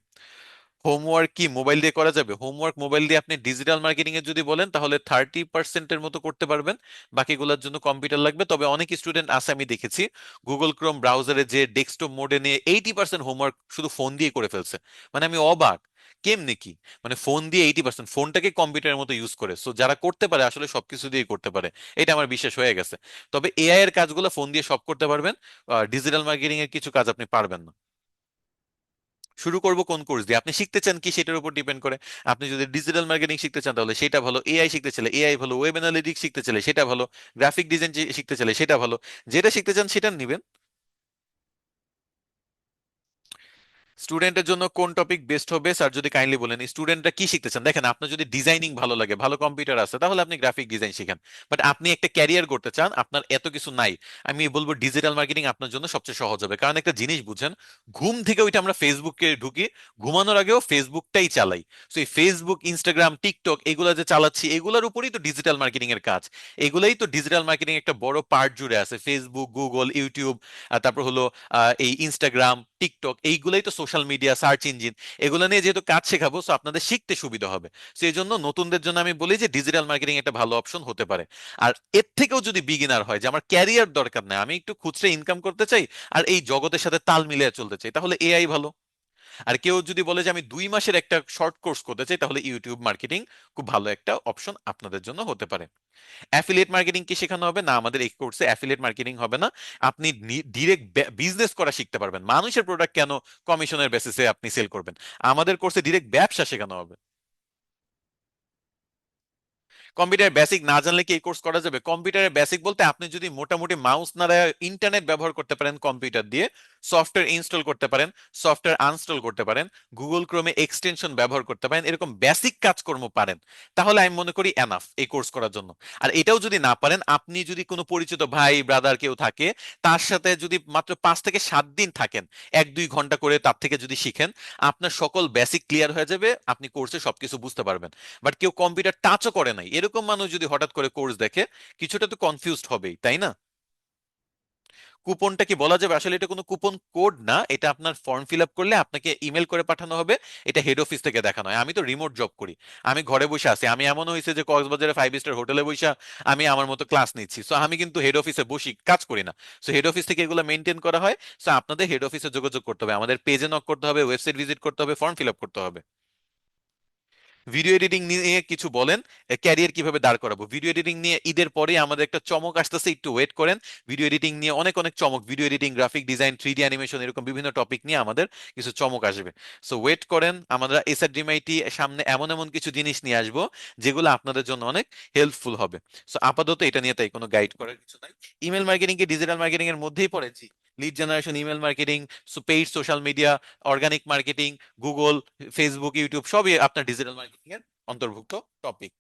[SPEAKER 1] হোমওয়ার্ক কি মোবাইল দিয়ে করা যাবে? হোমওয়ার্ক মোবাইল দিয়ে আপনি ডিজিটাল মার্কেটিং এর যদি বলেন তাহলে 30%-এর মতো করতে পারবেন, বাকিগুলোর জন্য কম্পিউটার লাগবে। তবে অনেক স্টুডেন্ট আছে আমি দেখেছি, গুগল ক্রোম ব্রাউজারে যে ডেস্কটপ মোডে নিয়ে 80% হোমওয়ার্ক শুধু ফোন দিয়ে করে ফেলছে। মানে আমি অবাক, কেমনে কি? মানে ফোন দিয়ে 80%, ফোনটাকে কম্পিউটারের মতো ইউজ করে। সো যারা করতে পারে আসলে সবকিছু দিয়েই করতে পারে, এটা আমার বিশ্বাস হয়ে গেছে। তবে এআই এর কাজগুলো ফোন দিয়ে সব করতে পারবেন, ডিজিটাল মার্কেটিং এর কিছু কাজ আপনি পারবেন না। শুরু করব কোন কোর্স দিয়ে, আপনি শিখতে চান কি সেটার উপর ডিপেন্ড করে। আপনি যদি ডিজিটাল মার্কেটিং শিখতে চান তাহলে সেটা ভালো, এআই শিখতে চাইলে এআই ভালো, ওয়েব অ্যানালিটিক্স শিখতে চাইলে সেটা ভালো, গ্রাফিক ডিজাইন শিখতে চাইলে সেটা ভালো। যেটা শিখতে চান সেটা নিবেন। স্টুডেন্টের জন্য কোন টপিক বেস্ট হবে স্যার, যদি কাইন্ডলি বলেন। স্টুডেন্টরা কি শিখতে চান? দেখেন, আপনার যদি ডিজাইনিং ভালো লাগে, ভালো কম্পিউটার আছে, তাহলে আপনি গ্রাফিক ডিজাইন শিখেন। বাট আপনি একটা ক্যারিয়ার করতে চান, আপনার এত কিছু নাই, আমি বলবো ডিজিটাল মার্কেটিং আপনার জন্য সবচেয়ে সহজ হবে। কারণ একটা জিনিস বুঝেন, ঘুম থেকে ওইটা আমরা ফেসবুকে ঢুকি, ঘুমানোর আগেও ফেসবুকটাই চালাই। তো এই ফেসবুক, ইনস্টাগ্রাম, টিকটক এগুলো যে চালাচ্ছি, এগুলোর উপরেই তো ডিজিটাল মার্কেটিং এর কাজ। এগুলাই তো ডিজিটাল মার্কেটিং একটা বড় পার্ট জুড়ে আছে, ফেসবুক, গুগল, ইউটিউব, আর তারপর হলো এই ইনস্টাগ্রাম, টিকটক, এইগুলাই তো সোশ্যাল মিডিয়া, সার্চ ইঞ্জিন। এগুলো নিয়ে যেহেতু কাজ শেখাবো, সো আপনাদের শিখতে সুবিধা হবে। সেই জন্য নতুনদের জন্য আমি বলি যে ডিজিটাল মার্কেটিং একটা ভালো অপশন হতে পারে। আর এর থেকেও যদি বিগিনার হয় যে আমার ক্যারিয়ার দরকার নেই, আমি একটু খুচরা ইনকাম করতে চাই আর এই জগতের সাথে তাল মিলিয়ে চলতে চাই, তাহলে এআই ভালো। আর কেউ যদি বলে যে আমি 2 মাসের একটা শর্ট কোর্স করতে চাই, তাহলে ইউটিউব মার্কেটিং খুব ভালো একটা অপশন আপনাদের জন্য হতে পারে। অ্যাফিলিয়েট মার্কেটিং কি শেখানো হবে? না, আমাদের এই কোর্সে অ্যাফিলিয়েট মার্কেটিং হবে না। আপনি ডিরেক্ট বিজনেস করা শিখতে পারবেন। মানুষের প্রোডাক্ট কেন কমিশনের বেসিসে আপনি সেল করবেন? আমাদের কোর্সে ডিরেক্ট ব্যবসা শেখানো হবে। কম্পিউটার বেসিক না জানলে কি এই কোর্স করা যাবে? কম্পিউটারের বেসিক বলতে আপনি যদি মোটামুটি মাউস নাড়ায় ইন্টারনেট ব্যবহার করতে পারেন, কম্পিউটার দিয়ে সফটওয়্যার ইনস্টল করতে পারেন, সফটওয়্যার আনস্টল করতে পারেন, গুগল ক্রোমে এক্সটেনশন ব্যবহার করতে পারেন, এরকম বেসিক কাজকর্ম পারেন, তাহলে আমি মনে করি এনাফ এই কোর্স করার জন্য। আর এটাও যদি না পারেন, আপনি যদি কোনো পরিচিত ভাই ব্রাদার কেউ থাকে, তার সাথে যদি মাত্র 5 থেকে 7 দিন থাকেন, 1-2 ঘন্টা করে তার থেকে যদি শিখেন, আপনার সকল বেসিক ক্লিয়ার হয়ে যাবে, আপনি কোর্সে সবকিছু বুঝতে পারবেন। বাট কেউ কম্পিউটার টাচও করে নাই এরকম মানুষ যদি হঠাৎ করে কোর্স দেখে, কিছুটা তো কনফিউজড হবেই, তাই না? কুপনটা কি বলা যাবে? আসলে এটা কোনো কুপন কোড না, এটা আপনার ফর্ম ফিল আপ করলে আপনাকে ইমেল করে পাঠানো হবে। এটা হেড অফিস থেকে দেখানো হয়। আমি তো রিমোট জব করি, আমি ঘরে বসে আছি, আমি এমন হয়েছে যে কক্সবাজারে 5 স্টার হোটেলে বসে আমি আমার মতো ক্লাস নিচ্ছি। সো আমি কিন্তু হেড অফিসে বসি কাজ করি না। সো হেড অফিস থেকে এগুলো মেনটেন করা হয়। সো আপনাদের হেড অফিসে যোগাযোগ করতে হবে, আমাদের পেজে নক করতে হবে, ওয়েবসাইট ভিজিট করতে হবে, ফর্ম ফিল আপ করতে হবে। ভিডিও এডিটিং নিয়ে কিছু বলেন, ক্যারিয়ার কিভাবে দাঁড় করাবো? ভিডিও এডিটিং নিয়ে ঈদের পরে আমাদের একটা চমক আসতেছে, একটু ওয়েট করেন। ভিডিও এডিটিং নিয়ে অনেক অনেক চমক, video editing, graphic design, 3D animation, এরকম বিভিন্ন টপিক নিয়ে আমাদের কিছু চমক আসবে। সো ওয়েট করেন, আমরা এসআরডিএমআইটি সামনে এমন এমন কিছু জিনিস নিয়ে আসবো যেগুলো আপনাদের জন্য অনেক হেল্পফুল হবে। সো আপাতত এটা নিয়ে তাই কোনো গাইড করার কিছু নাই। ইমেল মার্কেটিং কি ডিজিটাল মার্কেটিং এর মধ্যেই পড়ে? জি। Lead generation, email marketing, paid social media, organic marketing, Google, Facebook, YouTube সবই আপনার ডিজিটাল মার্কেটিং এর অন্তর্ভুক্ত টপিক।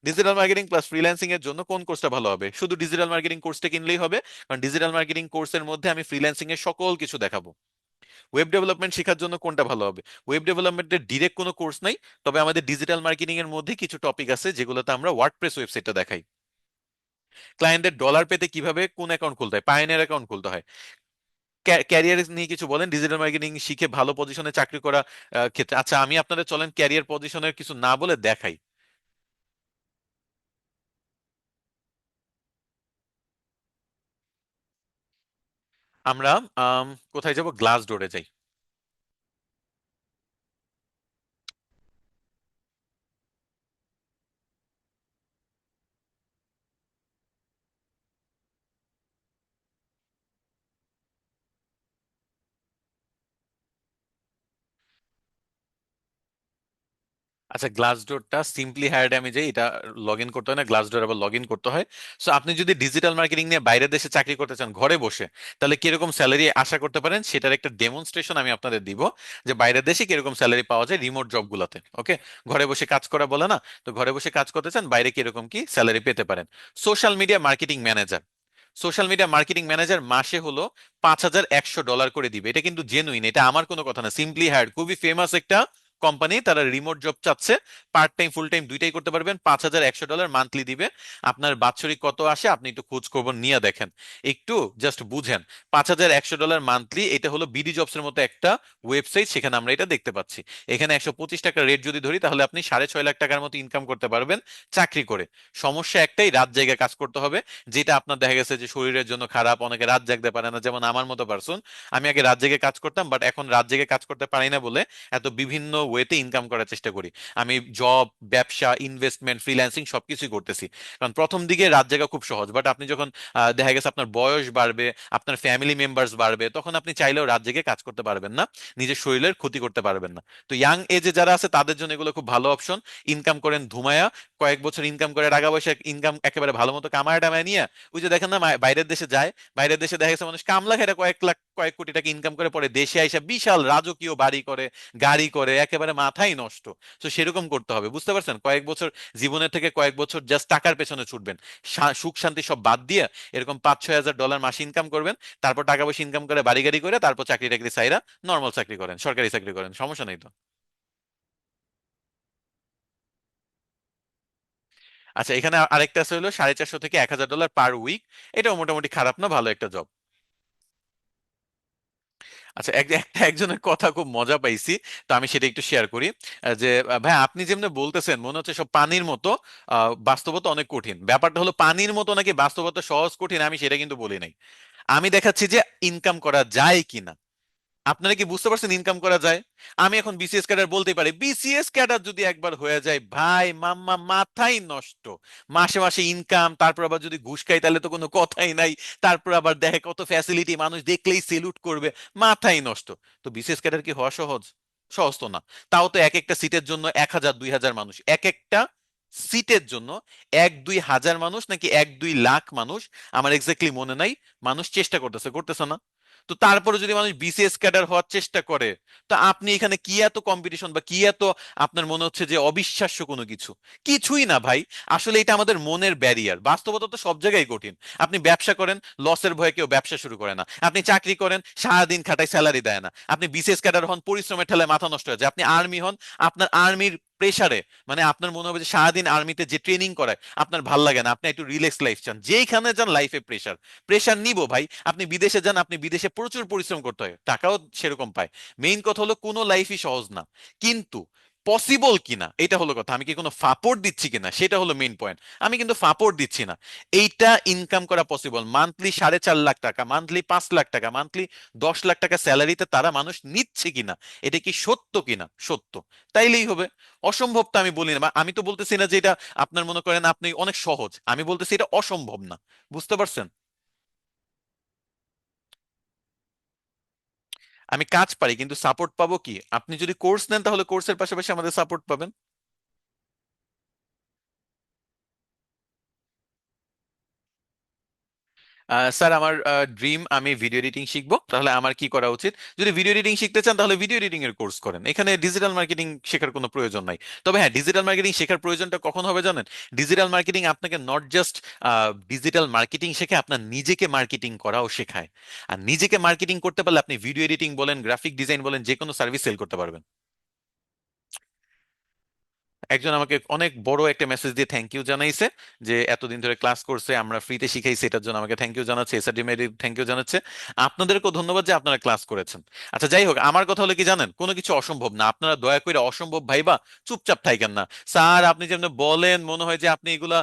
[SPEAKER 1] ডিজিটাল মার্কেটিং প্লাস ফ্রিল্যান্সিং এর জন্য কোন কোর্সটা ভালো হবে? শুধু ডিজিটাল মার্কেটিং কোর্সটা কিনলেই হবে, কারণ ডিজিটাল মার্কেটিং কোর্সের মধ্যে আমি ফ্রিল্যান্সিং এর সকল কিছু দেখাবো। ওয়েব ডেভেলপমেন্ট শেখার জন্য কোনটা ভালো হবে? ওয়েব ডেভেলপমেন্টের ডিরেক্ট কোনো কোর্স নাই, তবে আমাদের ডিজিটাল মার্কেটিং এর মধ্যে কিছু টপিক আছে যেগুলোতে আমরা ওয়ার্ডপ্রেস ওয়েবসাইটটা দেখাই। ক্লায়েন্টের ডলার পেতে কিভাবে কোন অ্যাকাউন্ট খুলতে হয়, পায়োনিয়ার অ্যাকাউন্ট খুলতে হয়। ক্যারিয়ার নিয়ে কিছু বলেন, ডিজিটাল মার্কেটিং শিখে ভালো পজিশনে চাকরি করা ক্ষেত্রে। আচ্ছা, আমি আপনাদের চলেন ক্যারিয়ার পজিশনের কিছু না বলে দেখাই। আমরা কোথায় যাব? গ্লাস ডোরে যাই। আচ্ছা, গ্লাসডোরটা সিম্পলি হায়ার আমি যাই, এটা লগ ইন করতে হয় না, গ্লাসডোর আবার লগ ইন করতে হয়। সো আপনি যদি ডিজিটাল মার্কেটিং নিয়ে বাইরের দেশে চাকরি করতে চান ঘরে বসে, তাহলে কিরকম স্যালারি আশা করতে পারেন সেটার একটা ডেমনস্ট্রেশন আমি আপনাদের দিব, যে বাইরের দেশে কিরকম স্যালারি পাওয়া যায় রিমোট জবগুলোতে। ওকে, ঘরে বসে কাজ করা বলে না, তো ঘরে বসে কাজ করতে চান বাইরে কিরকম কি স্যালারি পেতে পারেন। Social media marketing manager, social media marketing manager মাসে হলো $5,100 করে দিবে। এটা কিন্তু জেনুইন, এটা আমার কোনো কথা না, সিম্পলি হায়ার, খুবই ফেমাস একটা কোম্পানি, তারা রিমোট জব চাচ্ছে, পার্ট টাইম ফুল টাইম দুইটাই করতে পারবেন, $5,100 মান্থলি দিবে। আপনার বাৎসরিক কত আসে আপনি একটু খোঁজ খবর নিয়ে দেখেন, একটু জাস্ট বুঝেন। $5,100 মান্থলি, এটা হলো বিডি জবস এর মতো একটা ওয়েবসাইট, সেখানে আমরা এটা দেখতে পাচ্ছি। এখানে 125 টাকা রেট যদি ধরি, তাহলে আপনি 6.5 লাখ টাকার মতো ইনকাম করতে পারবেন চাকরি করে। সমস্যা একটাই, রাত জায়গায় কাজ করতে হবে, যেটা আপনার দেখা গেছে যে শরীরের জন্য খারাপ, অনেকে রাত জাগতে পারে না, যেমন আমার মতো পারসন। আমি আগে রাত জেগে কাজ করতাম, বাট এখন রাত জেগে কাজ করতে পারি না বলে এত বিভিন্ন ওয়েতে ইনকাম করার চেষ্টা করি। আমি জব, ব্যবসা, ইনভেস্টমেন্ট, ফ্রিল্যান্সিং সবকিছুই করতেছি। কারণ প্রথম দিকে রাত জাগা খুব সহজ, বাট আপনি যখন দেখা গেছে আপনার বয়স বাড়বে, আপনার ফ্যামিলি মেম্বার্স বাড়বে, তখন আপনি চাইলেও রাত জেগে কাজ করতে পারবেন না, নিজের শরীরের ক্ষতি করতে পারবেন না। তো ইয়াং এজে যারা আছে তাদের জন্য এগুলো খুব ভালো অপশন। ইনকাম করেন ধুমায়া, কয়েক বছর ইনকাম করে টাকা পয়সা ইনকাম একেবারে ভালো মতো কামায় টামায় নিয়ে, ওই যে দেখেন না বাইরের দেশে যায়, বাইরের দেশে দেখা গেছে মানুষ কামলা খেটে কয়েক লাখ কয়েক কোটি টাকা ইনকাম করে পরে দেশে আইসা বিশাল রাজকীয় বাড়ি করে, গাড়ি করে, একেবারে মাথাই নষ্ট। তো সেরকম করতে হবে, বুঝতে পারছেন? কয়েক বছর জীবনের থেকে কয়েক বছর জাস্ট টাকার পেছনে ছুটবেন, সুখ শান্তি সব বাদ দিয়ে এরকম $5-6 হাজার মাসে ইনকাম করবেন, তারপর টাকা পয়সা ইনকাম করে বাড়ি গাড়ি করে, তারপর চাকরি টাকরি চাইরা নর্মাল চাকরি করেন, সরকারি চাকরি করেন, সমস্যা নেই তো। আচ্ছা, এখানে আরেকটা আছে হলো $450 থেকে $1,000 পার উইক। এটাও মোটামুটি খারাপ না, ভালো একটা জব। আচ্ছা, একজনের কথা খুব মজা পাইছি, তো আমি সেটা একটু শেয়ার করি। যে ভাই, আপনি যেমনি বলতেছেন মনে হচ্ছে সব পানির মতো, বাস্তবতা অনেক কঠিন। ব্যাপারটা হলো পানির মতো নাকি বাস্তবতা সহজ কঠিন, আমি সেটা কিন্তু বলি নাই। আমি দেখাচ্ছি যে ইনকাম করা যায় কিনা। আপনারা কি বুঝতে পারছেন ইনকাম করা যায়? আমি এখন বিসিএস ক্যাডার বলতে পারি, বিসিএস ক্যাডার যদি একবার হয়ে যায় ভাই মাম্মা মাথাই নষ্ট। মাসে মাসে ইনকাম, তারপর আবার যদি ঘুষ খাই তাহলে তো কোনো কথাই নাই। তারপর আবার দেখে কত ফ্যাসিলিটি, মানুষ দেখলেই সেলুট করবে, মাথাই নষ্ট। তো বিসিএস ক্যাডার কি হওয়া সহজ? সহজ তো না। তাও তো এক একটা সিটের জন্য 1,000-2,000 মানুষ, এক একটা সিটের জন্য 1-2 হাজার মানুষ নাকি 1-2 লাখ মানুষ, আমার এক্স্যাক্টলি মনে নাই, মানুষ চেষ্টা করতেছে, করতেছে না? তো তারপরে যদি মানুষ বিসিএস ক্যাডার হওয়ার চেষ্টা করে, তো আপনি এখানে কি এত কম্পিটিশন বা কি এত আপনার মনে হচ্ছে যে অবিশ্বাস্য কোনো কিছু? কিছুই না ভাই। আসলে এটা আমাদের মনের ব্যারিয়ার, বাস্তবতা তো সব জায়গায় কঠিন। আপনি ব্যবসা করেন, লসের ভয়ে কেউ ব্যবসা শুরু করে না। আপনি চাকরি করেন, সারাদিন খাটায়, স্যালারি দেয় না। আপনি বিসিএস ক্যাডার হন, পরিশ্রমের ঠেলায় মাথা নষ্ট হয়ে যায়। আপনি আর্মি হন, আপনার আর্মির প্রেসারে, মানে আপনার মনে হবে যে সারাদিন আর্মিতে যে ট্রেনিং করায় আপনার ভাল লাগে না, আপনি একটু রিল্যাক্স লাইফ চান, যেখানে যান লাইফে প্রেসার। প্রেসার নিবো ভাই, আপনি বিদেশে যান, আপনি বিদেশে প্রচুর পরিশ্রম করতে হয়, টাকাও সেরকম পায়। মেইন কথা হলো কোনো লাইফই সহজ না, কিন্তু পসিবল কিনা এটা হলো কথা। আমি কি কোনো ফাপড় দিচ্ছি কিনা সেটা হলো মেইন পয়েন্ট। আমি কিন্তু ফাপড় দিচ্ছি না। এইটা ইনকাম করা পসিবল, মান্থলি 4.5 লাখ টাকা, মান্থলি 5 লাখ টাকা, মান্থলি 10 লাখ টাকা স্যালারিতে তারা মানুষ নিচ্ছে কিনা, এটা কি সত্য কিনা? সত্য। তাইলেই হবে। অসম্ভব তো আমি বলি না, বা আমি তো বলতেছি না যে এটা আপনার মনে করেন আপনি অনেক সহজ, আমি বলতেছি এটা অসম্ভব না। বুঝতে পারছেন? আমি কাজ পারি কিন্তু সাপোর্ট পাবো কি? আপনি যদি কোর্স নেন তাহলে কোর্সের পাশাপাশি আমাদের সাপোর্ট পাবেন। স্যার, আমার ড্রিম আমি ভিডিও এডিটিং শিখবো। তাহলে আমার কি করা উচিত? যদি ভিডিও এডিটিং শিখতে চান তাহলে ভিডিও এডিটিং এর কোর্স করেন, এখানে ডিজিটাল মার্কেটিং শেখার কোনো প্রয়োজন নাই। তবে হ্যাঁ, ডিজিটাল মার্কেটিং শেখার প্রয়োজনটা কখন হবে জানেন? ডিজিটাল মার্কেটিং আপনাকে নট জাস্ট ডিজিটাল মার্কেটিং শেখে, আপনার নিজেকে মার্কেটিং করাও শেখায়। আর নিজেকে মার্কেটিং করতে পারলে আপনি ভিডিও এডিটিং বলেন, গ্রাফিক ডিজাইন বলেন, যে কোনো সার্ভিস সেল করতে পারবেন। একজন আমাকে অনেক বড় একটা মেসেজ দিয়ে থ্যাংক ইউ জানাইছে, যে এতদিন ধরে ক্লাস করছে, আমরা ফ্রিতে শিখাইছি, এটার জন্য আমাকে থ্যাংক ইউ জানাচ্ছে, এসআরডি থ্যাংক ইউ জানাচ্ছে। আপনাদেরকেও ধন্যবাদ যে আপনারা ক্লাস করেছেন। আচ্ছা, যাই হোক, আমার কথা হলো কি জানেন, কোনো কিছু অসম্ভব না, আপনারা দয়া করে অসম্ভব ভাইবা চুপচাপ থাকেন না। স্যার, আপনি যেমন বলেন মনে হয় যে আপনি এগুলা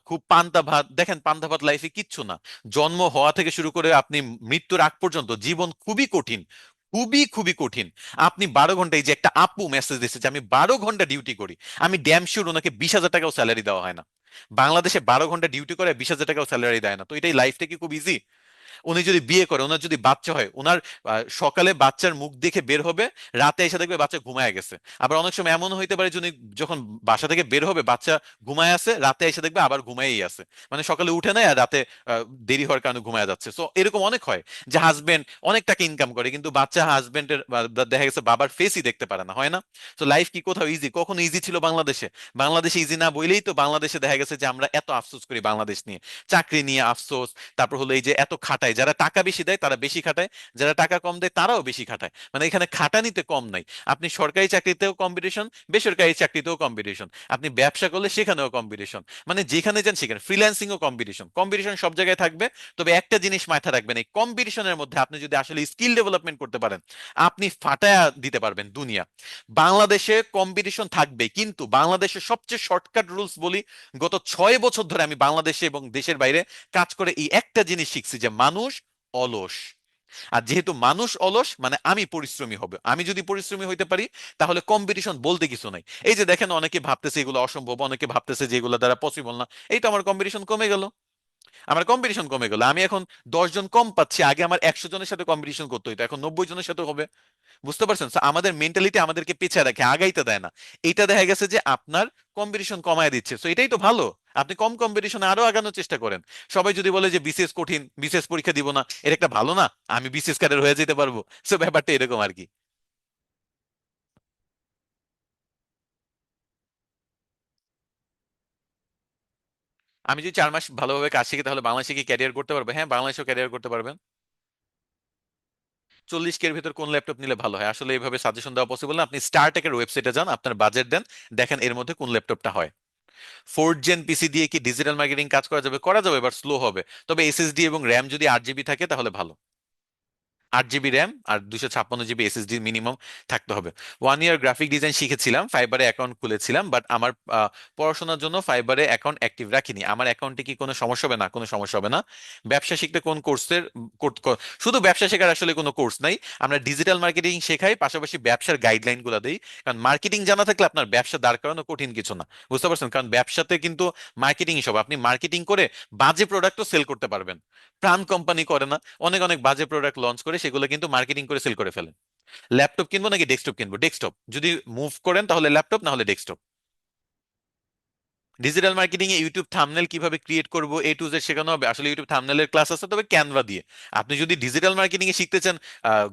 [SPEAKER 1] খুব পান্তা ভাত। দেখেন, পান্তা ভাত লাইফে কিচ্ছু না। জন্ম হওয়া থেকে শুরু করে আপনি মৃত্যুর আগ পর্যন্ত জীবন খুবই কঠিন, খুবই খুবই কঠিন। আপনি 12 ঘন্টা, এই যে একটা আপু মেসেজ দিচ্ছে যে আমি 12 ঘন্টা ডিউটি করি, আমি ড্যাম শিওর ওনাকে 20,000 টাকাও স্যালারি দেওয়া হয় না। বাংলাদেশে 12 ঘন্টা ডিউটি করে 20,000 টাকাও স্যালারি দেয় না, তো এটাই লাইফটা কি খুব ইজি? উনি যদি বিয়ে করে, ওনার যদি বাচ্চা হয়, ওনার সকালে বাচ্চার মুখ দেখে বের হবে, রাতে এসে দেখবে বাচ্চা ঘুমায় গেছে। আবার অনেক সময় এমন হইতে পারে যে উনি যখন বাসা থেকে বের হবে বাচ্চা ঘুমায় আছে, রাতে এসে দেখবে আবার ঘুমায়ই আছে, মানে সকালে উঠে নেয় আর রাতে দেরি হওয়ার কারণে ঘুমায় যাচ্ছে। সো এরকম অনেক হয় যে হাজবেন্ড অনেক টাকা ইনকাম করে কিন্তু বাচ্চা হাজবেন্ডের দেখা গেছে বাবার ফেসই দেখতে পারে না, হয় না? তো লাইফ কি কোথাও ইজি? কখনো ইজি ছিল বাংলাদেশে? বাংলাদেশে ইজি না বইলেই তো বাংলাদেশে দেখা গেছে যে আমরা এত আফসোস করি বাংলাদেশ নিয়ে। চাকরি নিয়ে আফসোস, তারপর হলো এই যে এত খাটায়, যারা টাকা বেশি দেয় তারা বেশি খাটায়, যারা টাকা কম দেয় তারাও বেশি খাটায়, মানে এখানে খাটানিতে কম নাই। আপনি সরকারি চাকরিতেও কম্পিটিশন, বেসরকারি চাকরিতেও কম্পিটিশন, আপনি ব্যবসা করলে সেখানেও কম্পিটিশন, মানে যেখানে যান সেখানে ফ্রিল্যান্সিং ও কম্পিটিশন, কম্পিটিশন সব জায়গায় থাকবে। তবে একটা জিনিস মাথায় রাখবেন, এই কম্পিটিশনের মধ্যে আপনি যদি আসলে স্কিল ডেভেলপমেন্ট করতে পারেন, আপনি ফাটায়া দিতে পারবেন দুনিয়া। বাংলাদেশে কম্পিটিশন থাকবে, কিন্তু বাংলাদেশের সবচেয়ে শর্টকাট রুলস বলি, গত 6 বছর ধরে আমি বাংলাদেশে এবং দেশের বাইরে কাজ করে এই একটা জিনিস শিখছি, যে মানুষ অলস। আর যেহেতু মানুষ অলস, মানে আমি পরিশ্রমী হবে, আমি যদি পরিশ্রমী হইতে পারি তাহলে কম্পিটিশন বলতে কিছু নাই। এই যে দেখেন, অনেকে ভাবতেছে এগুলো অসম্ভব, অনেকে ভাবতেছে যে এগুলো দ্বারা পসিবল না, এই তো আমার কম্পিটিশন কমে গেল। আমার কম্পিটিশন কমে গেল, আমি এখন 10 জন কম পাচ্ছি, আগে আমার 100 জনের সাথে কম্পিটিশন করতে হইতো, এখন 90 জনের সাথে হবে। বুঝতে পারছেন? So, আমাদের মেন্টালিটি আমাদেরকে পিছিয়ে রাখে, আগাইতে দেয় না। এটা দেখা গেছে যে আপনার কম্পিটিশন কমায় দিচ্ছে, তো এটাই তো ভালো। আপনি কম কম্পিটিশনে আরো আগানোর চেষ্টা করেন। সবাই যদি বলে যে বিসিএস কঠিন, বিসিএস পরীক্ষা দিব না, এটা একটা ভালো না? আমি বিসিএস ক্যাডার হয়ে যেতে পারবো। সো ব্যাপারটা এরকম আর কি। আমি যদি 4 মাস ভালোভাবে কাজ শিখি তাহলে বাংলাদেশে কি ক্যারিয়ার করতে পারবো? হ্যাঁ, বাংলাদেশেও ক্যারিয়ার করতে পারবেন। 40K এর ভিতর কোন ল্যাপটপ নিলে ভালো হয়? আসলে এইভাবে সাজেশন দেওয়া পসিবল না, আপনি স্টারটেকের ওয়েবসাইটে যান, আপনার বাজেট দেন, দেখেন এর মধ্যে কোন ল্যাপটপটা হয়। 4th জেন পিসি দিয়ে কি ডিজিটাল মার্কেটিং কাজ করা যাবে? করা যাবে, বাট স্লো হবে। তবে এসএসডি এবং র্যাম যদি 8 জিবি থাকে তাহলে ভালো। 8 জিবি র্যাম আর 256 জিবি এসএসডি মিনিমাম থাকতে হবে। 1 ইয়ার গ্রাফিক ডিজাইন শিখেছিলাম, ফাইবারে অ্যাকাউন্ট খুলেছিলাম, বাট আমার পড়াশোনার জন্য ফাইবারে অ্যাকাউন্ট অ্যাক্টিভ রাখিনি। আমার অ্যাকাউন্টে কি কোনো সমস্যা হবে? না, কোনো সমস্যা হবে না। ব্যবসা শিখতে কোন কোর্সের? শুধু ব্যবসা শেখার আসলে কোনো কোর্স নাই, আমরা ডিজিটাল মার্কেটিং শেখাই, পাশাপাশি ব্যবসার গাইডলাইন গুলো দিই। কারণ মার্কেটিং জানা থাকলে আপনার ব্যবসা দাঁড় করানো কঠিন কিছু না। বুঝতে পারছেন? কারণ ব্যবসাতে কিন্তু মার্কেটিং সব, আপনি মার্কেটিং করে বাজে প্রোডাক্টও সেল করতে পারবেন। প্রাণ কোম্পানি করে না, অনেক অনেক বাজে প্রোডাক্ট লঞ্চ করে সেগুলো কিন্তু মার্কেটিং করে সেল করে ফেলে। ল্যাপটপ কিনবো নাকি ডেস্কটপ কিনবো? ডেস্কটপ যদি মুভ করেন তাহলে ল্যাপটপ, না হলে ডেস্কটপ। ডিজিটাল মার্কেটিং এ ইউটিউব থাম্বনেল কিভাবে ক্রিয়েট করব A to Z শেখানো হবে। আসলে ইউটিউব থাম্বনেলের ক্লাস আছে, তবে ক্যানভা দিয়ে। আপনি যদি ডিজিটাল মার্কেটিং এ শিখতে চান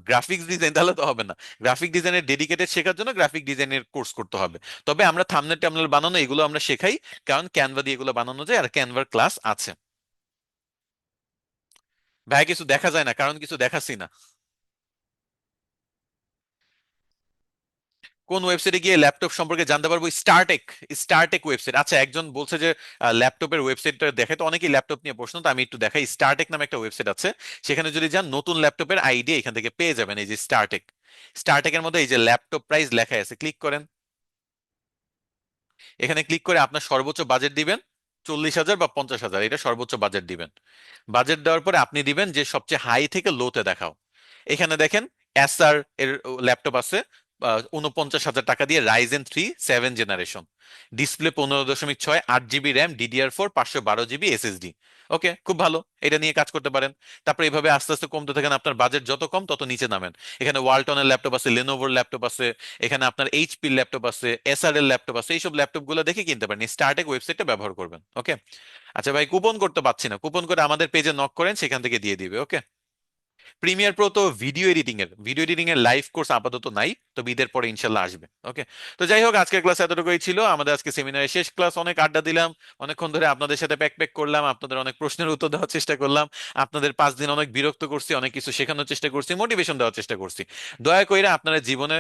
[SPEAKER 1] গ্রাফিক্স ডিজাইন, তাহলে তো হবে না। গ্রাফিক ডিজাইনের ডেডিকেটেড শেখার জন্য গ্রাফিক ডিজাইনের কোর্স করতে হবে। তবে আমরা থাম্বনেল টাম্বনেল বানানো এগুলো আমরা শেখাই, কারণ ক্যানভা দিয়ে এগুলো বানানো যায়, আর ক্যানভার ক্লাস আছে। ভাই, কিছু দেখা যায় না কারণ কিছু দেখাচ্ছি না। কোন ওয়েবসাইটে গিয়ে ল্যাপটপ সম্পর্কে জানতে পারবো? স্টারটেক। Star Tech website. আচ্ছা, একজন বলছে যে ল্যাপটপের ওয়েবসাইটটা দেখে, তো অনেকেই ল্যাপটপ নিয়ে প্রশ্ন, তো আমি একটু দেখাই। স্টারটেক নামে একটা ওয়েবসাইট আছে, সেখানে যদি যান নতুন ল্যাপটপের আইডিয়া এখান থেকে পেয়ে যাবেন। এই যে স্টারটেক, স্টারটেকের মধ্যে এই যে ল্যাপটপ প্রাইস লেখা আছে, ক্লিক করেন। এখানে ক্লিক করে আপনার সর্বোচ্চ বাজেট দিবেন 40,000 বা 50,000, এটা সর্বোচ্চ বাজেট দিবেন। বাজেট দেওয়ার পরে আপনি দিবেন যে সবচেয়ে হাই থেকে লোতে দেখাও। এখানে দেখেন এসআর এর ল্যাপটপ আছে, 49,000 টাকা দিয়ে Ryzen 3 7th generation, display 15.6, 8 GB RAM, DDR4, 512 GB SSD। ওকে, খুব ভালো, এটা নিয়ে কাজ করতে পারেন। তারপরে এইভাবে আস্তে আস্তে কমতে থাকেন, আপনার বাজেট যত কম তত নিচে নামেন। এখানে ওয়ালটনের ল্যাপটপ আছে, লেনোভোর ল্যাপটপ আছে, এখানে আপনার এইচপির ল্যাপটপ আছে, এসআর এর ল্যাপটপ আছে, এইসব ল্যাপটপ গুলো দেখে কিনতে পারেন, স্টার্টেক ওয়েবসাইটটা ব্যবহার করবেন। ওকে। আচ্ছা ভাই, কুপন করতে পারছি না, কুপন করে আমাদের পেজে নক করেন, সেখান থেকে দিয়ে দিবে। ওকে। প্রিমিয়ার প্রো তো ভিডিও এডিটিং এর লাইভ কোর্স আপাতত নাই, তবে ঈদের পরে ইনশাল্লাহ আসবে। ওকে। তো যাই হোক, আজকের ক্লাস এতটুকুই ছিল, আমাদের আজকে সেমিনারের শেষ ক্লাস। অনেক আড্ডা দিলাম, অনেকক্ষণ ধরে আপনাদের সাথে প্যাক প্যাক করলাম, আপনাদের অনেক প্রশ্নের উত্তর দেওয়ার চেষ্টা করলাম, আপনাদের 5 দিন অনেক বিরক্ত করছি, অনেক কিছু শেখানোর চেষ্টা করছি, মোটিভেশন দেওয়ার চেষ্টা করছি। দয়া করে আপনারা জীবনে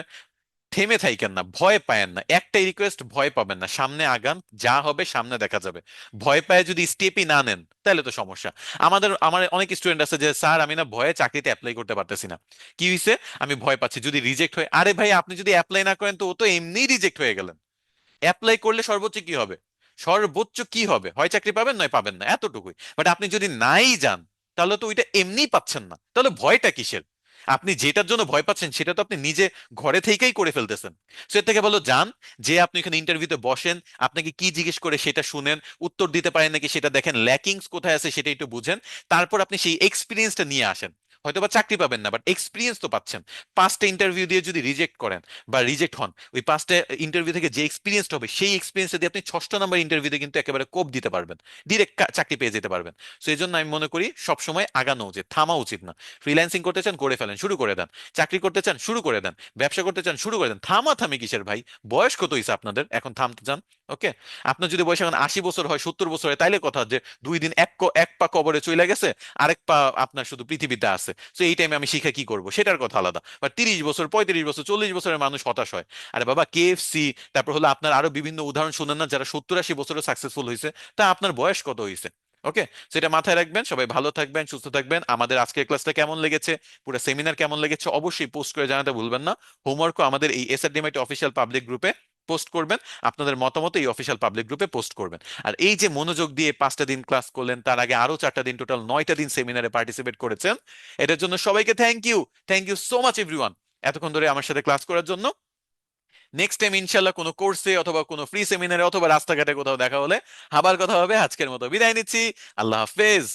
[SPEAKER 1] থেমে থাইকেন না, ভয় পায়েন না, একটাই রিকোয়েস্ট, ভয় পাবেন না, সামনে আগান, যা হবে সামনে দেখা যাবে। ভয় পায় যদি স্টেপই না নেন তাহলে তো সমস্যা। আমার অনেক স্টুডেন্ট আছে যে, স্যার আমি না ভয়ে চাকরিতে অ্যাপ্লাই করতে পারতেছি না। কি হয়েছে? আমি ভয় পাচ্ছি যদি রিজেক্ট হয়। আরে ভাই, আপনি যদি অ্যাপ্লাই না করেন তো ও তো এমনিই রিজেক্ট হয়ে গেলেন। অ্যাপ্লাই করলে সর্বোচ্চ কি হবে? সর্বোচ্চ কি হবে? হয় চাকরি পাবেন, নয় পাবেন না, এতটুকুই। বাট আপনি যদি নাই যান, তাহলে তো ওইটা এমনিই পাচ্ছেন না, তাহলে ভয়টা কিসের? আপনি যেটার জন্য ভয় পাচ্ছেন সেটা তো আপনি নিজে ঘরে থেকেই করে ফেলতেছেন। সো এর থেকে ভালো যান, যে আপনি এখানে ইন্টারভিউতে বসেন, আপনাকে কি জিজ্ঞেস করে সেটা শুনেন, উত্তর দিতে পারেন নাকি সেটা দেখেন, ল্যাকিংস কোথায় আছে সেটা একটু বুঝেন, তারপর আপনি সেই এক্সপিরিয়েন্সটা নিয়ে আসেন। হয়তো বা চাকরি পাবেন না, বাট এক্সপিরিয়েন্স তো পাচ্ছেন। 5টা ইন্টারভিউ দিয়ে যদি রিজেক্ট করেন বা রিজেক্ট হন, ওই 5টা ইন্টারভিউ থেকে যে এক্সপিরিয়েন্স হবে, সেই এক্সপিরিয়েন্স দিয়ে আপনি 6টা নাম্বার ইন্টারভিউতে কিন্তু একেবারে কোপ দিতে পারবেন, ডিরেক্ট চাকরি পেয়ে যেতে পারবেন। সো এই জন্য আমি মনে করি সবসময় আগানো উচিত, থামা উচিত না। ফ্রিল্যান্সিং করতে চান, করে ফেলেন, শুরু করে দেন। চাকরি করতে চান, শুরু করে দেন। ব্যবসা করতে চান, শুরু করে দেন। থামা থামি কিসের ভাই? বয়স কত হয়েছে আপনাদের এখন থামতে চান? ওকে। আপনার যদি বয়স এখন 80 বছর হয়, 70 বছর হয়, তাইলে কথা যে 2 দিন এক পা কবরে চলে গেছে, আরেক পা আপনার শুধু পৃথিবীতে আছে, তো এই টাইমে আমি শিখে কি করবো, সেটার কথা আলাদা। বা 30 বছর, 35 বছর, 40 বছরের মানুষ হতাশ হয়। আরে বাবা, KFC, তারপর হলো আপনার আরো বিভিন্ন উদাহরণ শুনেন না, যারা 70-80 বছরে সাকসেসফুল হয়েছে? তা আপনার বয়স কত হয়েছে? ওকে। সেটা মাথায় রাখবেন। সবাই ভালো থাকবেন, সুস্থ থাকবেন। আমাদের আজকের ক্লাসটা কেমন লেগেছে, পুরো সেমিনার কেমন লেগেছে, অবশ্যই পোস্ট করে জানাতে ভুলবেন না। হোমওয়ার্কও আমাদের এই এসআরডিএমআইটি অফিসিয়াল পাবলিক গ্রুপে পোস্ট করবেন। আপনাদের মতামত এই অফিসিয়াল পাবলিক গ্রুপে পোস্ট করবেন। আর এই যে মনোযোগ দিয়ে 5টা দিন ক্লাস করলেন, তার আগে আরো 4টা দিন, টোটাল 9টা দিন সেমিনারে পার্টিসিপেট করেছেন, এটার জন্য সবাইকে thank you. Thank you so much everyone, এতক্ষণ ধরে আমার সাথে ক্লাস করার জন্য। নেক্সট টাইম ইনশাল্লাহ কোনো কোর্সে অথবা কোনো ফ্রি সেমিনারে অথবা রাস্তাঘাটে কোথাও দেখা হলে আবার কথা হবে। আজকের মতো বিদায় নিচ্ছি। আল্লাহ হাফেজ।